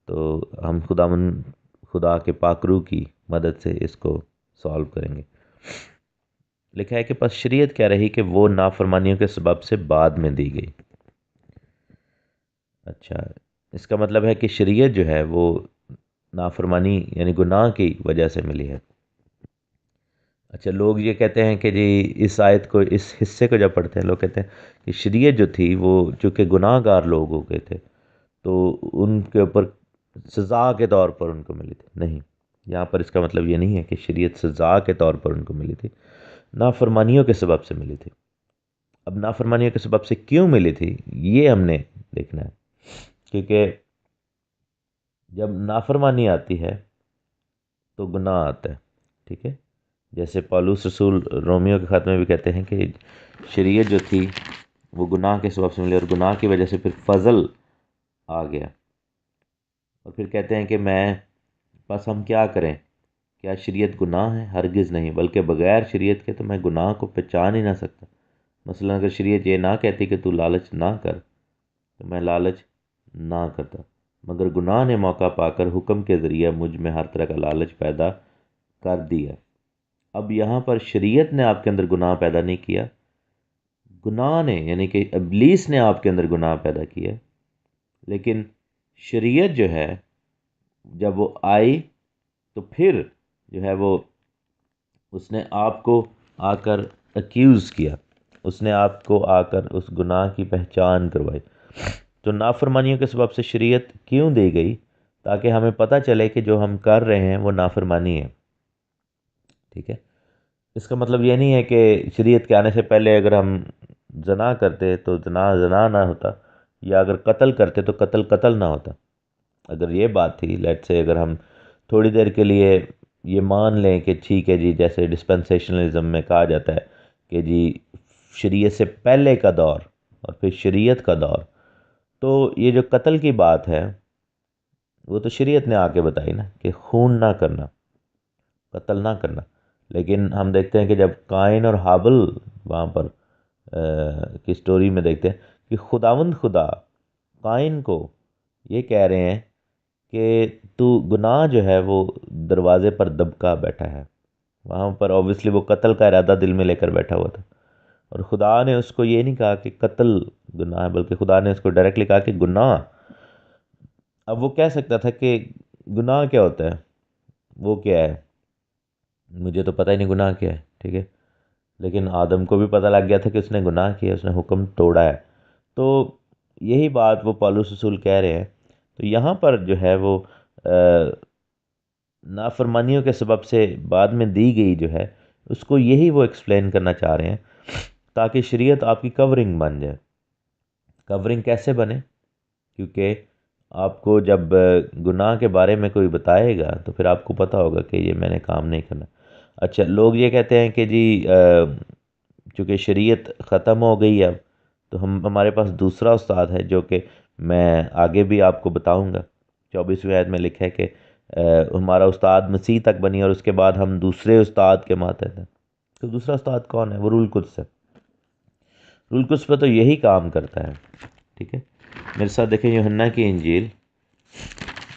تو ہم خدا کے پاک روح کی مدد سے اس کو سالو کریں گے۔ لکھا ہے کہ پس شریعت کیا رہی کہ وہ نافرمانیوں کے سبب سے بعد میں دی گئی۔ اچھا، اس کا مطلب ہے کہ شریعت جو ہے وہ نافرمانی یعنی گناہ کی وجہ سے ملی ہے۔ اچھا، لوگ یہ کہتے ہیں کہ جی اس آیت کو، اس حصے کو جب پڑھتے ہیں لوگ کہتے ہیں کہ شریعت جو تھی وہ چونکہ گناہ گار لوگ ہو گئے تھے تو ان کے اوپر سزا کے طور پر ان کو ملی تھی۔ نہیں، یہاں پر اس کا مطلب یہ نہیں ہے کہ شریعت سزا کے طور پر ان کو ملی تھی، نافرمانیوں کے سبب سے ملی تھی۔ اب نافرمانیوں کے سبب سے کیوں ملی تھی یہ ہم نے دیکھنا ہے، کیونکہ جب نافرمانی آتی ہے تو گناہ آتا ہے، ٹھیک ہے۔ جیسے پالوس رسول رومیو کے خط میں بھی کہتے ہیں کہ شریعت جو تھی وہ گناہ کے سبب سے ملی، اور گناہ کی وجہ سے پھر فضل آ گیا، اور پھر کہتے ہیں کہ بس ہم کیا کریں، کیا شریعت گناہ ہے؟ ہرگز نہیں، بلکہ بغیر شریعت کے تو میں گناہ کو پہچان ہی نہ سکتا۔ مثلا اگر شریعت یہ نہ کہتی کہ تو لالچ نہ کر تو میں لالچ نہ کرتا، مگر گناہ نے موقع پا کر حکم کے ذریعہ مجھ میں ہر طرح کا لالچ پیدا کر دیا۔ اب یہاں پر شریعت نے آپ کے اندر گناہ پیدا نہیں کیا، گناہ نے یعنی کہ ابلیس نے آپ کے اندر گناہ پیدا کیا، لیکن شریعت جو ہے جب وہ آئی تو پھر جو ہے وہ اس نے آپ کو آ کر ایکیوز کیا، اس نے آپ کو آ کر اس گناہ کی پہچان کروائی۔ تو نافرمانیوں کے سبب سے شریعت کیوں دی گئی؟ تاکہ ہمیں پتہ چلے کہ جو ہم کر رہے ہیں وہ نافرمانی ہے، ٹھیک ہے۔ اس کا مطلب یہ نہیں ہے کہ شریعت کے آنے سے پہلے اگر ہم زنا کرتے تو زنا نہ ہوتا، یا اگر قتل کرتے تو قتل نہ ہوتا۔ اگر یہ بات تھی، لیٹ سے اگر ہم تھوڑی دیر کے لیے یہ مان لیں کہ ٹھیک ہے جی، جیسے ڈسپنسیشنلزم میں کہا جاتا ہے کہ جی شریعت سے پہلے کا دور اور پھر شریعت کا دور، تو یہ جو قتل کی بات ہے وہ تو شریعت نے آ کے بتائی نا کہ خون نہ کرنا، قتل نہ کرنا۔ لیکن ہم دیکھتے ہیں کہ جب قائن اور حابل وہاں پر کی سٹوری میں دیکھتے ہیں کہ خدا قائن کو یہ کہہ رہے ہیں کہ تو گناہ جو ہے وہ دروازے پر دبکا بیٹھا ہے۔ وہاں پر اوبویسلی وہ قتل کا ارادہ دل میں لے کر بیٹھا ہوا تھا، اور خدا نے اس کو یہ نہیں کہا کہ قتل گناہ ہے، بلکہ خدا نے اس کو ڈائریکٹلی کہا کہ گناہ۔ اب وہ کہہ سکتا تھا کہ گناہ کیا ہوتا ہے، وہ کیا ہے، مجھے تو پتہ ہی نہیں گناہ کیا ہے، ٹھیک ہے۔ لیکن آدم کو بھی پتہ لگ گیا تھا کہ اس نے گناہ کیا، اس نے حکم توڑا ہے۔ تو یہی بات وہ پالوس رسول کہہ رہے ہیں۔ تو یہاں پر جو ہے وہ نافرمانیوں کے سبب سے بعد میں دی گئی جو ہے، اس کو یہی وہ ایکسپلین کرنا چاہ رہے ہیں تاکہ شریعت آپ کی کورنگ بن جائے۔ کورنگ کیسے بنے؟ کیونکہ آپ کو جب گناہ کے بارے میں کوئی بتائے گا تو پھر آپ کو پتہ ہوگا کہ یہ میں نے کام نہیں کرنا۔ اچھا، لوگ یہ کہتے ہیں کہ جی چونکہ شریعت ختم ہو گئی اب تو ہمارے پاس دوسرا استاد ہے، جو کہ میں آگے بھی آپ کو بتاؤں گا۔ 24ویں آیت میں لکھا ہے کہ ہمارا استاد مسیح تک بنی، اور اس کے بعد ہم دوسرے استاد کے ماتحت ہیں۔ تو دوسرا استاد کون ہے؟ وہ روح القدس ہے۔ روح القدس پہ تو یہی کام کرتا ہے، ٹھیک ہے۔ میرے ساتھ دیکھیں یوحنا کی انجیل،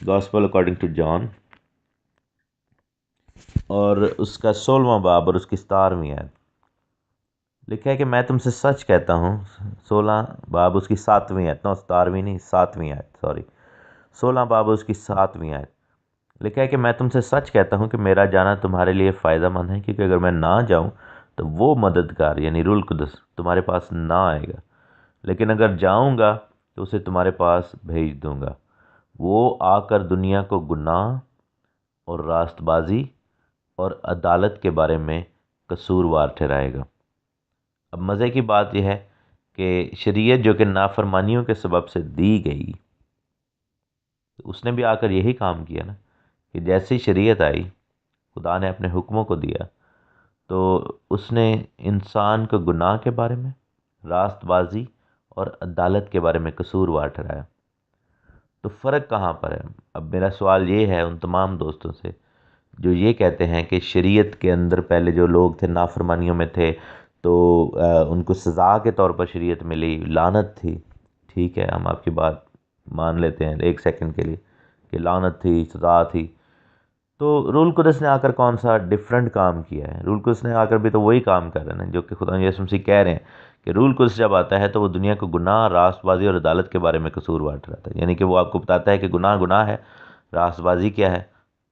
گاسپل اکارڈنگ ٹو جان، اور اس کا 16واں باب اور اس کی 17ویں آیت لکھا ہے کہ میں تم سے سچ کہتا ہوں، 16 باب اس کی 7ویں آیت، 17ویں نہیں 7ویں آیت، سوری، 16 باب اس کی 7ویں آیت لکھا ہے کہ میں تم سے سچ کہتا ہوں کہ میرا جانا تمہارے لیے فائدہ مند ہے، کیونکہ اگر میں نہ جاؤں تو وہ مددگار یعنی روح القدس تمہارے پاس نہ آئے گا، لیکن اگر جاؤں گا تو اسے تمہارے پاس بھیج دوں گا۔ وہ آ کر دنیا کو گناہ اور راست بازی اور عدالت کے بارے میں قصوروار ٹھہرائے گا۔ اب مزے کی بات یہ ہے کہ شریعت جو کہ نافرمانیوں کے سبب سے دی گئی، اس نے بھی آ کر یہی کام کیا نا کہ جیسی شریعت آئی، خدا نے اپنے حکموں کو دیا، تو اس نے انسان کو گناہ کے بارے میں، راست بازی اور عدالت کے بارے میں قصوروار ٹھہرایا۔ تو فرق کہاں پر ہے؟ اب میرا سوال یہ ہے ان تمام دوستوں سے جو یہ کہتے ہیں کہ شریعت کے اندر پہلے جو لوگ تھے نافرمانیوں میں تھے تو ان کو سزا کے طور پر شریعت ملی، لعنت تھی، ٹھیک ہے ہم آپ کی بات مان لیتے ہیں ایک سیکنڈ کے لیے کہ لعنت تھی، سزا تھی، تو رول قدس نے آ کر کون سا ڈیفرنٹ کام کیا ہے؟ رول قدس نے آ کر بھی تو وہی کام کر رہے ہیں نا جو کہ خدا یسوع مسیح کہہ رہے ہیں کہ رول قدس جب آتا ہے تو وہ دنیا کو گناہ، راست بازی اور عدالت کے بارے میں قصوروار ٹھہراتا ہے، یعنی کہ وہ آپ کو بتاتا ہے کہ گناہ ہے، راست بازی کیا ہے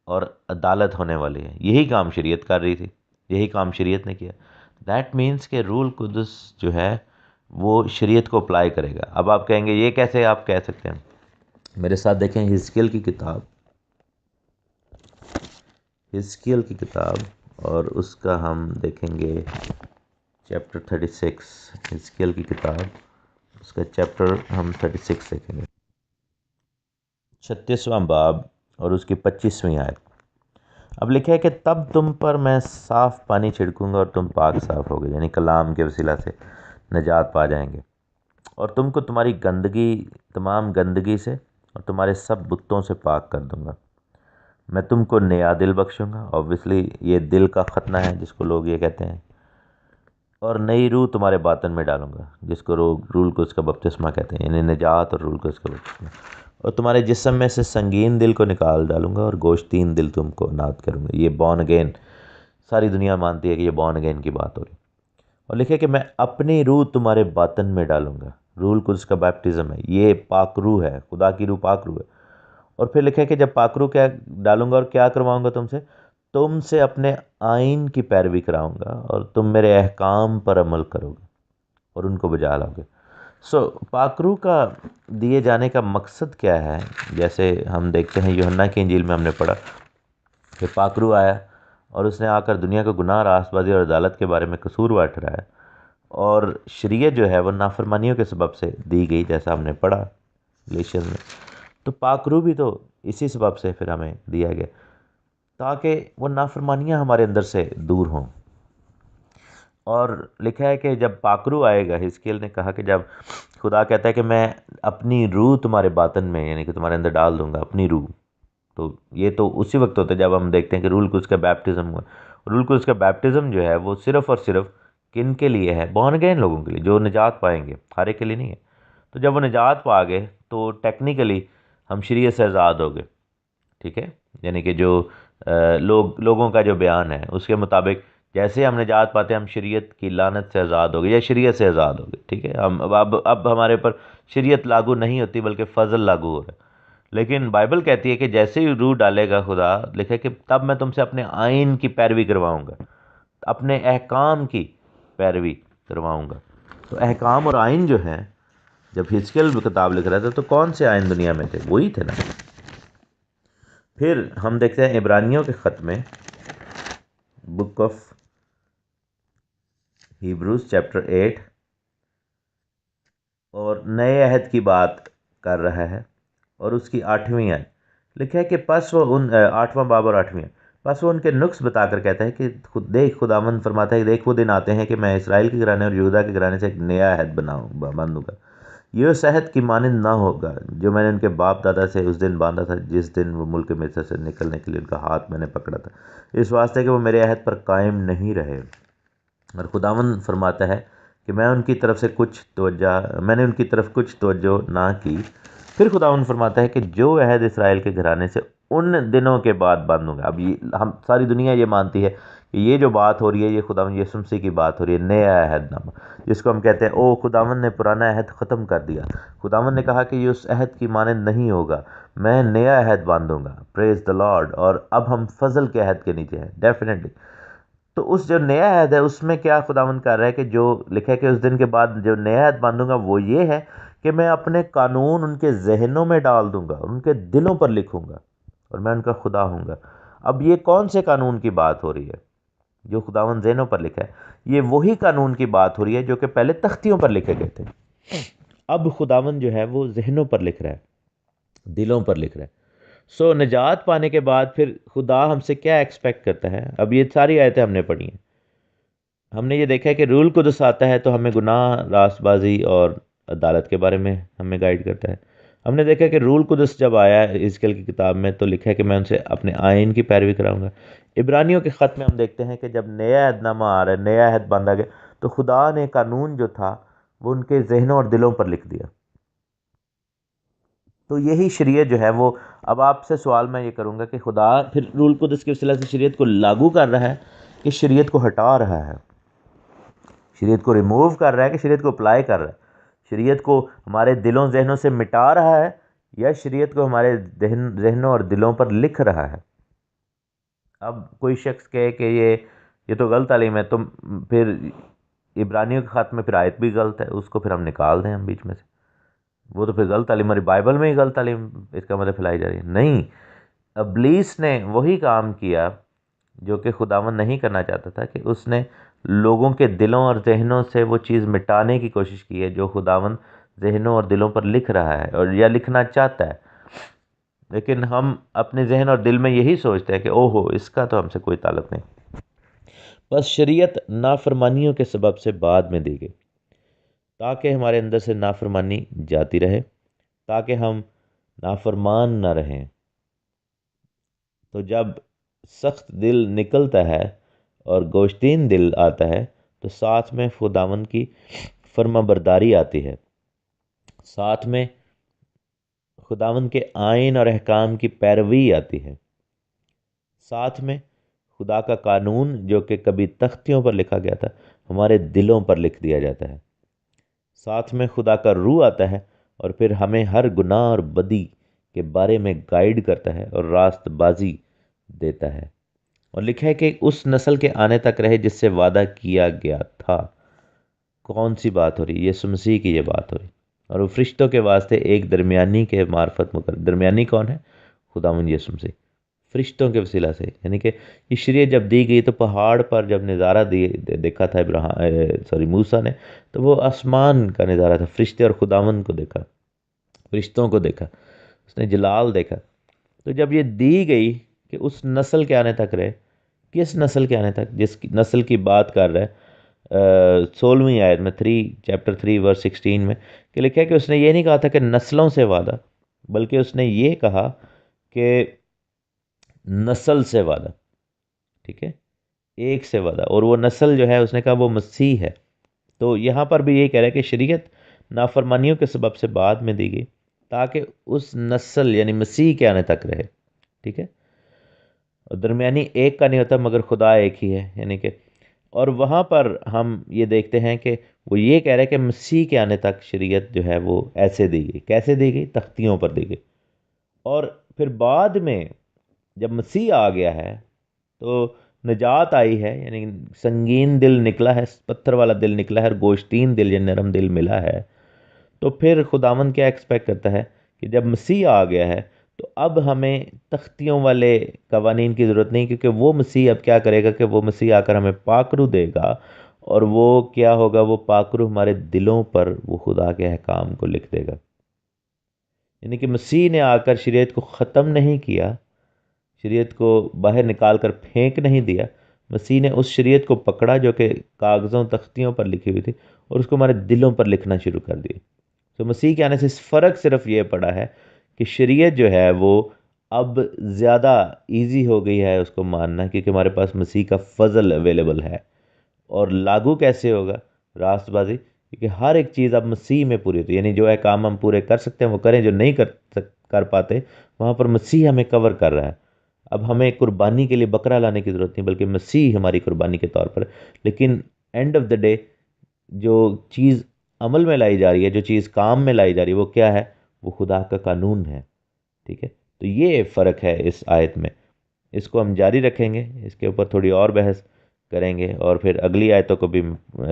اور عدالت ہونے والی ہے۔ یہی کام شریعت کر رہی تھی، یہی کام شریعت نے کیا۔ دیٹ مینس کہ رول قدس جو ہے وہ شریعت کو اپلائی کرے گا۔ اب آپ کہیں گے یہ کیسے آپ کہہ سکتے ہیں؟ میرے ساتھ دیکھیں حزقیل کی کتاب، حزقیل کی کتاب، اور اس کا ہم دیکھیں گے چیپٹر 36، حزقیل کی کتاب اس کا چیپٹر ہم 36 دیکھیں گے، 36واں باب اور اس کی 25ویں آیت۔ اب لکھا ہے کہ تب تم پر میں صاف پانی چھڑکوں گا اور تم پاک صاف ہوگے، یعنی کلام کے وسیلہ سے نجات پا جائیں گے، اور تم کو تمہاری گندگی، تمام گندگی سے اور تمہارے سب بتوں سے پاک کر دوں گا۔ میں تم کو نیا دل بخشوں گا، اوبویسلی یہ دل کا ختنہ ہے جس کو لوگ یہ کہتے ہیں، اور نئی روح تمہارے باطن میں ڈالوں گا جس کو رول قدس کا بپتسمہ کہتے ہیں، یعنی نجات اور رول قدس کا بپتسمہ، اور تمہارے جسم میں سے سنگین دل کو نکال ڈالوں گا اور گوشتین دل تم کو ناد کروں گا۔ یہ بورن اگین، ساری دنیا مانتی ہے کہ یہ بورن اگین کی بات ہو رہی ہے۔ اور لکھے کہ میں اپنی روح تمہارے باطن میں ڈالوں گا، رول قدس کا بیپٹزم ہے، یہ پاک روح ہے، خدا کی روح پاک روح ہے۔ اور پھر لکھا ہے کہ جب پاک روح کیا ڈالوں گا اور کیا کرواؤں گا تم سے اپنے آئین کی پیروی کراؤں گا اور تم میرے احکام پر عمل کرو گے اور ان کو بجا لاؤ گے۔ پاک روح کا دیے جانے کا مقصد کیا ہے؟ جیسے ہم دیکھتے ہیں یوحنا کی انجیل میں ہم نے پڑھا کہ پاک روح آیا اور اس نے آ کر دنیا کو گناہ، راست بازی اور عدالت کے بارے میں قصوروار ٹھہرایا، اور شریعت جو ہے وہ نافرمانیوں کے سبب سے دی گئی جیسا ہم نے پڑھا گلیشیئر میں۔ تو پاک روح بھی تو اسی سبب سے پھر ہمیں دیا گیا تاکہ وہ نافرمانیاں ہمارے اندر سے دور ہوں۔ اور لکھا ہے کہ جب پاک روح آئے گا، حزقیل نے کہا کہ جب خدا کہتا ہے کہ میں اپنی روح تمہارے باطن میں، یعنی کہ تمہارے اندر ڈال دوں گا اپنی روح، تو یہ تو اسی وقت ہوتا ہے جب ہم دیکھتے ہیں کہ رول قدس کا بیپٹزم ہوا۔ رول قدس کا بیپٹزم جو ہے وہ صرف اور صرف کن کے لیے ہے؟ بورن اگین لوگوں کے لیے جو نجات پائیں گے، ہر ایک کے لیے نہیں ہے۔ تو جب وہ نجات پا گئے تو ٹیکنیکلی ہم شریعت سے آزاد ہو گئے، ٹھیک ہے، یعنی کہ جو لوگوں کا جو بیان ہے اس کے مطابق جیسے ہم نجات پاتے ہیں ہم شریعت کی لعنت سے آزاد ہو گئے یا شریعت سے آزاد ہو گئے، ٹھیک ہے، اب ہمارے اوپر شریعت لاگو نہیں ہوتی بلکہ فضل لاگو ہو رہا ہے۔ لیکن بائبل کہتی ہے کہ جیسے ہی روح ڈالے گا خدا، لکھے کہ تب میں تم سے اپنے آئین کی پیروی کرواؤں گا، اپنے احکام کی پیروی کرواؤں گا۔ تو احکام اور آئین جو ہیں، جب حزقیل کتاب لکھ رہا تھا تو کون سے آئین دنیا میں تھے؟ وہی تھے نا۔ پھر ہم دیکھتے ہیں عبرانیوں کے خط میں، بک آف ہیبروز چیپٹر 8 اور نئے عہد کی بات کر رہا ہے، اور اس کی 8ویں آیت لکھا ہے کہ پس وہ 8واں باب اور 8ویں آیت، پس وہ ان کے نقص بتا کر کہتا ہے کہ دیکھ، خداوند فرماتا ہے کہ دیکھ وہ دن آتے ہیں کہ میں اسرائیل کے گھرانے اور یہودا کے گھرانے سے ایک نیا عہد باندھوں گا، یہ اس عہد کی مانند نہ ہوگا جو میں نے ان کے باپ دادا سے اس دن باندھا تھا جس دن وہ ملک مصر سے نکلنے کے لیے ان کا ہاتھ میں نے پکڑا تھا، اس واسطے کہ وہ میرے عہد پر قائم نہیں رہے۔ اور خداوند فرماتا ہے کہ میں نے ان کی طرف کچھ توجہ نہ کی۔ پھر خداوند فرماتا ہے کہ جو عہد اسرائیل کے گھرانے سے ان دنوں کے بعد باندھوں گا۔ اب ہم ساری دنیا یہ مانتی ہے کہ یہ جو بات ہو رہی ہے یہ خداوند یسوع مسیح کی بات ہو رہی ہے، نیا عہد نامہ جس کو ہم کہتے ہیں خداوند نے پرانا عہد ختم کر دیا۔ خداوند نے کہا کہ یہ اس عہد کی مانند نہیں ہوگا، میں نیا عہد باندھوں گا، پریز دا لارڈ، اور اب ہم فضل کے عہد کے نیچے ہیں ڈیفینیٹلی۔ تو اس جو نیا عہد ہے اس میں کیا خداوند کر رہا ہے کہ جو لکھا ہے کہ اس دن کے بعد جو نیا عہد باندھوں گا وہ یہ ہے کہ میں اپنے قانون ان کے ذہنوں میں ڈال دوں گا، ان کے دلوں پر لکھوں گا، اور میں ان کا خدا ہوں گا۔ اب یہ کون سے قانون کی بات ہو رہی ہے جو خداوند ذہنوں پر لکھا ہے؟ یہ وہی قانون کی بات ہو رہی ہے جو کہ پہلے تختیوں پر لکھے گئے تھے، اب خداوند جو ہے وہ ذہنوں پر لکھ رہا ہے، دلوں پر لکھ رہا ہے۔ نجات پانے کے بعد پھر خدا ہم سے کیا ایکسپیکٹ کرتا ہے؟ اب یہ ساری آیتیں ہم نے پڑھی ہیں، ہم نے یہ دیکھا ہے کہ رول قدس آتا ہے تو ہمیں گناہ، راست بازی اور عدالت کے بارے میں ہمیں گائیڈ کرتا ہے۔ ہم نے دیکھا کہ رول قدس جب آیا ہے حزقیال کی کتاب میں تو لکھا ہے کہ میں ان سے اپنے آئین کی پیروی کراؤں گا۔ عبرانیوں کے خط میں ہم دیکھتے ہیں کہ جب نیا عہد نامہ آ رہا ہے، نیا عہد باندھا گیا، تو خدا نے قانون جو تھا وہ ان کے ذہنوں اور دلوں پر لکھ دیا۔ تو یہی شریعت جو ہے وہ، اب آپ سے سوال میں یہ کروں گا کہ خدا پھر رول قدس کے وسیلہ سے شریعت کو لاگو کر رہا ہے کہ شریعت کو ہٹا رہا ہے، شریعت کو ریموو کر رہا ہے کہ شریعت کو اپلائی کر رہا ہے، شریعت کو ہمارے دلوں ذہنوں سے مٹا رہا ہے یا شریعت کو ہمارے ذہنوں اور دلوں پر لکھ رہا ہے؟ اب کوئی شخص کہے کہ یہ تو غلط تعلیم ہے، تو پھر عبرانیوں کے خط میں پھر آیت بھی غلط ہے، اس کو پھر ہم نکال دیں ہم بیچ میں سے، وہ تو پھر غلط تعلیم، ہماری بائبل میں ہی غلط تعلیم اس کا مطلب پھیلائی جا رہی ہے۔ نہیں، ابلیس نے وہی کام کیا جو کہ خداوند نہیں کرنا چاہتا تھا، کہ اس نے لوگوں کے دلوں اور ذہنوں سے وہ چیز مٹانے کی کوشش کی ہے جو خداوند ذہنوں اور دلوں پر لکھ رہا ہے اور یا لکھنا چاہتا ہے، لیکن ہم اپنے ذہن اور دل میں یہی سوچتے ہیں کہ اوہو اس کا تو ہم سے کوئی تعلق نہیں۔ بس شریعت نافرمانیوں کے سبب سے بعد میں دی گئی تاکہ ہمارے اندر سے نافرمانی جاتی رہے، تاکہ ہم نافرمان نہ رہیں۔ تو جب سخت دل نکلتا ہے اور گوشتین دل آتا ہے تو ساتھ میں خداوند کی فرما برداری آتی ہے، ساتھ میں خداوند کے آئین اور احکام کی پیروی آتی ہے، ساتھ میں خدا کا قانون جو کہ کبھی تختیوں پر لکھا گیا تھا ہمارے دلوں پر لکھ دیا جاتا ہے، ساتھ میں خدا کا روح آتا ہے اور پھر ہمیں ہر گناہ اور بدی کے بارے میں گائیڈ کرتا ہے اور راست بازی دیتا ہے، اور لکھا ہے کہ اس نسل کے آنے تک رہے جس سے وعدہ کیا گیا تھا۔ کون سی بات ہو رہی؟ یسوع مسیح کی یہ بات ہو رہی، اور وہ فرشتوں کے واسطے ایک درمیانی کے معرفت مقرر۔ درمیانی کون ہے؟ خداوند یسوع مسیح، فرشتوں کے وسیلہ سے، یعنی کہ یہ شریعت جب دی گئی تو پہاڑ پر جب نظارہ دیکھا تھا موسیٰ نے، تو وہ آسمان کا نظارہ تھا، فرشتے اور خداوند کو دیکھا، فرشتوں کو دیکھا، اس نے جلال دیکھا۔ تو جب یہ دی گئی کہ اس نسل کے آنے تک رہے، کس نسل کے آنے تک؟ جس نسل کی بات کر رہا ہے 16ویں آیت میں، چیپٹر 3 ورس 16 میں، کہ لکھا ہے کہ اس نے یہ نہیں کہا تھا کہ نسلوں سے وعدہ، بلکہ اس نے یہ کہا کہ نسل سے وعدہ، ٹھیک ہے، ایک سے وعدہ، اور وہ نسل جو ہے اس نے کہا وہ مسیح ہے۔ تو یہاں پر بھی یہی کہہ رہا ہے کہ شریعت نافرمانیوں کے سبب سے بعد میں دی گئی تاکہ اس نسل یعنی مسیح کے آنے تک رہے، ٹھیک ہے، اور درمیانی ایک کا نہیں ہوتا مگر خدا ایک ہی ہے، یعنی کہ، اور وہاں پر ہم یہ دیکھتے ہیں کہ وہ یہ کہہ رہے ہیں کہ مسیح کے آنے تک شریعت جو ہے وہ ایسے دی گئی، کیسے دی گئی؟ تختیوں پر دی گئی، اور پھر بعد میں جب مسیح آ گیا ہے تو نجات آئی ہے، یعنی سنگین دل نکلا ہے، پتھر والا دل نکلا ہے، اور گوشتین دل یا نرم دل ملا ہے۔ تو پھر خداوند کیا ایکسپیکٹ کرتا ہے کہ جب مسیح آ گیا ہے تو اب ہمیں تختیوں والے قوانین کی ضرورت نہیں، کیونکہ وہ مسیح اب کیا کرے گا کہ وہ مسیح آ کر ہمیں پاک روح دے گا، اور وہ کیا ہوگا؟ وہ پاک روح ہمارے دلوں پر وہ خدا کے احکام کو لکھ دے گا، یعنی کہ مسیح نے آ کر شریعت کو ختم نہیں کیا، شریعت کو باہر نکال کر پھینک نہیں دیا، مسیح نے اس شریعت کو پکڑا جو کہ کاغذوں تختیوں پر لکھی ہوئی تھی، اور اس کو ہمارے دلوں پر لکھنا شروع کر دیا۔ تو مسیح کے آنے سے فرق صرف یہ پڑا ہے کہ شریعت جو ہے وہ اب زیادہ ایزی ہو گئی ہے اس کو ماننا، کیونکہ ہمارے پاس مسیح کا فضل اویلیبل ہے۔ اور لاگو کیسے ہوگا؟ راست بازی، کیونکہ ہر ایک چیز اب مسیح میں پوری ہوتی ہے، یعنی جو ہے کام ہم پورے کر سکتے ہیں وہ کریں، جو نہیں کر پاتے وہاں پر مسیح ہمیں کور کر رہا ہے۔ اب ہمیں قربانی کے لیے بکرا لانے کی ضرورت نہیں، بلکہ مسیح ہماری قربانی کے طور پر۔ لیکن اینڈ آف دا ڈے جو چیز عمل میں لائی جا رہی ہے، جو چیز کام میں لائی جا رہی ہے، وہ کیا ہے؟ وہ خدا کا قانون ہے، ٹھیک ہے۔ تو یہ فرق ہے اس آیت میں، اس کو ہم جاری رکھیں گے، اس کے اوپر تھوڑی اور بحث کریں گے، اور پھر اگلی آیتوں کو بھی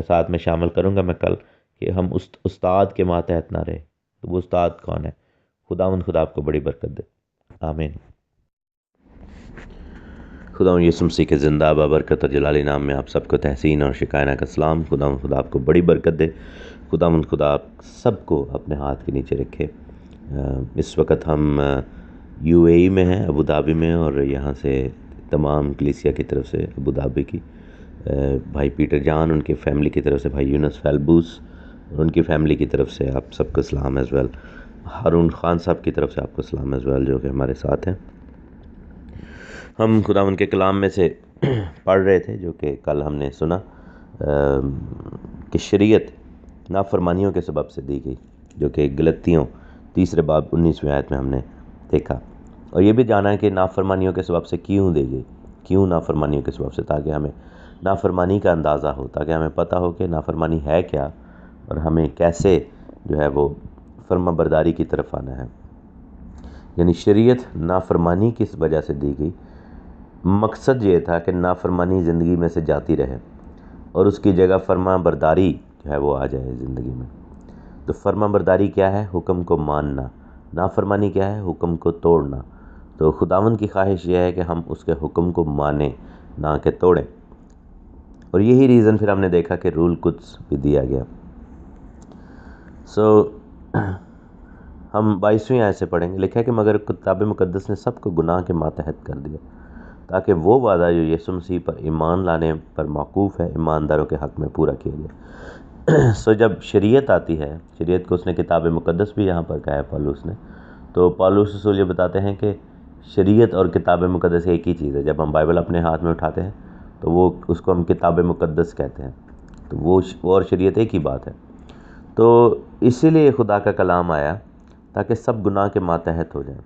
ساتھ میں شامل کروں گا میں کل، کہ ہم استاد کے ماتحت نہ رہے۔ تو وہ استاد کون ہے؟ خدا آپ کو بڑی برکت دے، آمین۔ خدا یسوع مسیح کے زندہ بابرکت اور جلالی نام میں آپ سب کو تحسین اور شکایانہ کا سلام۔ خدا آپ کو بڑی برکت دے، خدا آپ سب کو اپنے ہاتھ کے نیچے رکھے۔ اس وقت ہم UAE میں ہیں، ابوظہبی میں، اور یہاں سے تمام کلیسیا کی طرف سے ابوظہبی کی بھائی پیٹر جان، ان کے فیملی کی طرف سے بھائی یونس فیلبوس، ان کی فیملی کی طرف سے آپ سب کو سلام ایز ویل. ہارون خان صاحب کی طرف سے آپ کو سلام ایز ویل جو کہ ہمارے ساتھ ہیں. ہم خداوند کے کلام میں سے پڑھ رہے تھے جو کہ کل ہم نے سنا کہ شریعت نافرمانیوں کے سبب سے دی گئی، جو کہ غلطیوں 3 باب 19ویں آیت میں ہم نے دیکھا، اور یہ بھی جانا ہے کہ نافرمانیوں کے سبب سے کیوں دی گئی، کیوں نافرمانیوں کے سبب سے، تاکہ ہمیں نافرمانی کا اندازہ ہو، تاکہ ہمیں پتہ ہو کہ نافرمانی ہے کیا اور ہمیں کیسے جو ہے وہ فرما برداری کی طرف آنا ہے. یعنی شریعت نافرمانی کس وجہ سے دی گئی؟ مقصد یہ تھا کہ نافرمانی زندگی میں سے جاتی رہے اور اس کی جگہ فرما برداری جو ہے وہ آ جائے زندگی میں. تو فرما برداری کیا ہے؟ حکم کو ماننا. نافرمانی کیا ہے؟ حکم کو توڑنا. تو خداوند کی خواہش یہ ہے کہ ہم اس کے حکم کو مانیں، نہ کہ توڑیں. اور یہی ریزن پھر ہم نے دیکھا کہ رول قدس بھی دیا گیا. ہم 22ویں آیت سے پڑھیں گے. لکھا ہے کہ مگر کتاب مقدس نے سب کو گناہ کے ماتحت کر دیا، تاکہ وہ وعدہ جو یسوع مسیح پر ایمان لانے پر موقوف ہے ایمانداروں کے حق میں پورا کیا جائے. جب شریعت آتی ہے، شریعت کو اس نے کتاب مقدس بھی یہاں پر کہا ہے پالوس نے، تو پالوس رسول یہ بتاتے ہیں کہ شریعت اور کتاب مقدس ایک ہی چیز ہے. جب ہم بائبل اپنے ہاتھ میں اٹھاتے ہیں تو وہ اس کو ہم کتاب مقدس کہتے ہیں، تو وہ اور شریعت ایک ہی بات ہے. تو اسی لیے خدا کا کلام آیا تاکہ سب گناہ کے ماتحت ہو جائیں.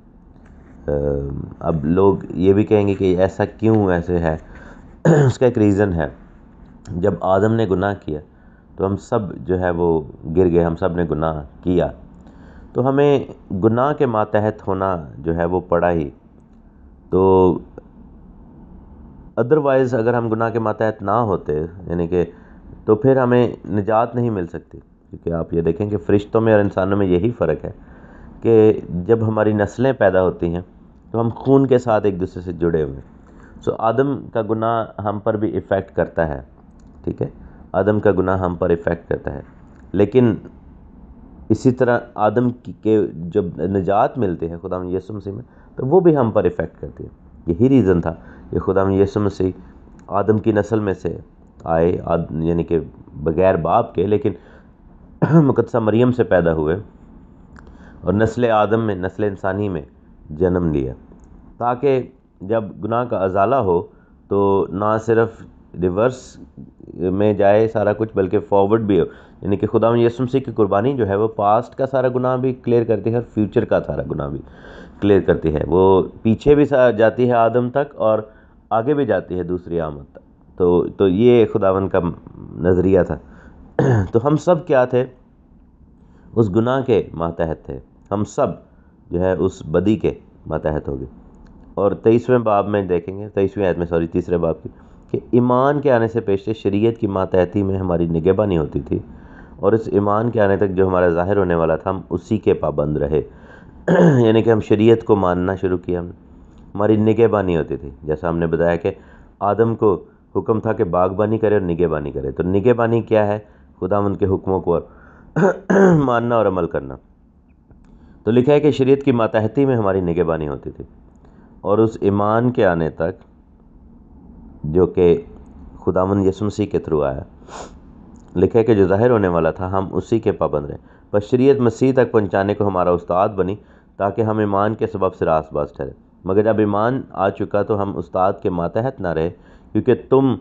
اب لوگ یہ بھی کہیں گے کہ ایسا کیوں ایسے ہے؟ اس کا ایک ریزن ہے. جب آدم نے گناہ کیا تو ہم سب جو ہے وہ گر گئے، ہم سب نے گناہ کیا، تو ہمیں گناہ کے ماتحت ہونا جو ہے وہ پڑا ہی. تو ادروائز اگر ہم گناہ کے ماتحت نہ ہوتے، یعنی کہ تو پھر ہمیں نجات نہیں مل سکتی. کیونکہ آپ یہ دیکھیں کہ فرشتوں میں اور انسانوں میں یہی فرق ہے کہ جب ہماری نسلیں پیدا ہوتی ہیں تو ہم خون کے ساتھ ایک دوسرے سے جڑے ہوئے ہیں. آدم کا گناہ ہم پر بھی ایفیکٹ کرتا ہے، ٹھیک ہے، آدم کا گناہ ہم پر ایفیکٹ کرتا ہے. لیکن اسی طرح آدم کے جب نجات ملتی ہے خدا یسوع مسیح میں، تو وہ بھی ہم پر ایفیکٹ کرتی ہے. یہی ریزن تھا کہ خدا یسوع مسیح آدم کی نسل میں سے آئے، یعنی کہ بغیر باپ کے، لیکن مقدسہ مریم سے پیدا ہوئے اور نسل آدم میں، نسل انسانی میں جنم لیا، تاکہ جب گناہ کا ازالہ ہو تو نہ صرف ریورس میں جائے سارا کچھ بلکہ فارورڈ بھی ہو. یعنی کہ خدا یسوع مسیح کی قربانی جو ہے وہ پاسٹ کا سارا گناہ بھی کلیئر کرتی ہے اور فیوچر کا سارا گناہ بھی کلیئر کرتی ہے. وہ پیچھے بھی جاتی ہے آدم تک اور آگے بھی جاتی ہے دوسری آمد تک. تو یہ خداوند کا نظریہ تھا. تو ہم سب کیا تھے؟ اس گناہ کے ماتحت تھے. ہم سب جو ہے اس بدی کے ماتحت ہو گئے. اور 23ویں باب میں دیکھیں گے، 23ویں آیت میں 3 باب کی، کہ ایمان کے آنے سے پیش شریعت کی ماتحتی میں ہماری نگہبانی ہوتی تھی، اور اس ایمان کے آنے تک جو ہمارا ظاہر ہونے والا تھا ہم اسی کے پابند رہے. یعنی کہ ہم شریعت کو ماننا شروع کیا، ہماری نگہبانی ہوتی تھی. جیسا ہم نے بتایا کہ آدم کو حکم تھا کہ باغبانی کرے اور نگہبانی کرے. تو نگہبانی کیا ہے؟ خداوند کے حکموں کو ماننا اور عمل کرنا. تو لکھا ہے کہ شریعت کی ماتحتی میں ہماری نگہبانی ہوتی تھی، اور اس ایمان کے آنے تک جو کہ خداوند یسوع مسیح کے تھرو آیا. لکھا ہے کہ جو ظاہر ہونے والا تھا ہم اسی کے پابند رہے. بس شریعت مسیح تک پہنچانے کو ہمارا استاد بنی تاکہ ہم ایمان کے سبب سے راست باز ٹھہرے. مگر جب ایمان آ چکا تو ہم استاد کے ماتحت نہ رہے، کیونکہ تم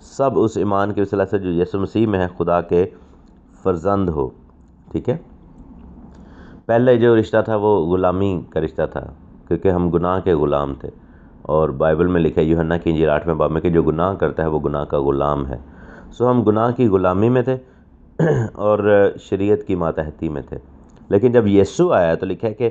سب اس ایمان کے وسیلہ سے جو یسوع مسیح میں ہے خدا کے فرزند ہو. ٹھیک ہے، پہلے جو رشتہ تھا وہ غلامی کا رشتہ تھا، کیونکہ ہم گناہ کے غلام تھے. اور بائبل میں لکھا ہے یوحنا کی انجیل 8ویں باب میں کہ جو گناہ کرتا ہے وہ گناہ کا غلام ہے. ہم گناہ کی غلامی میں تھے اور شریعت کی ماتحتی میں تھے. لیکن جب یسوع آیا تو لکھا ہے کہ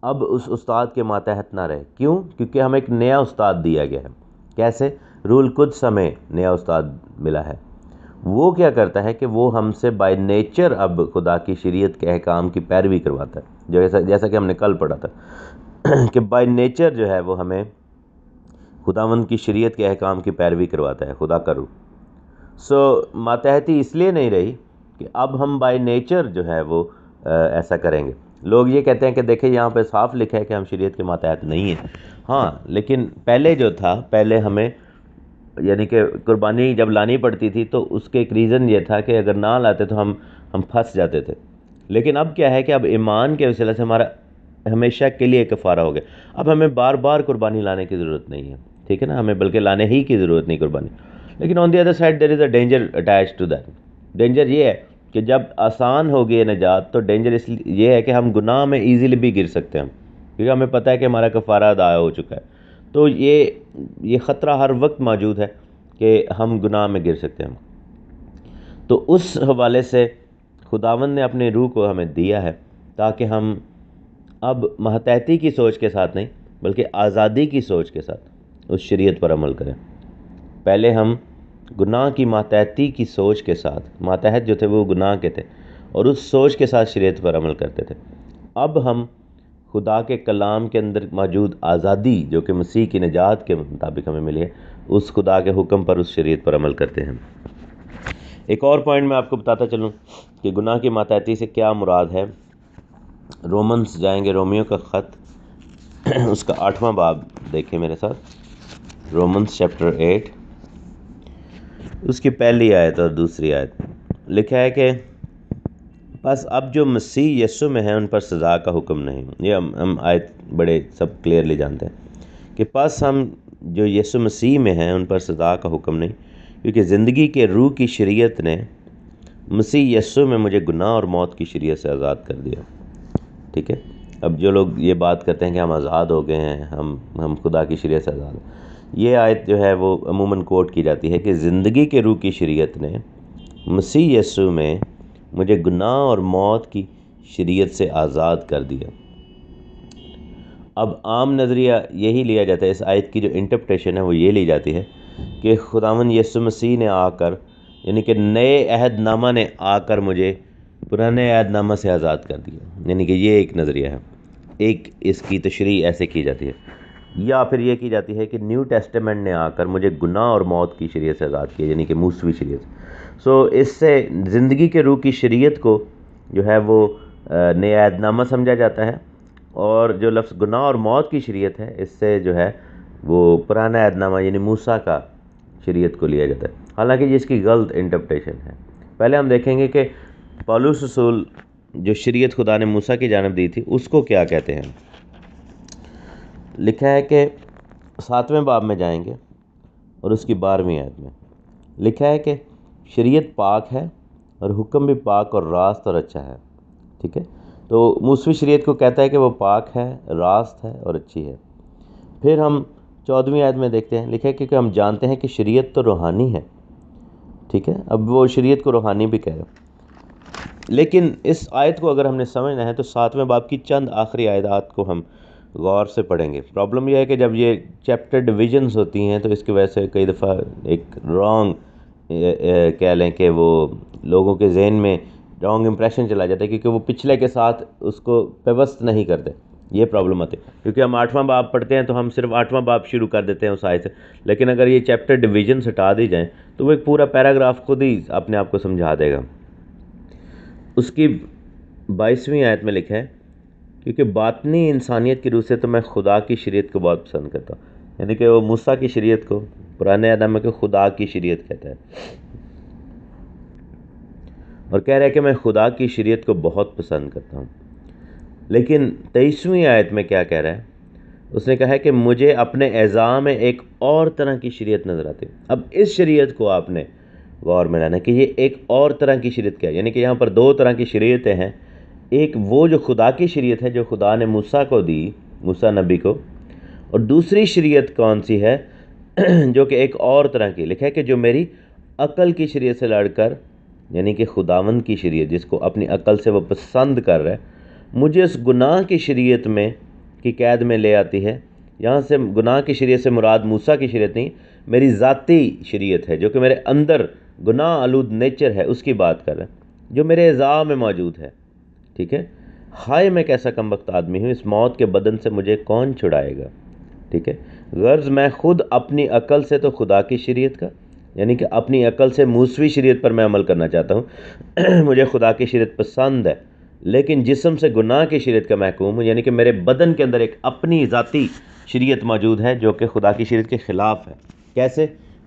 اب اس استاد کے ماتحت نہ رہے. کیوں؟ کیونکہ ہمیں ایک نیا استاد دیا گیا ہے. کیسے؟ رول قدس ہمیں نیا استاد ملا ہے. وہ کیا کرتا ہے کہ وہ ہم سے بائی نیچر اب خدا کی شریعت کے احکام کی پیروی کرواتا ہے. جیسا کہ ہم نے کل پڑھا تھا کہ بائی نیچر جو ہے وہ ہمیں خداوند کی شریعت کے احکام کی پیروی کرواتا ہے، خدا کا روح. ماتحتی اس لیے نہیں رہی کہ اب ہم بائی نیچر جو ہے وہ ایسا کریں گے. لوگ یہ کہتے ہیں کہ دیکھیں یہاں پہ صاف لکھا ہے کہ ہم شریعت کے ماتحت نہیں ہیں. ہاں، لیکن پہلے جو تھا، پہلے ہمیں یعنی کہ قربانی جب لانی پڑتی تھی تو اس کے ایک ریزن یہ تھا کہ اگر نہ لاتے تو ہم ہم پھنس جاتے تھے. لیکن اب کیا ہے کہ اب ایمان کے وسیلے سے ہمارا ہمیشہ کے لیے کفارہ ہو گیا. اب ہمیں بار بار قربانی لانے کی ضرورت نہیں ہے, ٹھیک ہے نا, ہمیں بلکہ لانے ہی کی ضرورت نہیں قربانی. لیکن on the other side there is a danger attach to that. Danger یہ ہے کہ جب آسان ہوگی یہ نجات تو ڈینجر اس لیے یہ ہے کہ ہم گناہ میں ایزیلی بھی گر سکتے ہیں, کیونکہ ہمیں پتہ ہے کہ ہمارا کفارہ ادا ہو چکا ہے. تو یہ خطرہ ہر وقت موجود ہے کہ ہم گناہ میں گر سکتے ہیں. تو اس حوالے سے خداوند نے اپنی روح کو ہمیں دیا ہے تاکہ ہم اب ماتحتی کی سوچ کے ساتھ نہیں بلکہ آزادی کی سوچ کے ساتھ اس شریعت پر عمل کریں. پہلے ہم گناہ کی ماتحتی کی سوچ کے ساتھ, ماتحت جو تھے وہ گناہ کے تھے, اور اس سوچ کے ساتھ شریعت پر عمل کرتے تھے. اب ہم خدا کے کلام کے اندر موجود آزادی جو کہ مسیح کی نجات کے مطابق ہمیں ملی ہے, اس خدا کے حکم پر, اس شریعت پر عمل کرتے ہیں. ایک اور پوائنٹ میں آپ کو بتاتا چلوں کہ گناہ کی ماتحتی سے کیا مراد ہے. رومنس جائیں گے, رومیو کا خط, اس کا 8واں باب دیکھیں میرے ساتھ. رومنس چیپٹر 8, اس کی پہلی آیت اور دوسری آیت. لکھا ہے کہ بس اب جو مسیح یسوع میں ہیں ان پر سزا کا حکم نہیں. یہ ہم آیت بڑے سب کلیئرلی جانتے ہیں کہ پس ہم جو یسوع مسیح میں ہیں ان پر سزا کا حکم نہیں, کیونکہ زندگی کے روح کی شریعت نے مسیح یسوع میں مجھے گناہ اور موت کی شریعت سے آزاد کر دیا. ٹھیک ہے. اب جو لوگ یہ بات کرتے ہیں کہ ہم آزاد ہو گئے ہیں, ہم خدا کی شریعت سے آزاد ہیں, یہ آیت جو ہے وہ عموماً کوٹ کی جاتی ہے کہ زندگی کے روح کی شریعت نے مسیح یسوع میں مجھے گناہ اور موت کی شریعت سے آزاد کر دیا. اب عام نظریہ یہی لیا جاتا ہے, اس آیت کی جو انٹرپریٹیشن ہے وہ یہ لی جاتی ہے کہ خداوند یسوع مسیح نے آ کر, یعنی کہ نئے عہد نامہ نے آ کر مجھے پرانے عہد نامہ سے آزاد کر دیا. یعنی کہ یہ ایک نظریہ ہے, ایک اس کی تشریح ایسے کی جاتی ہے. یا پھر یہ کی جاتی ہے کہ نیو ٹیسٹمنٹ نے آ کر مجھے گناہ اور موت کی شریعت سے آزاد کیا, یعنی کہ موسوی شریعت. سو اس سے زندگی کے روح کی شریعت کو جو ہے وہ نیا عہد نامہ سمجھا جاتا ہے, اور جو لفظ گناہ اور موت کی شریعت ہے اس سے جو ہے وہ پرانا عہد نامہ یعنی موسیٰ کا شریعت کو لیا جاتا ہے. حالانکہ یہ اس کی غلط انٹرپریٹیشن ہے. پہلے ہم دیکھیں گے کہ پولس رسول جو شریعت خدا نے موسیٰ کی جانب دی تھی اس کو کیا کہتے ہیں. لکھا ہے کہ 7ویں باب میں جائیں گے اور اس کی 12ویں آیت میں لکھا ہے کہ شریعت پاک ہے اور حکم بھی پاک اور راست اور اچھا ہے. ٹھیک ہے. تو موسوی شریعت کو کہتا ہے کہ وہ پاک ہے, راست ہے اور اچھی ہے. پھر ہم 14ویں آیت میں دیکھتے ہیں, لکھا ہے کہ ہم جانتے ہیں کہ شریعت تو روحانی ہے. ٹھیک ہے. اب وہ شریعت کو روحانی بھی کہہ رہے ہیں. لیکن اس آیت کو اگر ہم نے سمجھنا ہے تو 7ویں باب کی چند آخری آیات کو ہم غور سے پڑھیں گے. پرابلم یہ ہے کہ جب یہ چیپٹر ڈویژنز ہوتی ہیں تو اس کی وجہ سے کئی دفعہ ایک رانگ کہہ لیں کہ وہ لوگوں کے ذہن میں رانگ امپریشن چلا جاتا ہے, کیونکہ وہ پچھلے کے ساتھ اس کو پیوست نہیں کرتے. یہ پرابلم آتی ہے, کیونکہ ہم 8واں باب پڑھتے ہیں تو ہم صرف 8واں باب شروع کر دیتے ہیں اس آیت سے. لیکن اگر یہ چیپٹر ڈویژنز ہٹا دی جائیں تو وہ ایک پورا پیراگراف خود ہی اپنے آپ کو سمجھا دے گا. اس کی 22ویں آیت میں لکھا ہے کیونکہ باطنی انسانیت کی روح سے تو میں خدا کی شریعت کو بہت پسند کرتا ہوں. یعنی کہ وہ موسیٰ کی شریعت کو پرانے عہد نامے کو خدا کی شریعت کہتا ہے, اور کہہ رہا ہے کہ میں خدا کی شریعت کو بہت پسند کرتا ہوں. لیکن 23ویں آیت میں کیا کہہ رہا ہے, اس نے کہا ہے کہ مجھے اپنے اعضاء میں ایک اور طرح کی شریعت نظر آتی ہے. اب اس شریعت کو آپ نے غور میں لانا کہ یہ ایک اور طرح کی شریعت کیا ہے. یعنی کہ یہاں پر 2 طرح کی شریعتیں ہیں. ایک وہ جو خدا کی شریعت ہے جو خدا نے موسیٰ کو دی, موسیٰ نبی کو, اور دوسری شریعت کون سی ہے جو کہ ایک اور طرح کی. لکھا ہے کہ جو میری عقل کی شریعت سے لڑ کر, یعنی کہ خداوند کی شریعت جس کو اپنی عقل سے وہ پسند کر رہا ہے, مجھے اس گناہ کی شریعت میں کی قید میں لے آتی ہے. یہاں سے گناہ کی شریعت سے مراد موسیٰ کی شریعت نہیں, میری ذاتی شریعت ہے جو کہ میرے اندر گناہ آلود نیچر ہے اس کی بات کر رہا ہے, جو میرے اعضاء میں موجود ہے. ٹھیک ہے. ہائے میں کیسا کم بخت آدمی ہوں, اس موت کے بدن سے مجھے کون چھڑائے گا. ٹھیک ہے. غرض میں خود اپنی عقل سے تو خدا کی شریعت کا, یعنی کہ اپنی عقل سے موسوی شریعت پر میں عمل کرنا چاہتا ہوں. مجھے خدا کی شریعت پسند ہے, لیکن جسم سے گناہ کی شریعت کا محکوم ہوں. یعنی کہ میرے بدن کے اندر ایک اپنی ذاتی شریعت موجود ہے جو کہ خدا کی شریعت کے خلاف ہے. کیسے؟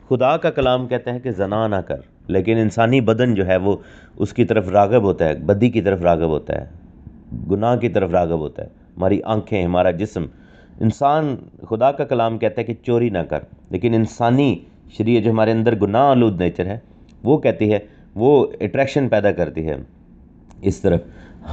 خدا کا کلام کہتا ہے کہ زنا نہ کر. لیکن انسانی بدن جو ہے وہ اس کی طرف راغب ہوتا ہے، بدی کی طرف راغب ہوتا ہے، گناہ کی طرف راغب ہوتا ہے۔ ہماری آنکھیں، ہمارا جسم، انسان، خدا کا کلام کہتا ہے کہ چوری نہ کر، لیکن انسانی شریعت جو ہمارے اندر گناہ آلود نیچر ہے وہ کہتی ہے، وہ اٹریکشن پیدا کرتی ہے اس طرف۔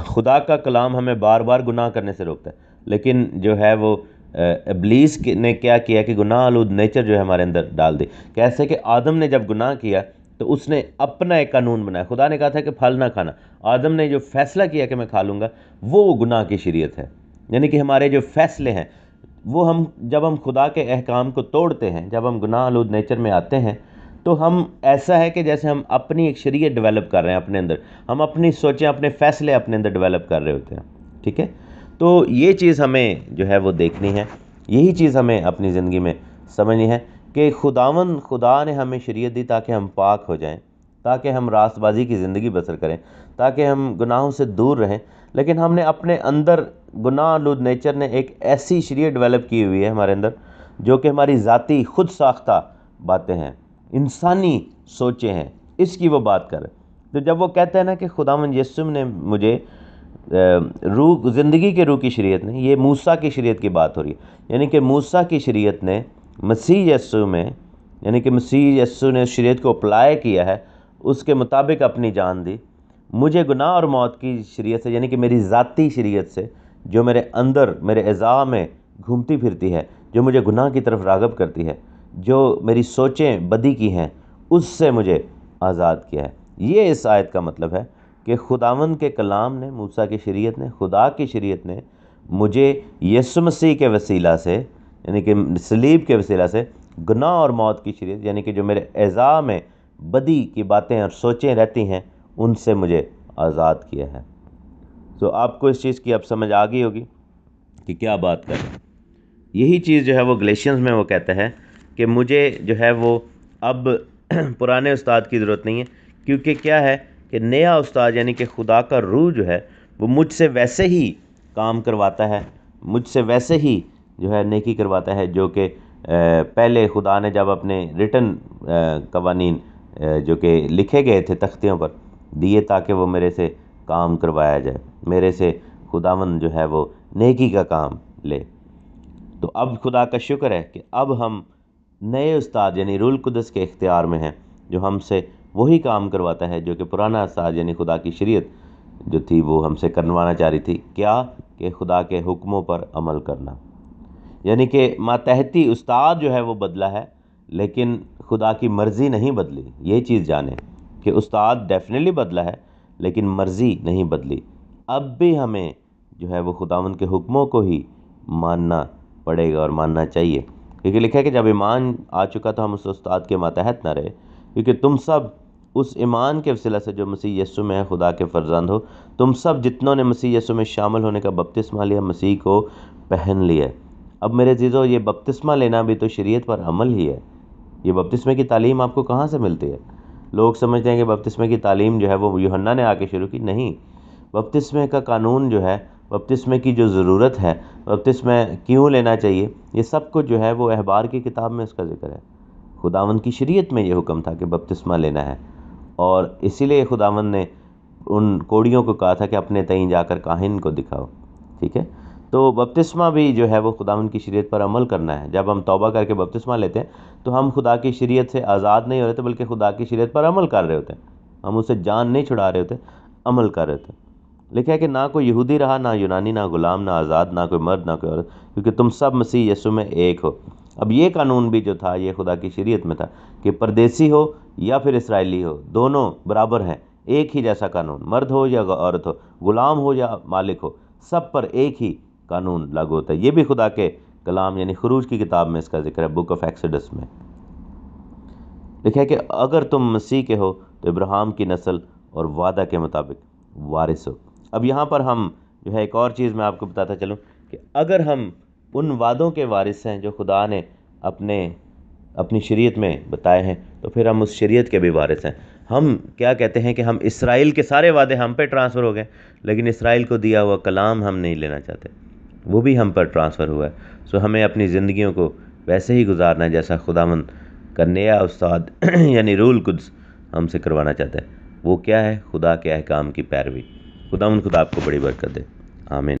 خدا کا کلام ہمیں بار بار گناہ کرنے سے روکتا ہے، لیکن جو ہے وہ ابلیس نے کیا کیا کہ گناہ آلود نیچر جو ہے ہمارے اندر ڈال دی۔ کیسے کہ آدم نے جب گناہ کیا تو اس نے اپنا ایک قانون بنایا۔ خدا نے کہا تھا کہ پھل نہ کھانا، آدم نے جو فیصلہ کیا کہ میں کھا لوں گا، وہ گناہ کی شریعت ہے۔ یعنی کہ ہمارے جو فیصلے ہیں وہ جب ہم خدا کے احکام کو توڑتے ہیں، جب ہم گناہ آلود نیچر میں آتے ہیں، تو ہم ایسا ہے کہ جیسے ہم اپنی ایک شریعت ڈیولپ کر رہے ہیں اپنے اندر، ہم اپنی سوچیں، اپنے فیصلے اپنے اندر ڈیولپ کر رہے ہوتے ہیں، ٹھیک ہے؟ تو یہ چیز ہمیں جو ہے وہ دیکھنی ہے، یہی چیز ہمیں اپنی زندگی میں سمجھنی ہے کہ خدا نے ہمیں شریعت دی تاکہ ہم پاک ہو جائیں، تاکہ ہم راست بازی کی زندگی بسر کریں، تاکہ ہم گناہوں سے دور رہیں۔ لیکن ہم نے اپنے اندر گناہ آلود نیچر نے ایک ایسی شریعت ڈیولپ کی ہوئی ہے ہمارے اندر جو کہ ہماری ذاتی خود ساختہ باتیں ہیں، انسانی سوچیں ہیں، اس کی وہ بات کر رہے ہیں۔ تو جب وہ کہتے ہیں نا کہ خداوند یسوع نے مجھے روح، زندگی کے روح کی شریعت نے، یہ موسیٰ کی شریعت کی بات ہو رہی ہے، یعنی کہ موسیٰ کی شریعت نے مسیح یسوع میں، یعنی کہ مسیح یسوع نے اس شریعت کو اپلائی کیا ہے، اس کے مطابق اپنی جان دی۔ مجھے گناہ اور موت کی شریعت سے، یعنی کہ میری ذاتی شریعت سے، جو میرے اندر، میرے اعضاء میں گھومتی پھرتی ہے، جو مجھے گناہ کی طرف راغب کرتی ہے، جو میری سوچیں بدی کی ہیں، اس سے مجھے آزاد کیا ہے۔ یہ اس آیت کا مطلب ہے کہ خداوند کے کلام نے، موسیٰ کی شریعت نے، خدا کی شریعت نے مجھے یسوع مسیح کے وسیلہ سے، یعنی کہ صلیب کے وسیلہ سے، گناہ اور موت کی شریعت، یعنی کہ جو میرے اعضاء میں بدی کی باتیں اور سوچیں رہتی ہیں، ان سے مجھے آزاد کیا ہے۔ تو آپ کو اس چیز کی اب سمجھ آ گئی ہوگی کہ کیا بات کر رہے ہیں۔ یہی چیز جو ہے وہ گلیشینز میں وہ کہتا ہے کہ مجھے جو ہے وہ اب پرانے استاد کی ضرورت نہیں ہے، کیونکہ کیا ہے کہ نیا استاد، یعنی کہ خدا کا روح جو ہے وہ مجھ سے ویسے ہی کام کرواتا ہے، مجھ سے ویسے ہی جو ہے نیکی کرواتا ہے، جو کہ پہلے خدا نے جب اپنے ریٹن قوانین جو کہ لکھے گئے تھے تختیوں پر دیے تاکہ وہ میرے سے کام کروایا جائے، میرے سے خداوند جو ہے وہ نیکی کا کام لے۔ تو اب خدا کا شکر ہے کہ اب ہم نئے استاد یعنی روح القدس کے اختیار میں ہیں، جو ہم سے وہی کام کرواتا ہے جو کہ پرانا استاد یعنی خدا کی شریعت جو تھی وہ ہم سے کروانا چاہ رہی تھی، کیا کہ خدا کے حکموں پر عمل کرنا۔ یعنی کہ ماتحتی استاد جو ہے وہ بدلا ہے، لیکن خدا کی مرضی نہیں بدلی۔ یہ چیز جانیں کہ استاد ڈیفینیٹلی بدلا ہے، لیکن مرضی نہیں بدلی۔ اب بھی ہمیں جو ہے وہ خداوند کے حکموں کو ہی ماننا پڑے گا اور ماننا چاہیے، کیونکہ لکھا ہے کہ جب ایمان آ چکا تو ہم اس استاد کے ماتحت نہ رہے، کیونکہ تم سب اس ایمان کے وسیلہ سے جو مسیح یسوع میں ہے خدا کے فرزند ہو۔ تم سب جتنوں نے مسیح یسوع میں شامل ہونے کا بپتسمہ لیا، مسیح کو پہن لیا۔ اب میرے عزیزو، یہ بپتسمہ لینا بھی تو شریعت پر عمل ہی ہے۔ یہ بپتسمے کی تعلیم آپ کو کہاں سے ملتی ہے؟ لوگ سمجھتے ہیں کہ بپتسمے کی تعلیم جو ہے وہ یوحنا نے آ کے شروع کی، نہیں۔ بپتسمے کا قانون جو ہے، بپتسمے کی جو ضرورت ہے، بپتسمہ کیوں لینا چاہیے، یہ سب کچھ جو ہے وہ احبار کی کتاب میں اس کا ذکر ہے۔ خداوند کی شریعت میں یہ حکم تھا کہ بپتسمہ لینا ہے، اور اسی لیے خداوند نے ان کوڑیوں کو کہا تھا کہ اپنے تئیں جا کر کاہن کو دکھاؤ، ٹھیک ہے؟ تو بپتسمہ بھی جو ہے وہ خداوند کی شریعت پر عمل کرنا ہے۔ جب ہم توبہ کر کے بپتسمہ لیتے ہیں تو ہم خدا کی شریعت سے آزاد نہیں ہو رہے تھے، بلکہ خدا کی شریعت پر عمل کر رہے ہوتے ہیں۔ ہم اسے جان نہیں چھڑا رہے ہوتے، عمل کر رہے ہوتے۔ لکھا ہے کہ نہ کوئی یہودی رہا، نہ یونانی، نہ غلام، نہ آزاد، نہ کوئی مرد، نہ کوئی عورت، کیونکہ تم سب مسیح یسوع میں ایک ہو۔ اب یہ قانون بھی جو تھا یہ خدا کی شریعت میں تھا کہ پردیسی ہو یا پھر اسرائیلی ہو، دونوں برابر ہیں، ایک ہی جیسا قانون، مرد ہو یا عورت ہو، غلام ہو یا مالک ہو، سب پر ایک ہی قانون لاگو ہوتا ہے۔ یہ بھی خدا کے کلام یعنی خروج کی کتاب میں اس کا ذکر ہے، بک آف ایکسڈس میں لکھا ہے کہ اگر تم مسیح کے ہو تو ابراہیم کی نسل اور وعدہ کے مطابق وارث ہو۔ اب یہاں پر ہم جو ہے ایک اور چیز میں آپ کو بتاتا چلوں کہ اگر ہم ان وعدوں کے وارث ہیں جو خدا نے اپنی شریعت میں بتائے ہیں، تو پھر ہم اس شریعت کے بھی وارث ہیں۔ ہم کیا کہتے ہیں کہ ہم اسرائیل کے سارے وعدے ہم پہ ٹرانسفر ہو گئے، لیکن اسرائیل کو دیا ہوا کلام ہم نہیں لینا چاہتے، وہ بھی ہم پر ٹرانسفر ہوا ہے۔ سو ہمیں اپنی زندگیوں کو ویسے ہی گزارنا ہے جیسا خداوند کا نیا استاد یعنی روح القدس ہم سے کروانا چاہتا ہے، وہ کیا ہے؟ خدا کے احکام کی پیروی۔ خدا آپ کو بڑی برکت دے، آمین۔